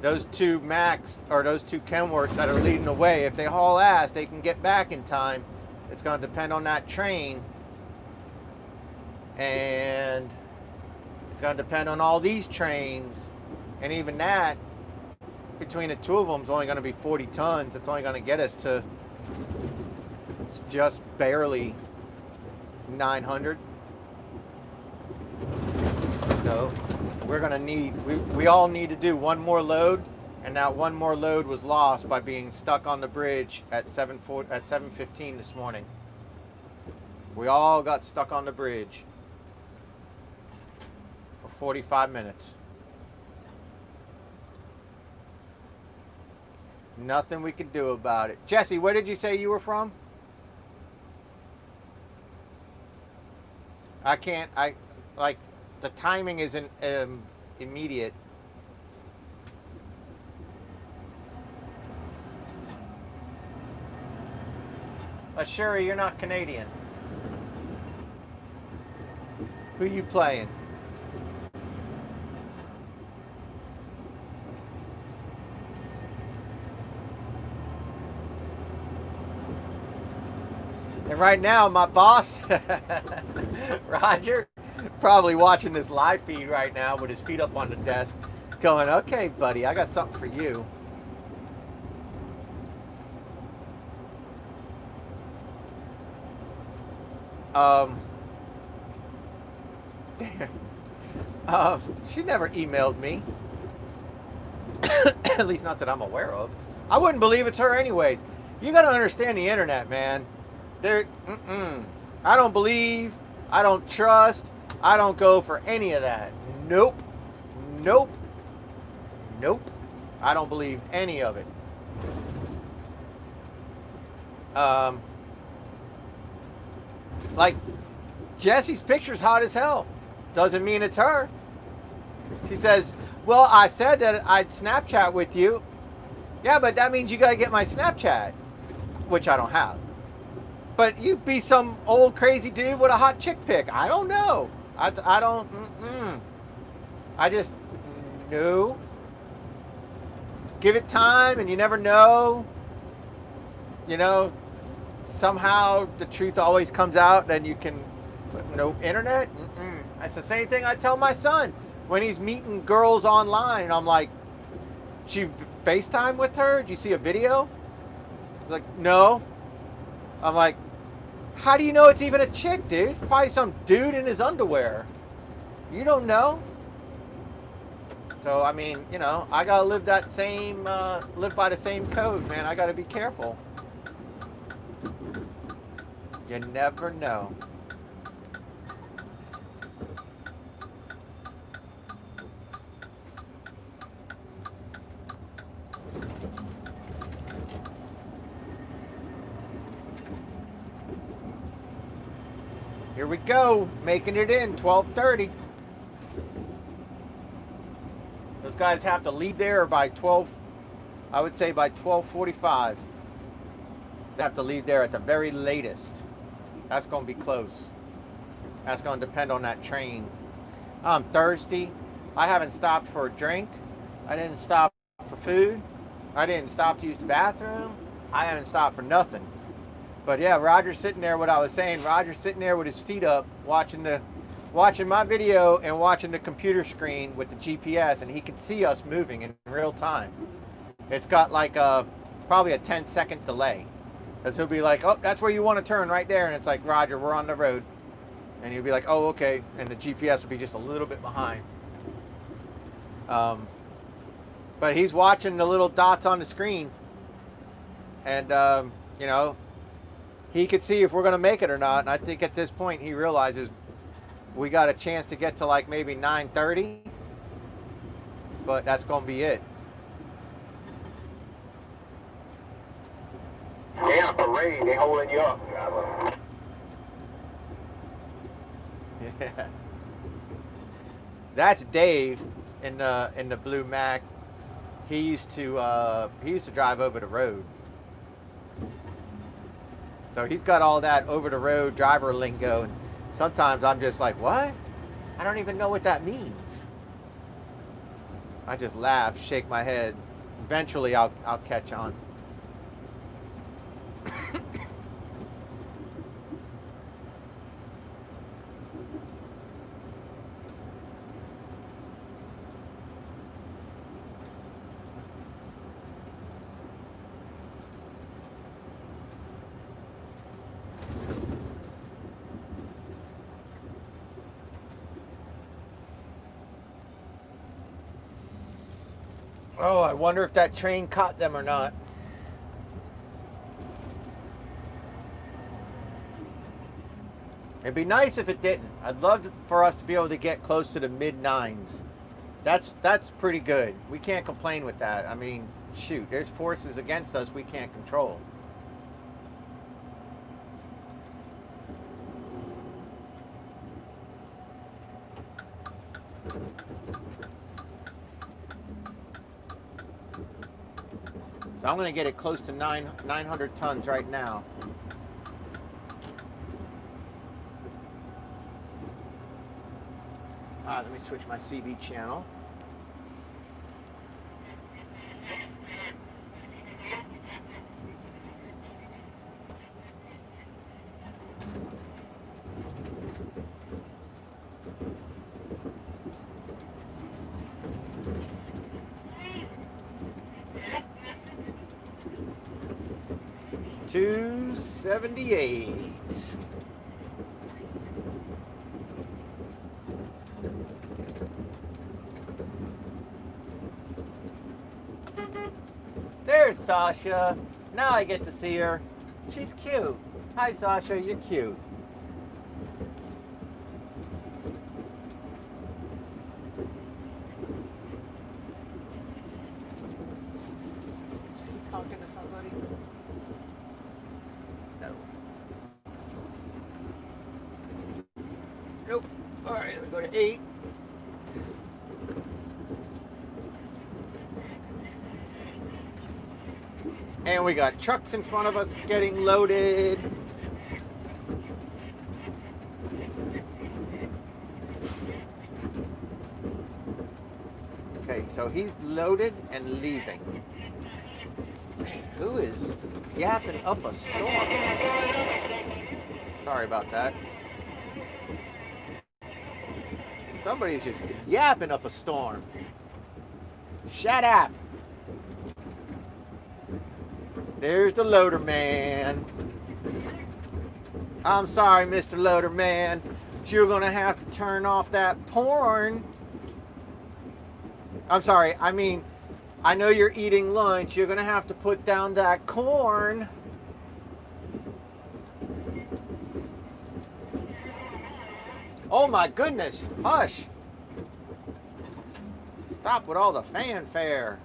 those 2 Macks, or those 2 Kenworths that are leading the way, if they haul ass, they can get back in time. It's going to depend on that train. And it's going to depend on all these trains. And even that, between the 2 of them, is only going to be 40 tons. It's only going to get us to just barely 900. So we're going to need, we all need to do one more load, and that one more load was lost by being stuck on the bridge at 7:15 this morning. We all got stuck on the bridge for 45 minutes. Nothing we could do about it. Jesse, where did you say you were from? The timing isn't immediate. Shuri, you're not Canadian. Who you playing? And right now, my boss, Roger, probably watching this live feed right now with his feet up on the desk, going, okay, buddy, I got something for you. She never emailed me. At least not that I'm aware of. I wouldn't believe it's her anyways. You gotta understand the internet, man. I don't believe, I don't trust, I don't go for any of that. Nope. Nope. Nope. I don't believe any of it. Like, Jesse's picture's hot as hell. Doesn't mean it's her. She says, well, I said that I'd Snapchat with you. Yeah, but that means you got to get my Snapchat, which I don't have. But you be some old crazy dude with a hot chick pic. I don't know. I don't. I just, no. Give it time and you never know. You know, somehow the truth always comes out, then you can, no internet? That's the same thing I tell my son when he's meeting girls online. I'm like, she FaceTime with her? Did you see a video? He's like, no. I'm like, how do you know it's even a chick, dude? Probably some dude in his underwear. You don't know. So, I mean, you know, I gotta live that same, live by the same code, man. I gotta be careful. You never know. Here we go, making it in, 12:30. Those guys have to leave there by 12, I would say by 12:45. They have to leave there at the very latest. That's going to be close. That's going to depend on that train. I'm thirsty. I haven't stopped for a drink. I didn't stop for food. I didn't stop to use the bathroom. I haven't stopped for nothing. But yeah, Roger's sitting there, what I was saying, Roger's sitting there with his feet up, watching my video and watching the computer screen with the GPS, and he can see us moving in real time. It's got like probably a 10-second delay. Because he'll be like, oh, that's where you want to turn, right there. And it's like, Roger, we're on the road. And he'll be like, oh, okay. And the GPS will be just a little bit behind. But he's watching the little dots on the screen. And, you know, he could see if we're going to make it or not. And I think at this point he realizes we got a chance to get to like maybe 9:30. But that's going to be it. Yeah, parade, they holding you up. Yeah. That's Dave in the blue Mack. He used to drive over the road. So he's got all that over the road driver lingo, and sometimes I'm just like, what? I don't even know what that means. I just laugh, shake my head. Eventually I'll catch on. Oh, I wonder if that train caught them or not. It'd be nice if it didn't. I'd love for us to be able to get close to the mid-9s. That's pretty good. We can't complain with that. I mean, shoot, there's forces against us we can't control. So I'm going to get it close to 900 tons right now. Let me switch my CB channel. $278. There's Sasha. Now I get to see her. She's cute. Hi, Sasha. You're cute. Is he talking to somebody? No. Nope. All right, let's go to 8. And we got trucks in front of us getting loaded. Okay, so he's loaded and leaving. Man, who is yapping up a storm? Sorry about that. Somebody's just yapping up a storm. Shut up. There's the loader man. I'm sorry, Mr. Loader man, but you're gonna have to turn off that porn. I'm sorry, I mean, I know you're eating lunch. You're gonna have to put down that corn. Oh my goodness, hush. Stop with all the fanfare.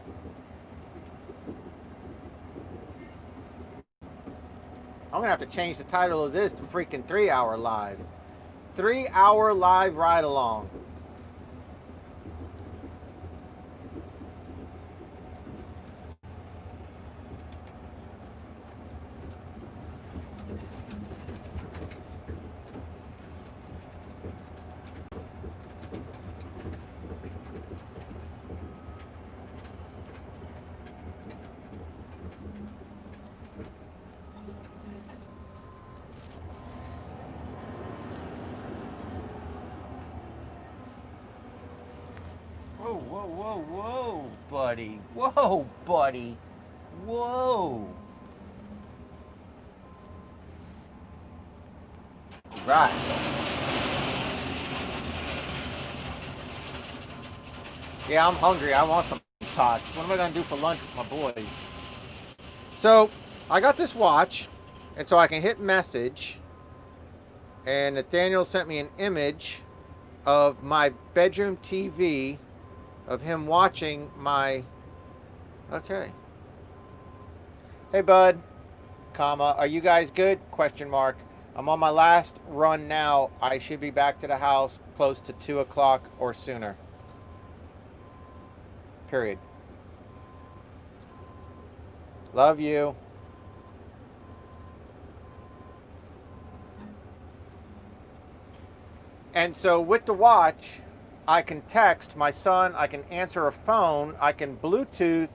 I'm gonna have to change the title of this to freaking 3 Hour Live. 3 Hour Live Ride Along. Whoa, whoa, whoa, whoa, buddy. Whoa, buddy. Whoa. Right. Yeah, I'm hungry. I want some tots. What am I going to do for lunch with my boys? So, I got this watch, and so I can hit message, and Nathaniel sent me an image of my bedroom TV of him watching my, okay. Hey bud, comma, are you guys good? Question mark. I'm on my last run now. I should be back to the house close to 2 o'clock or sooner. Period. Love you. And so with the watch, I can text my son, I can answer a phone, I can Bluetooth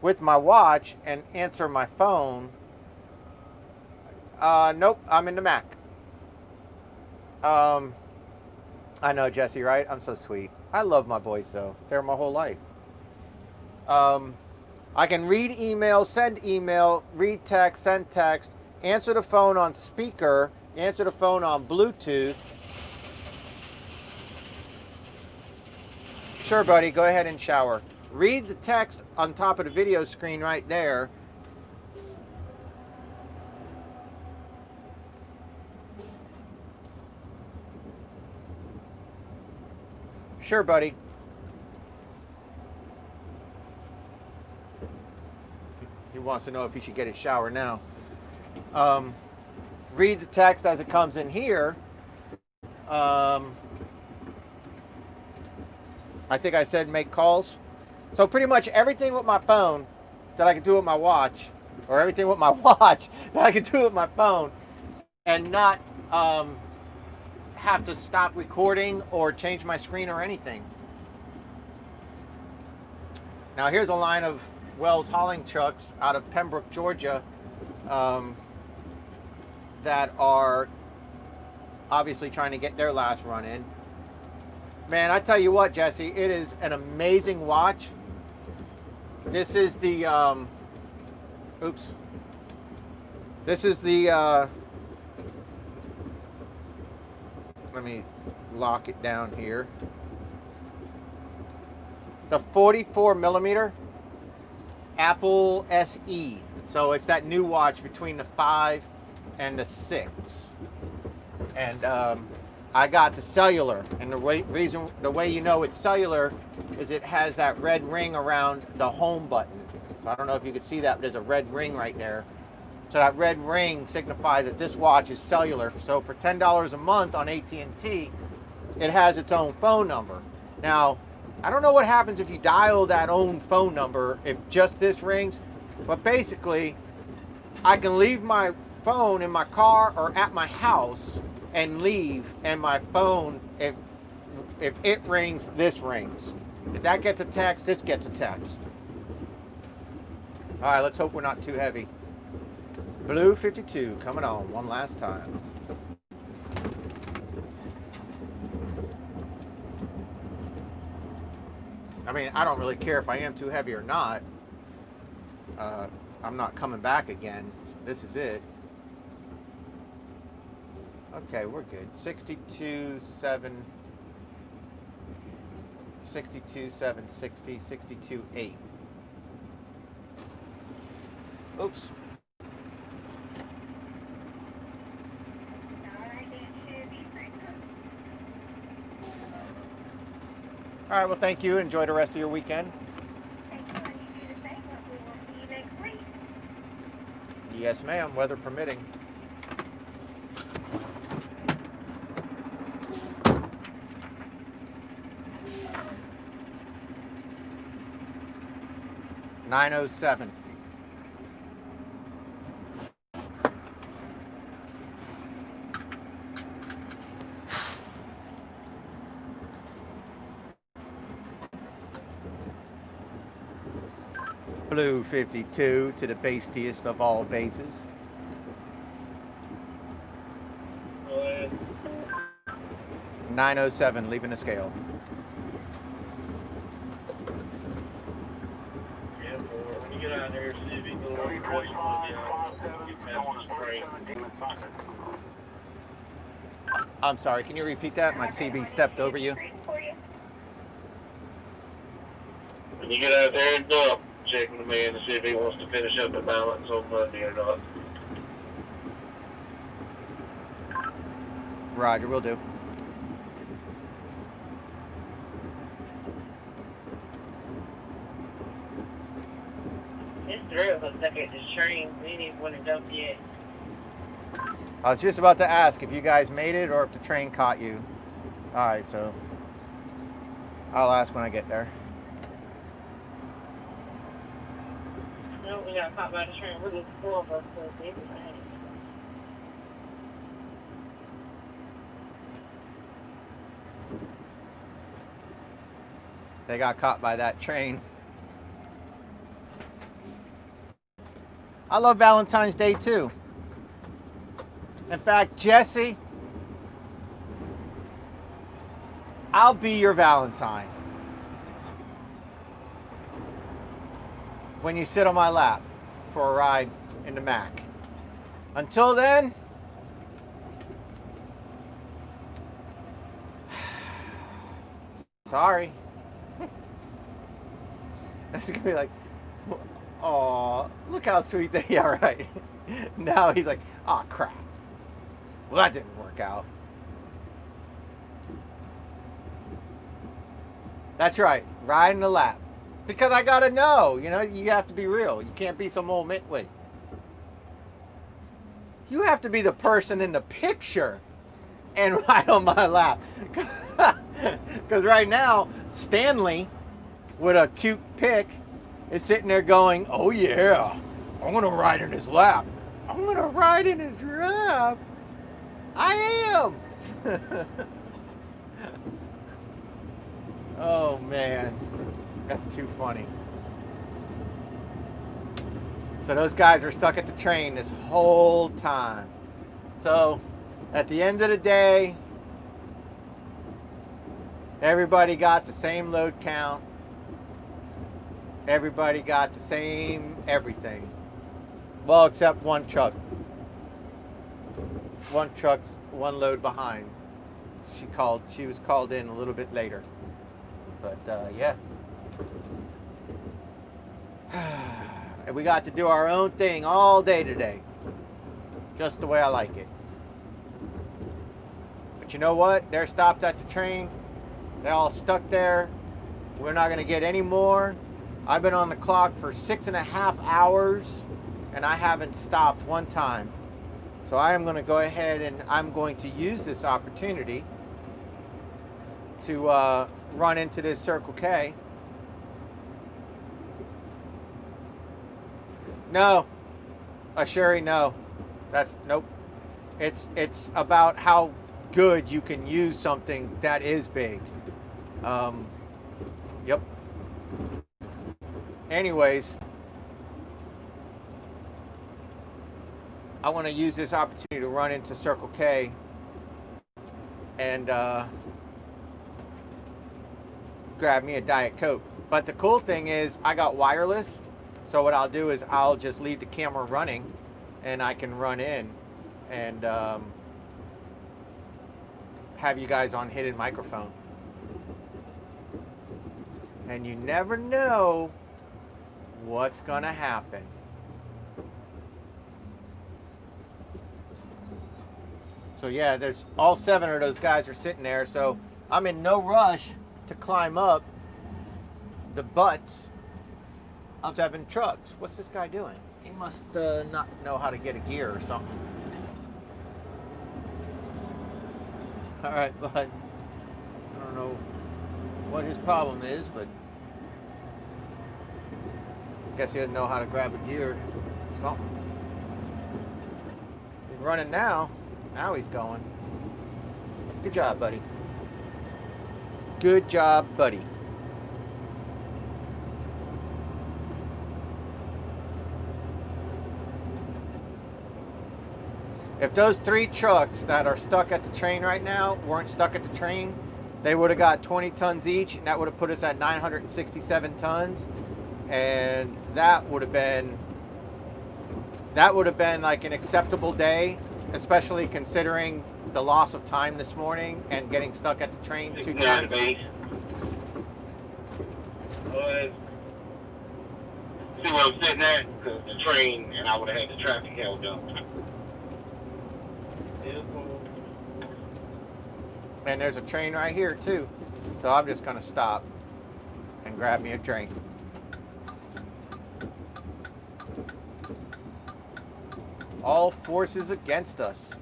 with my watch and answer my phone. Nope, I'm in the Mack. I know, Jesse, right? I'm so sweet. I love my boys, though. They're my whole life. I can read email, read text, send text, answer the phone on speaker, answer the phone on Bluetooth. Sure, buddy, go ahead and shower. Read the text on top of the video screen right there. Sure, buddy. He wants to know if he should get his shower now. Read the text as it comes in here. I think I said make calls. So pretty much everything with my phone that I can do with my watch, or everything with my watch that I can do with my phone, and not have to stop recording or change my screen or anything. Now here's a line of Wells hauling trucks out of Pembroke, Georgia, that are obviously trying to get their last run in. Man, I tell you what, Jesse, it is an amazing watch. This is the, this is the, let me lock it down here. The 44 millimeter Apple SE. So it's that new watch between the 5 and the 6. And, I got the cellular, and the way you know it's cellular is it has that red ring around the home button. So I don't know if you can see that, but there's a red ring right there. So that red ring signifies that this watch is cellular. So for $10 a month on AT&T, it has its own phone number. Now, I don't know what happens if you dial that own phone number, if just this rings. But basically, I can leave my phone in my car or at my house and leave, and my phone, if it rings, this rings. If that gets a text, this gets a text. All right, let's hope we're not too heavy. Blue 52 coming on one last time. I mean, I don't really care if I am too heavy or not. I'm not coming back again. This is it. Okay, we're good. 62.7, 60, 62.8. Oops. All right, well, thank you. Enjoy the rest of your weekend. Yes, ma'am, weather permitting. $907. Blue 52 to the bastiest of all bases. Go ahead. 907, leaving the scale. Yeah, boy. When you get out there, see if you can go over the place. I'm sorry, can you repeat that? My CB stepped over you. When you get out there and dump, check with the man to see if he wants to finish up the balance on Monday or not. Roger, will do. It's three of us stuck at this train. We ain't even want to dump yet. I was just about to ask if you guys made it or if the train caught you. All right, so I'll ask when I get there. No, we got caught by the train. We're just four of us, so they was like, They got caught by that train. I love Valentine's Day too. In fact, Jesse, I'll be your Valentine. When you sit on my lap for a ride in the Mack. Until then, sorry. That's gonna be like, oh, look how sweet they are, right? Now he's like, oh crap. Well, that didn't work out. That's right, riding the lap. Because I gotta know, you know, you have to be real. You can't be some old mitwit. You have to be the person in the picture and ride on my lap. Because right now, Stanley, with a cute pic, is sitting there going, oh yeah, I'm gonna ride in his lap. I'm gonna ride in his lap. I am. Oh man, that's too funny. So those guys are stuck at the train this whole time. So at the end of the day, everybody got the same load count. Everybody got the same everything. Well, except one truck. One truck's one load behind. She was called in a little bit later. But yeah. And we got to do our own thing all day today. Just the way I like it. But you know what? They're stopped at the train. They're all stuck there. We're not going to get any more. I've been on the clock for 6.5 hours and I haven't stopped one time. So I am going to go ahead and I'm going to use this opportunity to run into this Circle K. No, Sherry, no. That's nope. It's about how good you can use something that is big. Um, yep. Anyways, I want to use this opportunity to run into Circle K and grab me a Diet Coke. But the cool thing is I got wireless, so what I'll do is I'll just leave the camera running and I can run in and have you guys on hidden microphone. And you never know what's gonna happen. So yeah, there's all 7 of those guys are sitting there, so I'm in no rush to climb up the butts of 7 trucks. What's this guy doing? He must not know how to get a gear or something. All right, bud. I don't know what his problem is, but I guess he doesn't know how to grab a gear or something. He's running now. Now he's going. Good job, buddy. Good job, buddy. If those 3 trucks that are stuck at the train right now weren't stuck at the train, they would have got 20 tons each, and that would have put us at 967 tons. And that would have been like an acceptable day, especially considering the loss of time this morning and getting stuck at the train 2 times. See where I'm sitting at? The train, and I would have had the traffic held up. And there's a train right here too. So I'm just gonna stop and grab me a drink. All forces against us.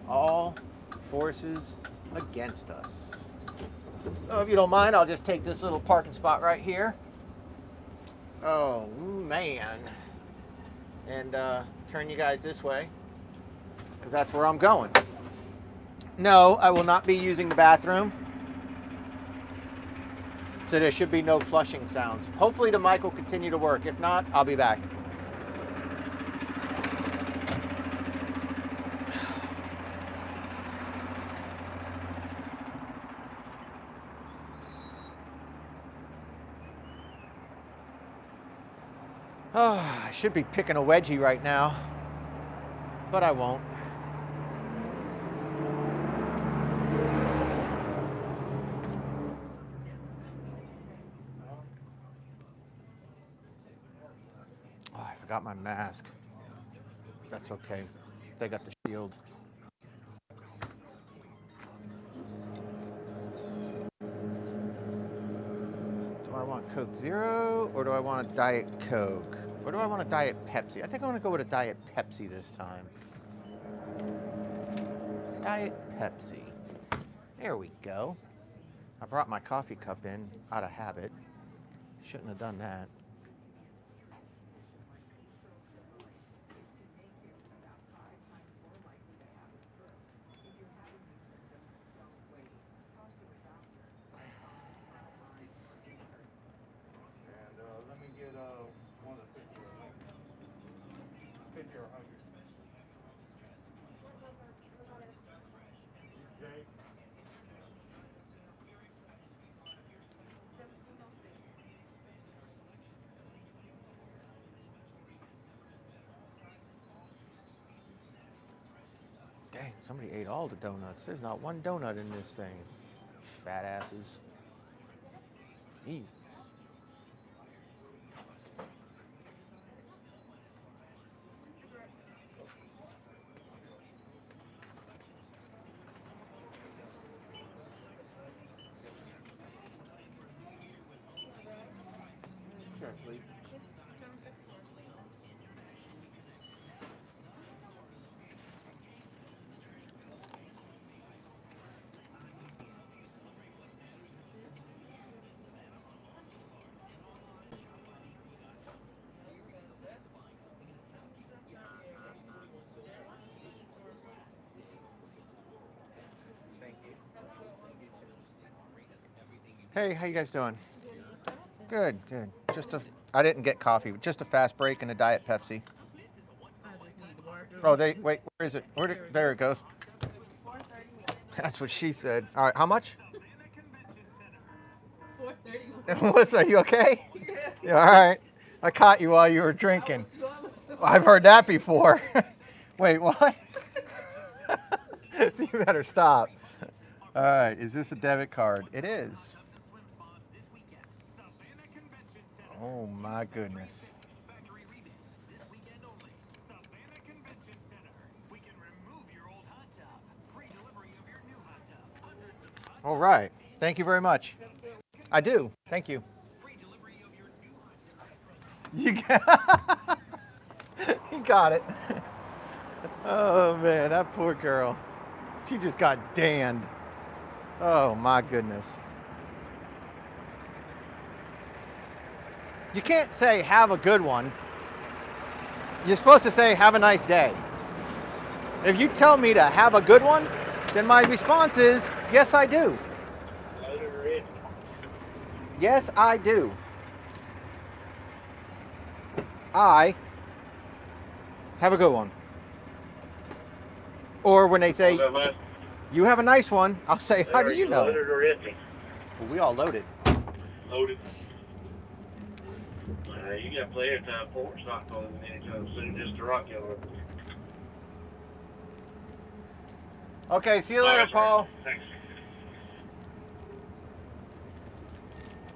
All forces against us. So if you don't mind, I'll just take this little parking spot right here. Oh man. And turn you guys this way, because that's where I'm going. No, I will not be using the bathroom. So there should be no flushing sounds. Hopefully the mic will continue to work. If not, I'll be back. Oh, I should be picking a wedgie right now, but I won't. Oh, I forgot my mask. That's okay. They got the shield. Do I want Coke Zero or do I want a Diet Coke? Or do I want a Diet Pepsi? I think I want to go with a Diet Pepsi this time. Diet Pepsi. There we go. I brought my coffee cup in out of habit. Shouldn't have done that. Let me get one of the 50 or 100. Jay? Dang, somebody ate all the donuts. There's not one donut in this thing. Fat asses. Jesus. Sure, please. Hey, how you guys doing? Good, good. I didn't get coffee. Just a fast break and a Diet Pepsi. Oh, wait, where is it? There it goes. That's what she said. All right, how much? 431. Melissa, are you okay? Yeah, all right. I caught you while you were drinking. I've heard that before. Wait, what? You better stop. All right, is this a debit card? It is. Oh my goodness. All right. Thank you very much. I do. Thank you. You got, you got it. Oh man, that poor girl. She just got damned. Oh my goodness. You can't say have a good one. You're supposed to say have a nice day. If you tell me to have a good one, then my response is yes, I do. Yes, I do. I have a good one. Or when they say, you have a nice one, I'll say, how do you know? Loaded or empty? Well, we all loaded. Loaded. You got plenty of time for it's not going anytime soon, just a rock yard. Okay, see you later, Paul. Thanks.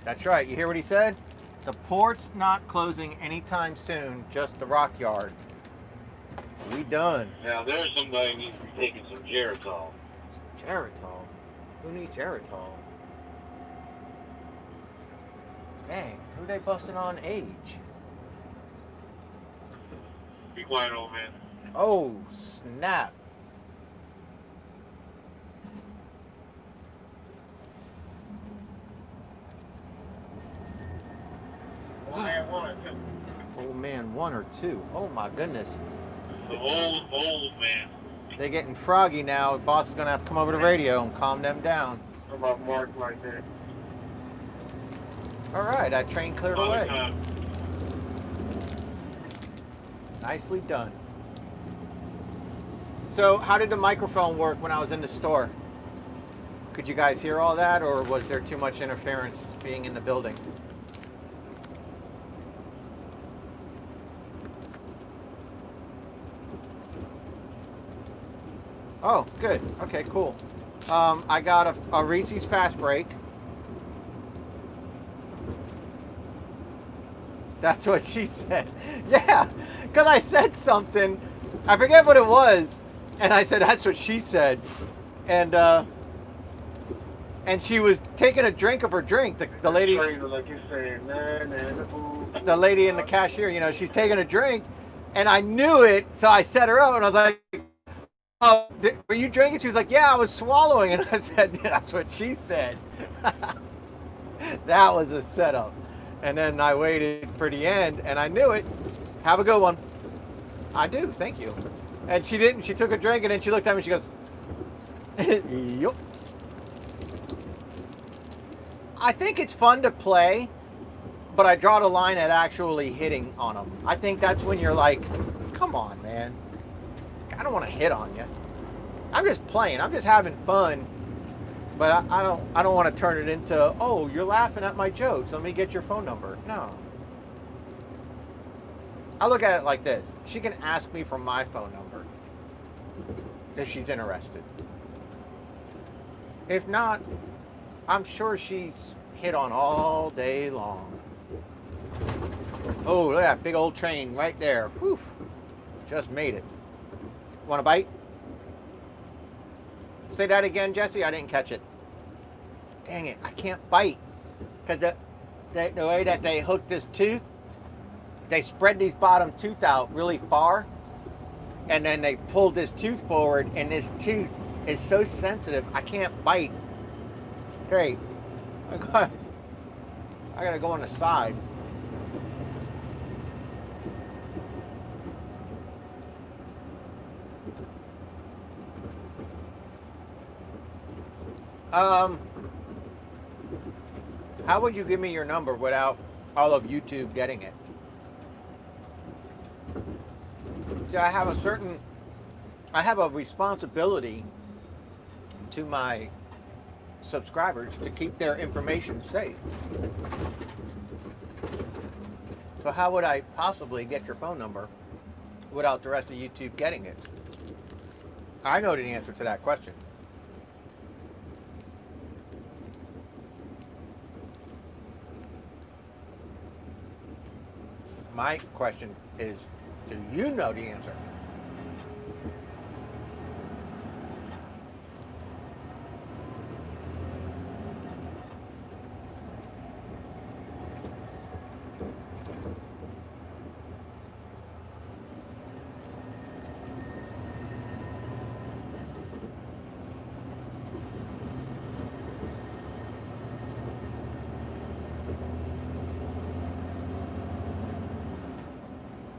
That's right. You hear what he said? The port's not closing anytime soon, just the rock yard. We done. Now, there's somebody who needs to be taking some Geritol. Geritol? Who needs Geritol? Dang, who they busting on age? Be quiet, old man. Oh, snap. Old man, one or two. Oh my goodness. The old man. They're getting froggy now. Boss is gonna have to come over to radio and calm them down. How about Mark like that? All right, that train cleared away. Nicely done. So, how did the microphone work when I was in the store? Could you guys hear all that, or was there too much interference being in the building? Oh, good. Okay, cool. I got a Reese's Fast Break. That's what she said. Yeah, because I said something. I forget what it was. And I said, that's what she said. And she was taking a drink of her drink. The lady, the lady in the cashier, you know, she's taking a drink. And I knew it, so I set her up. And I was like, oh, were you drinking? She was like, yeah, I was swallowing. And I said, yeah, that's what she said. That was a setup. And then I waited for the end, and I knew it. Have a good one. I do, thank you. And she didn't. She took a drink, and then she looked at me, and she goes, yup. I think it's fun to play, but I draw the line at actually hitting on them. I think that's when you're like, come on, man. I don't want to hit on you. I'm just playing. I'm just having fun. But I don't want to turn it into, oh, you're laughing at my jokes. Let me get your phone number. No. I look at it like this. She can ask me for my phone number if she's interested. If not, I'm sure she's hit on all day long. Oh, look at that big old train right there. Whew. Just made it. Want a bite? Say that again, Jesse. I didn't catch it. Dang it, I can't bite. Because the way that they hook this tooth, they spread these bottom tooth out really far, and then they pull this tooth forward, and this tooth is so sensitive, I can't bite. Great. I gotta go on the side. How would you give me your number without all of YouTube getting it? See, I have a responsibility to my subscribers to keep their information safe. So how would I possibly get your phone number without the rest of YouTube getting it? I know the answer to that question. My question is, do you know the answer?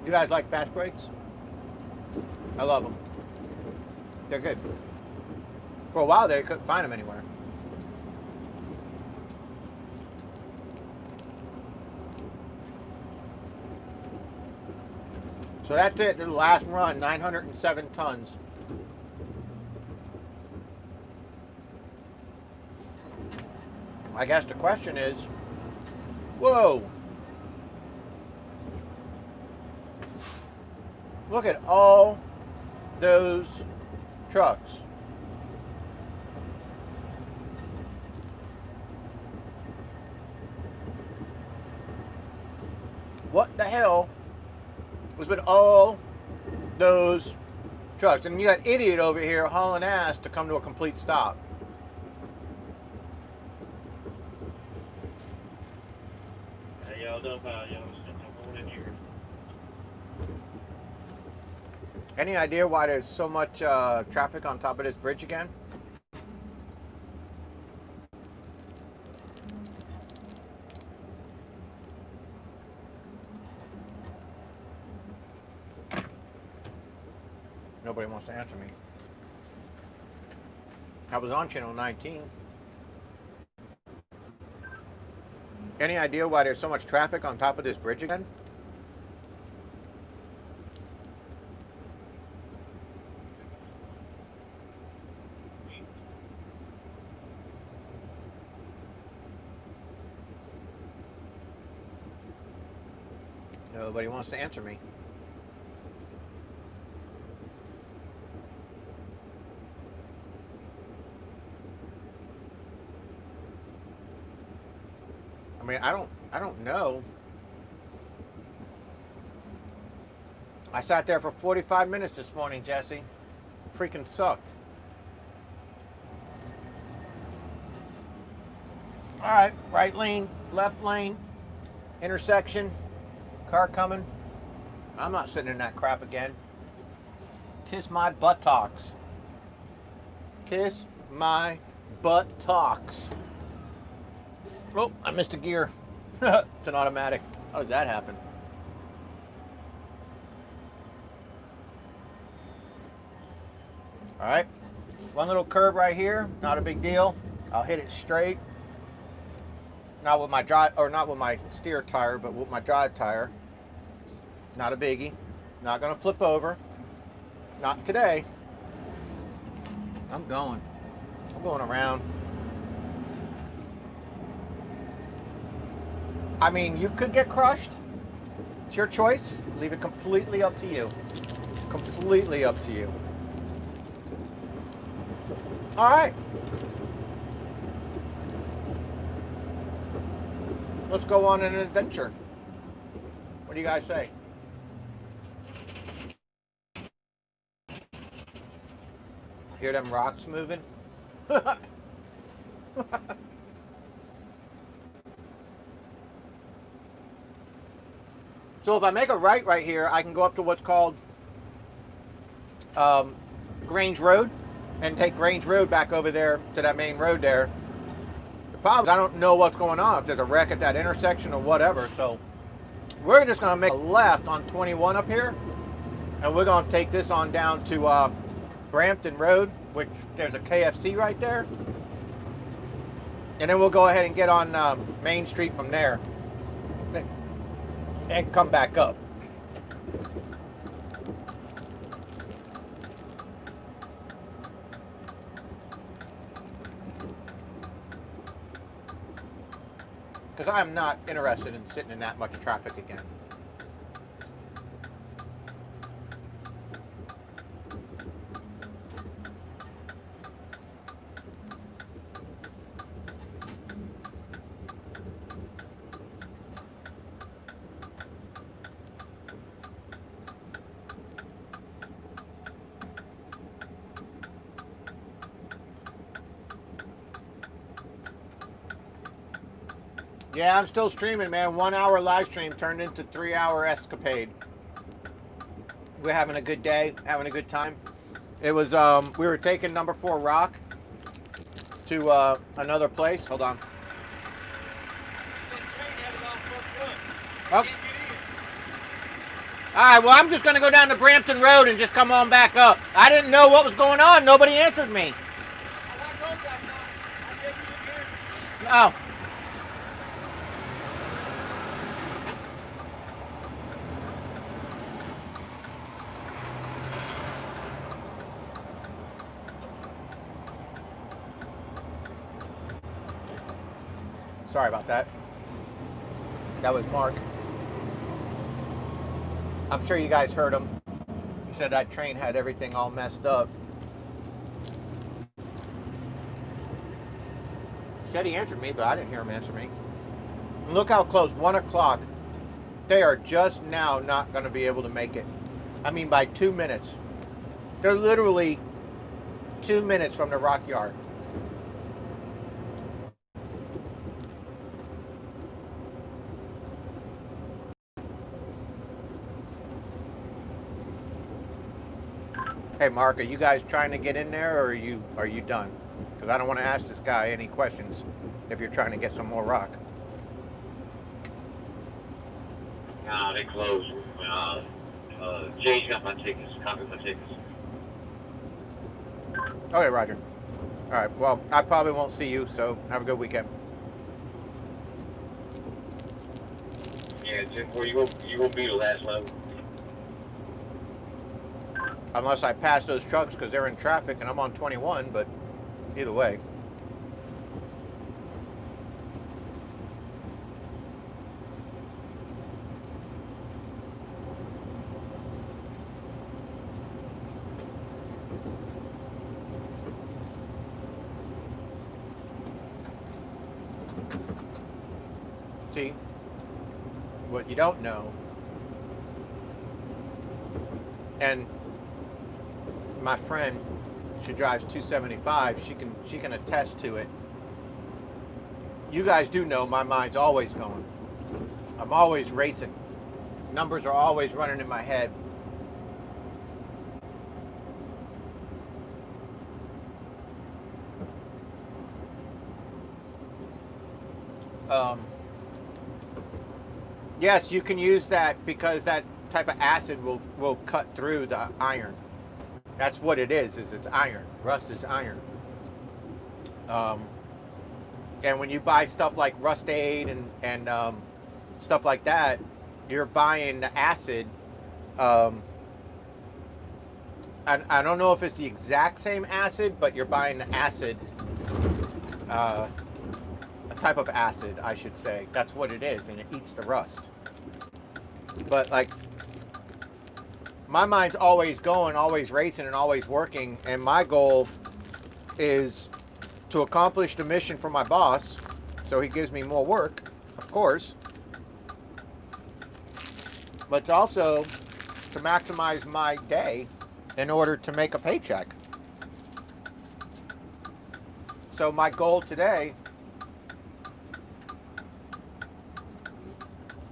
You guys like fast breaks? I love them. They're good. For a while there, you couldn't find them anywhere. So that's it. The last run, 907 tons. I guess the question is, whoa. Look at all those trucks. What the hell was with all those trucks? And you got idiot over here hauling ass to come to a complete stop. How y'all doing about y'all? In here. Any idea why there's so much traffic on top of this bridge again? Nobody wants to answer me. I was on channel 19. Any idea why there's so much traffic on top of this bridge again? Nobody wants to answer me. I mean, I don't know. I sat there for 45 minutes this morning, Jesse. Freaking sucked. All right, right lane, left lane, intersection. Car coming. I'm not sitting in that crap again. Kiss my buttocks. Kiss my buttocks. Oh, I missed a gear. It's an automatic. How does that happen? All right. One little curb right here. Not a big deal. I'll hit it straight. Not with my drive, or not with my steer tire, but with my drive tire. Not a biggie. Not gonna flip over. Not today. I'm going around. I mean, you could get crushed. It's your choice. Leave it completely up to you. Completely up to you. All right. Let's go on an adventure. What do you guys say? Hear them rocks moving? So if I make a right here, I can go up to what's called Grange Road and take Grange Road back over there to that main road there. The problem is I don't know what's going on, if there's a wreck at that intersection or whatever. So we're just going to make a left on 21 up here, and we're going to take this on down to Brampton Road, which there's a KFC right there. And then we'll go ahead and get on Main Street from there and come back up. Because I'm not interested in sitting in that much traffic again. Yeah, I'm still streaming, man. 1 hour live stream turned into 3 hour escapade. We're having a good day, having a good time. It was, we were taking number 4 rock to another place. Hold on. Oh. All right, well, I'm just going to go down to Brampton Road and just come on back up. I didn't know what was going on. Nobody answered me. Oh. Sorry about that. That was Mark. I'm sure you guys heard him. He said that train had everything all messed up. He said he answered me, but I didn't hear him answer me. And look how close, 1 o'clock. They are just now not going to be able to make it. I mean, by 2 minutes. They're literally 2 minutes from the rock yard. Hey Mark, are you guys trying to get in there, or are you done? Because I don't want to ask this guy any questions if you're trying to get some more rock. Nah, they closed. Jay's got my tickets. Copy my tickets. Okay, Roger. All right. Well, I probably won't see you, so have a good weekend. Yeah, well, you won't be the last level. Unless I pass those trucks because they're in traffic and I'm on 21, but either way. See, what you don't know, and my friend, she drives 275. She can attest to it. You guys do know my mind's always going. I'm always racing. Numbers are always running in my head. Yes, you can use that because that type of acid will cut through the iron. That's what it is it's iron. Rust is iron. And when you buy stuff like Rust Aid and stuff like that, you're buying the acid. I don't know if it's the exact same acid, but you're buying the acid, a type of acid, I should say. That's what it is, and it eats the rust. But like, my mind's always going, always racing, and always working. And my goal is to accomplish the mission for my boss, so he gives me more work, of course. But also to maximize my day in order to make a paycheck. So my goal today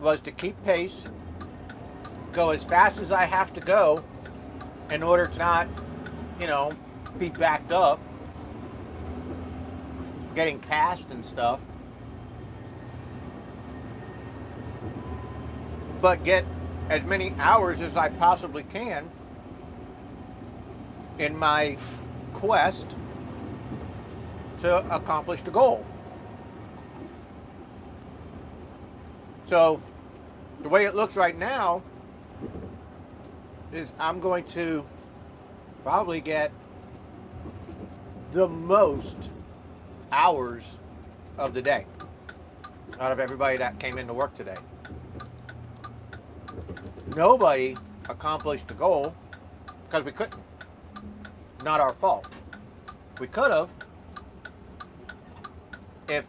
was to keep pace, go as fast as I have to go in order to not, be backed up, getting passed and stuff, but get as many hours as I possibly can in my quest to accomplish the goal. So the way it looks right now is I'm going to probably get the most hours of the day out of everybody that came into work today. Nobody accomplished the goal because we couldn't. Not our fault. We could have if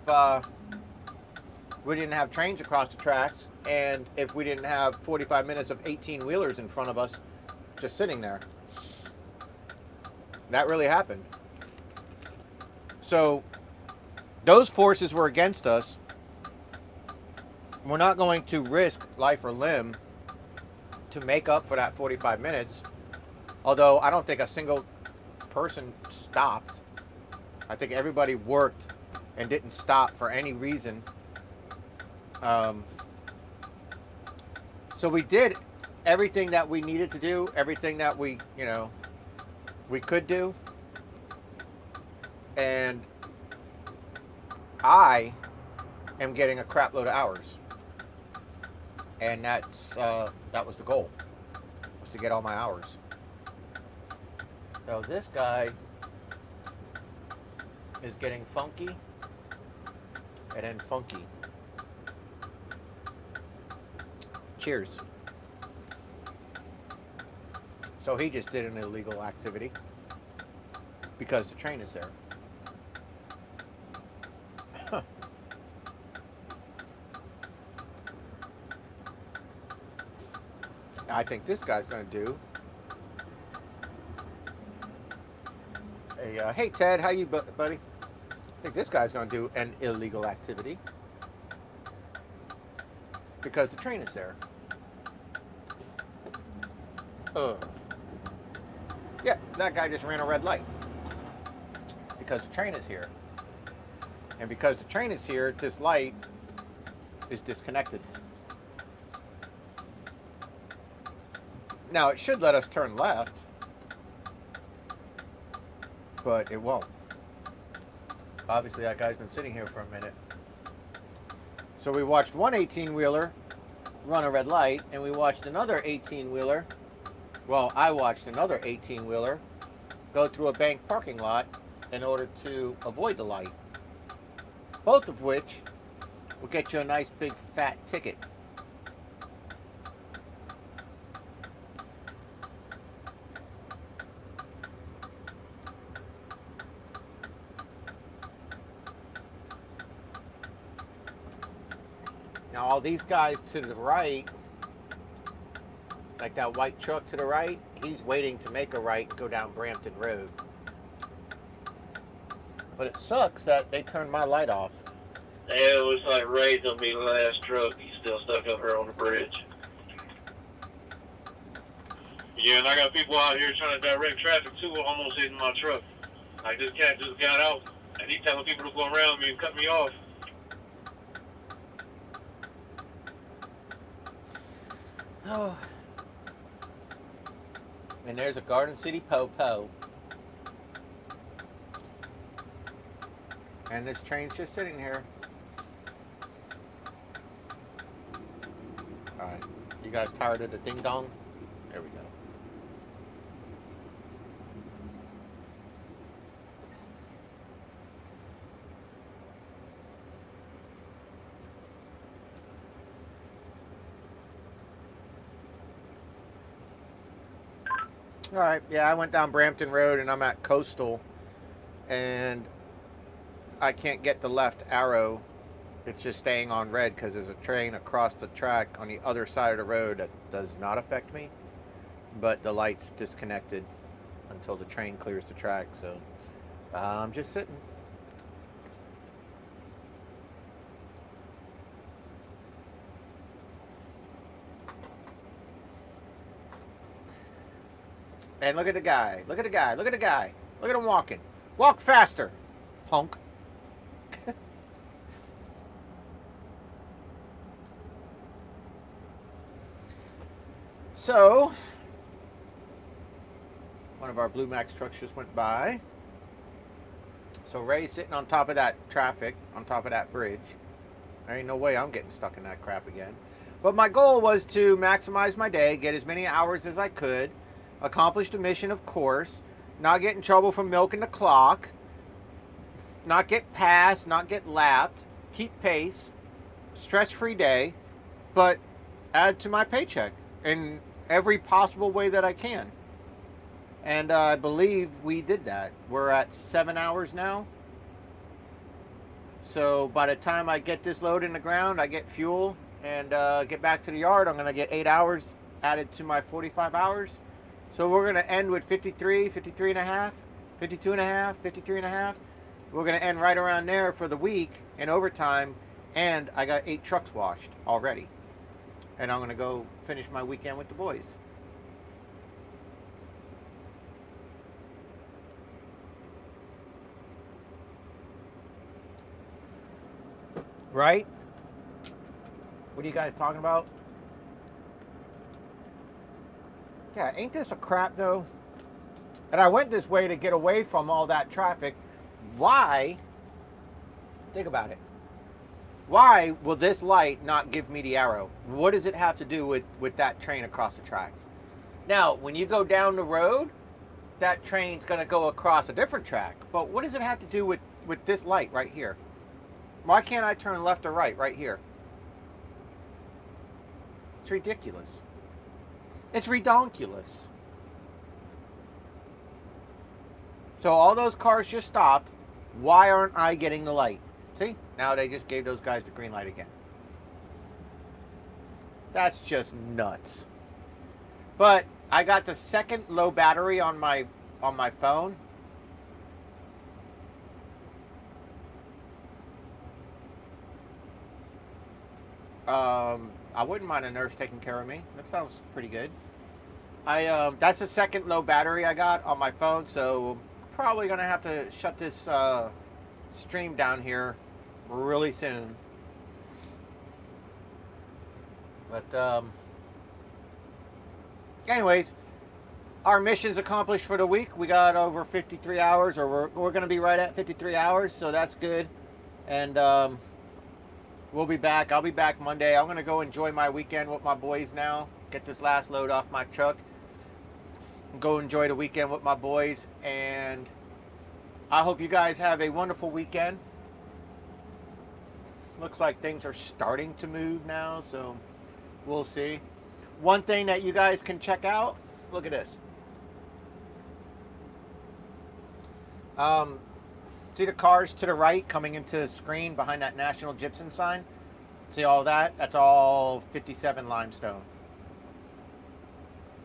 we didn't have trains across the tracks and if we didn't have 45 minutes of 18-wheelers in front of us just sitting there. That really happened. So those forces were against us. We're not going to risk life or limb to make up for that 45 minutes. Although I don't think a single person stopped. I think everybody worked and didn't stop for any reason. So we did everything that we needed to do, everything that we could do. And I am getting a crap load of hours. And that was the goal, was to get all my hours. So this guy is getting funky and then funky. Cheers. So he just did an illegal activity because the train is there. I think this guy's going to do a, hey Ted, how you buddy? I think this guy's going to do an illegal activity because the train is there. Yeah, that guy just ran a red light because the train is here. And because the train is here, this light is disconnected. Now, it should let us turn left, but it won't. Obviously, that guy's been sitting here for a minute. So we watched one 18-wheeler run a red light, and we watched another 18-wheeler. Well, I watched another 18-wheeler go through a bank parking lot in order to avoid the light. Both of which will get you a nice big fat ticket. Now all these guys to the right, like that white truck to the right, he's waiting to make a right and go down Brampton Road. But it sucks that they turned my light off. Yeah, it was like Ray's gonna be the last truck. He's still stuck up here on the bridge. Yeah, and I got people out here trying to direct traffic too, almost hitting my truck. Like this cat just got out and he's telling people to go around me and cut me off. Oh. And there's a Garden City Po-Po. And this train's just sitting here. Alright. You guys tired of the ding dong? There we go. Alright, yeah, I went down Brampton Road and I'm at Coastal and I can't get the left arrow. It's just staying on red because there's a train across the track on the other side of the road that does not affect me. But the light's disconnected until the train clears the track, so I'm just sitting. And look at the guy. Look at the guy. Look at the guy. Look at him walking. Walk faster, punk. So, one of our blue Mack trucks just went by. So Ray's sitting on top of that traffic, on top of that bridge. There ain't no way I'm getting stuck in that crap again. But my goal was to maximize my day, get as many hours as I could, accomplish the mission, of course, not get in trouble for milking the clock, not get passed, not get lapped, keep pace, stress-free day, but add to my paycheck in every possible way that I can. And I believe we did that. We're at 7 hours now. So by the time I get this load in the ground, I get fuel and get back to the yard, I'm going to get 8 hours added to my 45 hours. So we're going to end with 53, 53 and a half, 52 and a half, 53 and a half. We're going to end right around there for the week in overtime. And I got 8 trucks washed already. And I'm going to go finish my weekend with the boys. Right? What are you guys talking about? Yeah, ain't this a crap though? And I went this way to get away from all that traffic. Why? Think about it. Why will this light not give me the arrow? What does it have to do with that train across the tracks? Now, when you go down the road, that train's going to go across a different track. But what does it have to do with this light right here? Why can't I turn left or right here? It's ridiculous. It's redonkulous. So all those cars just stopped. Why aren't I getting the light? See? Now they just gave those guys the green light again. That's just nuts. But I got the second low battery on my phone. I wouldn't mind a nurse taking care of me. That sounds pretty good. That's the second low battery I got on my phone, so probably gonna have to shut this stream down here really soon. But anyways, our mission's accomplished for the week. We got over 53 hours, or we're gonna be right at 53 hours, so that's good. And we'll be back. I'll be back Monday. I'm gonna go enjoy my weekend with my boys now. Get this last load off my truck. Go enjoy the weekend with my boys, and I hope you guys have a wonderful weekend. Looks like things are starting to move now, so we'll see. One thing that you guys can check out, look at this. See the cars to the right coming into the screen behind that National Gypsum sign? See all that? That's all 57 limestone.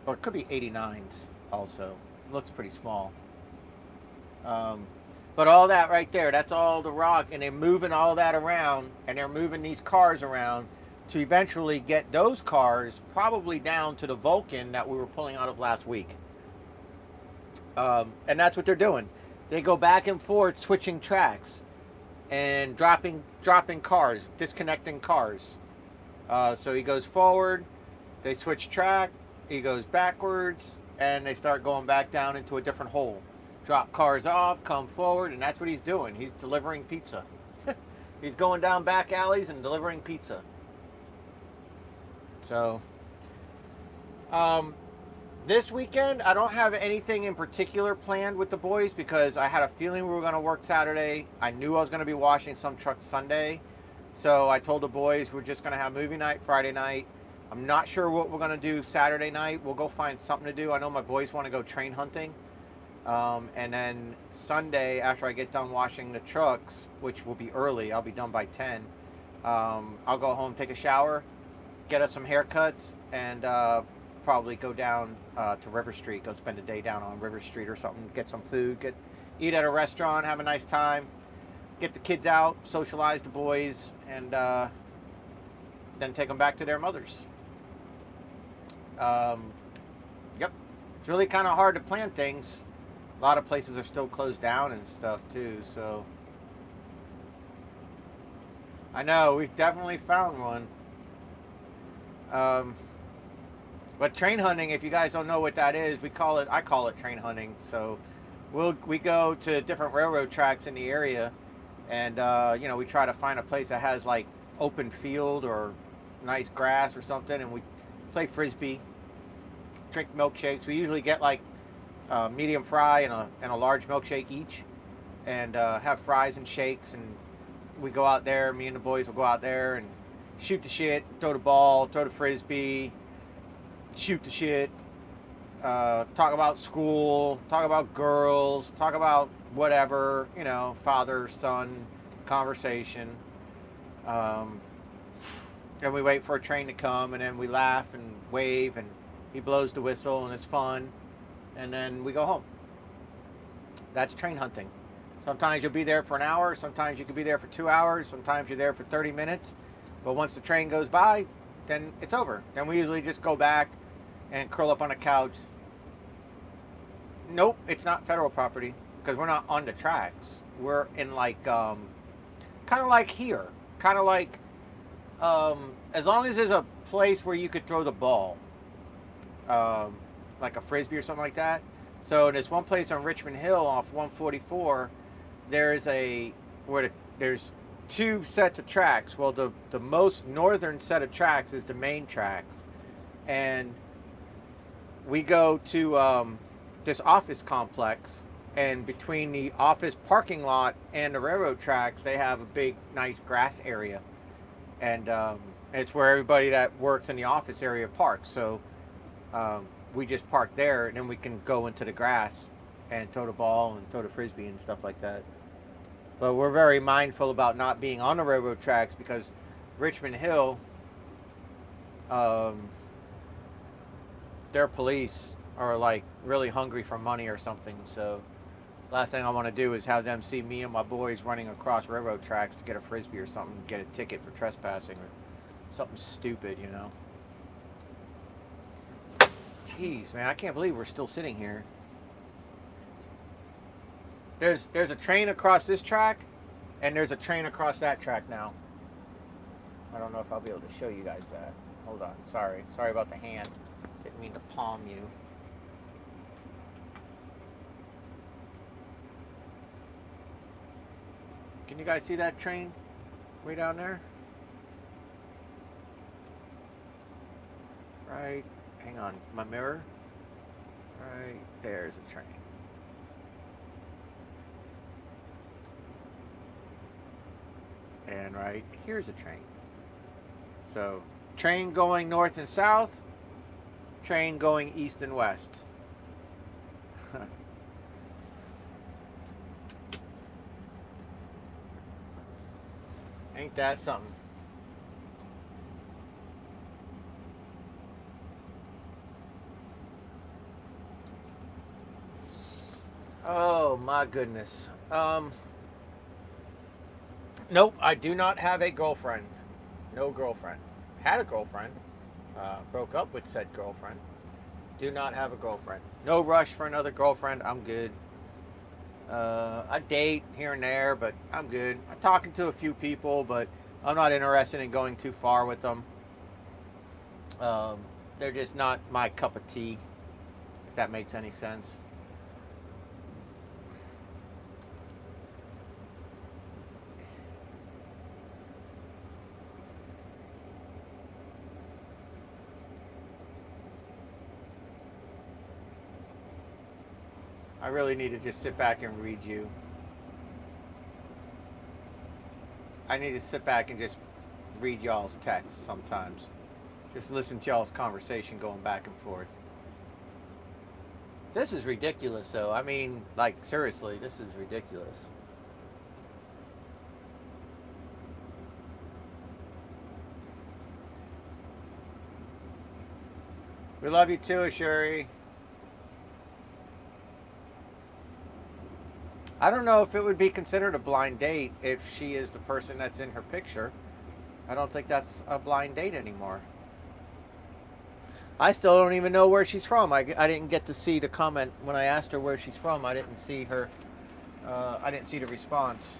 Or it could be 89s also. It looks pretty small. But all that right there, that's all the rock, and they're moving all that around, and they're moving these cars around to eventually get those cars probably down to the Vulcan that we were pulling out of last week. And that's what they're doing. They go back and forth switching tracks and dropping cars, disconnecting cars. So he goes forward, they switch track, he goes backwards, and they start going back down into a different hole. Drop cars off, come forward, and that's what he's doing. He's delivering pizza. He's going down back alleys and delivering pizza. So, this weekend, I don't have anything in particular planned with the boys because I had a feeling we were going to work Saturday. I knew I was going to be washing some trucks Sunday. So I told the boys we're just going to have movie night Friday night. I'm not sure what we're going to do Saturday night. We'll go find something to do. I know my boys want to go train hunting. And then Sunday, after I get done washing the trucks, which will be early, I'll be done by 10. I'll go home, take a shower, get us some haircuts, and probably go down to River Street, go spend a day down on River Street or something, get some food, eat at a restaurant, have a nice time, get the kids out, socialize the boys, and then take them back to their mothers. Yep, it's really kind of hard to plan things. A lot of places are still closed down and stuff too, so I know we've definitely found one. But train hunting, if you guys don't know what that is, I call it train hunting. So we go to different railroad tracks in the area, and we try to find a place that has like open field or nice grass or something, and we play frisbee, drink milkshakes. We usually get like a medium fry and a large milkshake each, and have fries and shakes. And we go out there. Me and the boys will go out there and shoot the shit, throw the ball, throw the frisbee, shoot the shit, talk about school, talk about girls, talk about whatever, you know, father, son conversation. And we wait for a train to come, and then we laugh and wave, and he blows the whistle, and it's fun. And then we go home. That's train hunting. Sometimes you'll be there for an hour. Sometimes you could be there for 2 hours. Sometimes you're there for 30 minutes. But once the train goes by, then it's over. Then we usually just go back and curl up on a couch. Nope, it's not federal property because we're not on the tracks. We're in like, kind of like here. Kind of like, as long as there's a place where you could throw the ball, like a frisbee or something like that. So there's one place on Richmond Hill off 144. There's two sets of tracks. Well, the most northern set of tracks is the main tracks, and we go to this office complex, and between the office parking lot and the railroad tracks, they have a big, nice grass area, and it's where everybody that works in the office area parks. So we just park there, and then we can go into the grass and throw the ball and throw the frisbee and stuff like that. But we're very mindful about not being on the railroad tracks because Richmond Hill, their police are like really hungry for money or something. So last thing I want to do is have them see me and my boys running across railroad tracks to get a frisbee or something, get a ticket for trespassing or something stupid, you know. Jeez, man, I can't believe we're still sitting here. There's a train across this track, and there's a train across that track now. I don't know if I'll be able to show you guys that. Hold on, sorry about the hand. Didn't mean to palm you. Can you guys see that train way down there? Right, hang on, my mirror. Right there's a train. And right here's a train. So train going north and south, train going east and west. Ain't that something? Oh my goodness. Nope, I do not have a girlfriend. No girlfriend. Had a girlfriend. Broke up with said girlfriend. Do not have a girlfriend. No rush for another girlfriend. I'm good. I date here and there, but I'm good. I'm talking to a few people, but I'm not interested in going too far with them. They're just not my cup of tea, if that makes any sense. I really need to just sit back and read you. I need to sit back and just read y'all's texts sometimes. Just listen to y'all's conversation going back and forth. This is ridiculous though. I mean, like seriously, this is ridiculous. We love you too, Ashuri. I don't know if it would be considered a blind date if she is the person that's in her picture. I don't think that's a blind date anymore. I still don't even know where she's from. I didn't get to see the comment when I asked her where she's from. I didn't see her. I didn't see the response.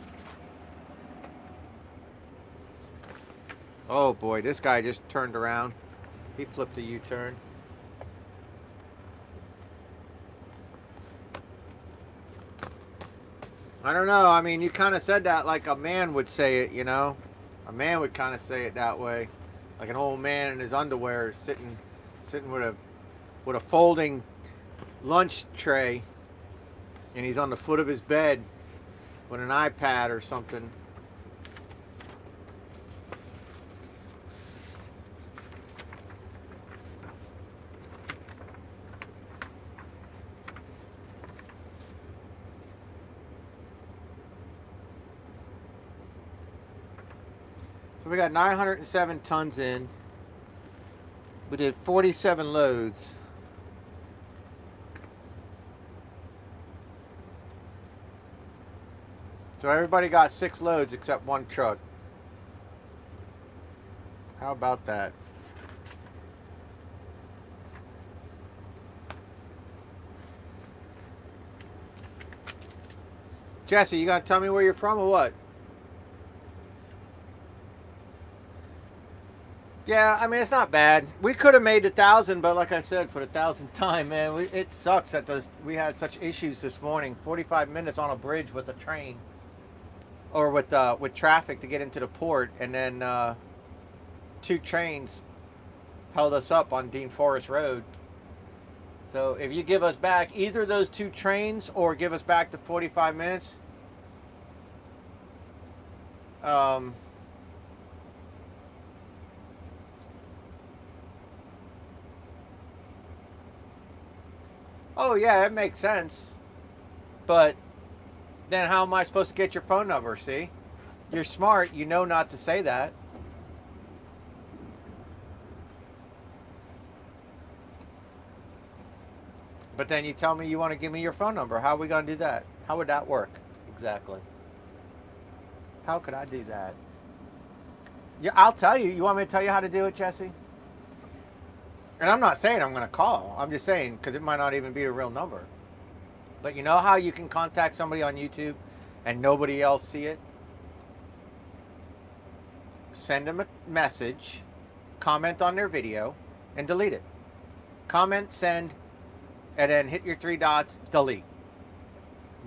Oh boy, this guy just turned around. He flipped a U-turn. I don't know. I mean, you kind of said that like a man would say it, you know. A man would kind of say it that way, like an old man in his underwear sitting with a folding lunch tray, and he's on the foot of his bed with an iPad or something. So we got 907 tons in. We did 47 loads. So everybody got 6 loads except one truck. How about that? Jesse, you gonna tell me where you're from or what? Yeah, I mean, it's not bad. We could have made 1,000, but like I said, for the 1,000th time, man, it sucks that we had such issues this morning. 45 minutes on a bridge with a train, or with traffic to get into the port, and then 2 trains held us up on Dean Forest Road. So if you give us back either those 2 trains or give us back the 45 minutes, oh yeah, it makes sense. But then how am I supposed to get your phone number, see? You're smart, you know not to say that. But then you tell me you want to give me your phone number. How are we going to do that? How would that work? Exactly. How could I do that? Yeah, I'll tell you. You want me to tell you how to do it, Jesse? And I'm not saying I'm going to call. I'm just saying because it might not even be a real number. But you know how you can contact somebody on YouTube and nobody else see it? Send them a message, comment on their video, and delete it. Comment, send, and then hit your 3 dots, delete.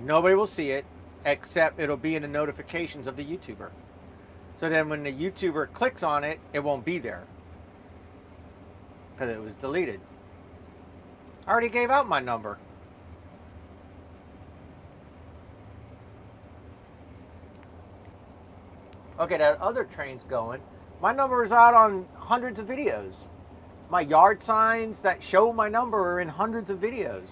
Nobody will see it, except it'll be in the notifications of the YouTuber. So then when the YouTuber clicks on it, it won't be there, because it was deleted. I already gave out my number. Okay, that other train's going. My number is out on hundreds of videos. My yard signs that show my number are in hundreds of videos.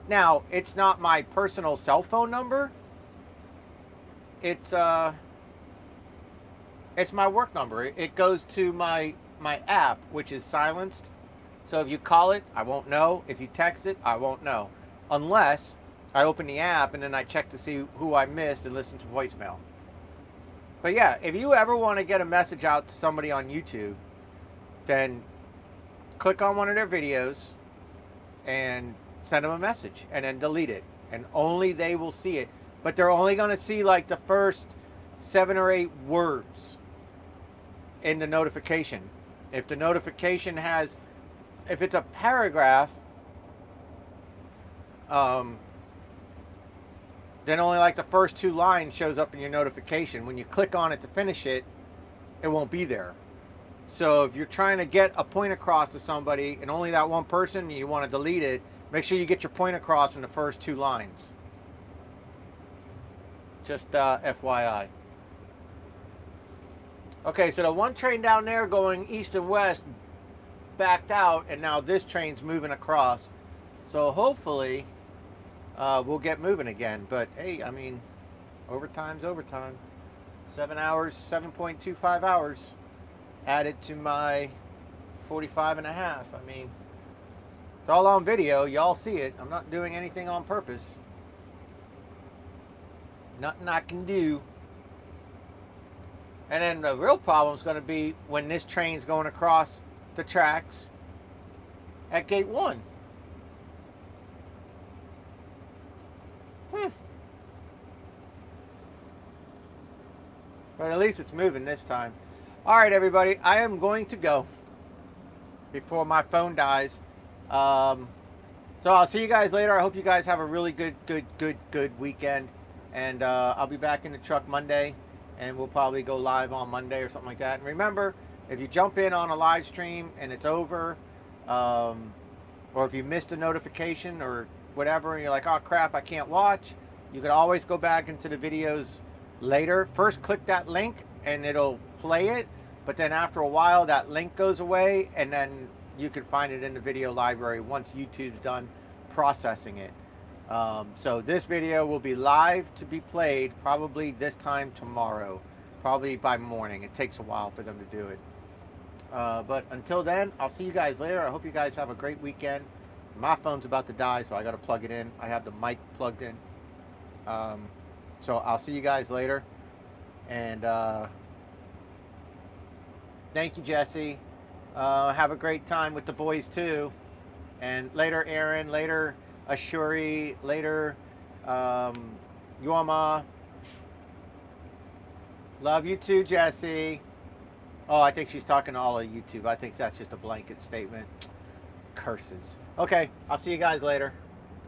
Now, it's not my personal cell phone number. It's my work number. It goes to my app, which is silenced. So if you call it, I won't know. If you text it, I won't know. Unless I open the app and then I check to see who I missed and listen to voicemail. But yeah, if you ever want to get a message out to somebody on YouTube, then click on one of their videos and send them a message and then delete it. And only they will see it. But they're only going to see like the first 7 or 8 words in the notification. If the notification has, if it's a paragraph, then only like the first 2 lines shows up in your notification. When you click on it to finish it, it won't be there. So if you're trying to get a point across to somebody and only that one person, you want to delete it, make sure you get your point across in the first 2 lines. Just FYI. Okay, so the one train down there going east and west backed out, and now this train's moving across. So hopefully we'll get moving again. But hey, I mean, overtime's overtime. 7 hours, 7.25 hours added to my 45 and a half. I mean, it's all on video. Y'all see it. I'm not doing anything on purpose. Nothing I can do. And then the real problem is going to be when this train's going across the tracks at gate 1. But at least it's moving this time. All right, everybody, I am going to go before my phone dies. So I'll see you guys later. I hope you guys have a really good weekend. And I'll be back in the truck Monday. and we'll probably go live on Monday or something like that. And remember, if you jump in on a live stream and it's over, or if you missed a notification or whatever, and you're like, oh crap, I can't watch, you can always go back into the videos later. First, click that link and it'll play it, but then after a while, that link goes away, and then you can find it in the video library once YouTube's done processing it. So this video will be live to be played probably this time tomorrow, probably by morning. It takes a while for them to do it. But until then, I'll see you guys later. I hope you guys have a great weekend. My phone's about to die, so I got to plug it in. I have the mic plugged in. So I'll see you guys later. And thank you, Jesse. Have a great time with the boys, too. And later, Aaron. Later, Ashuri. Later, Yuama. Love you, too, Jesse. Oh, I think she's talking to all of YouTube. I think that's just a blanket statement. Curses. Okay, I'll see you guys later.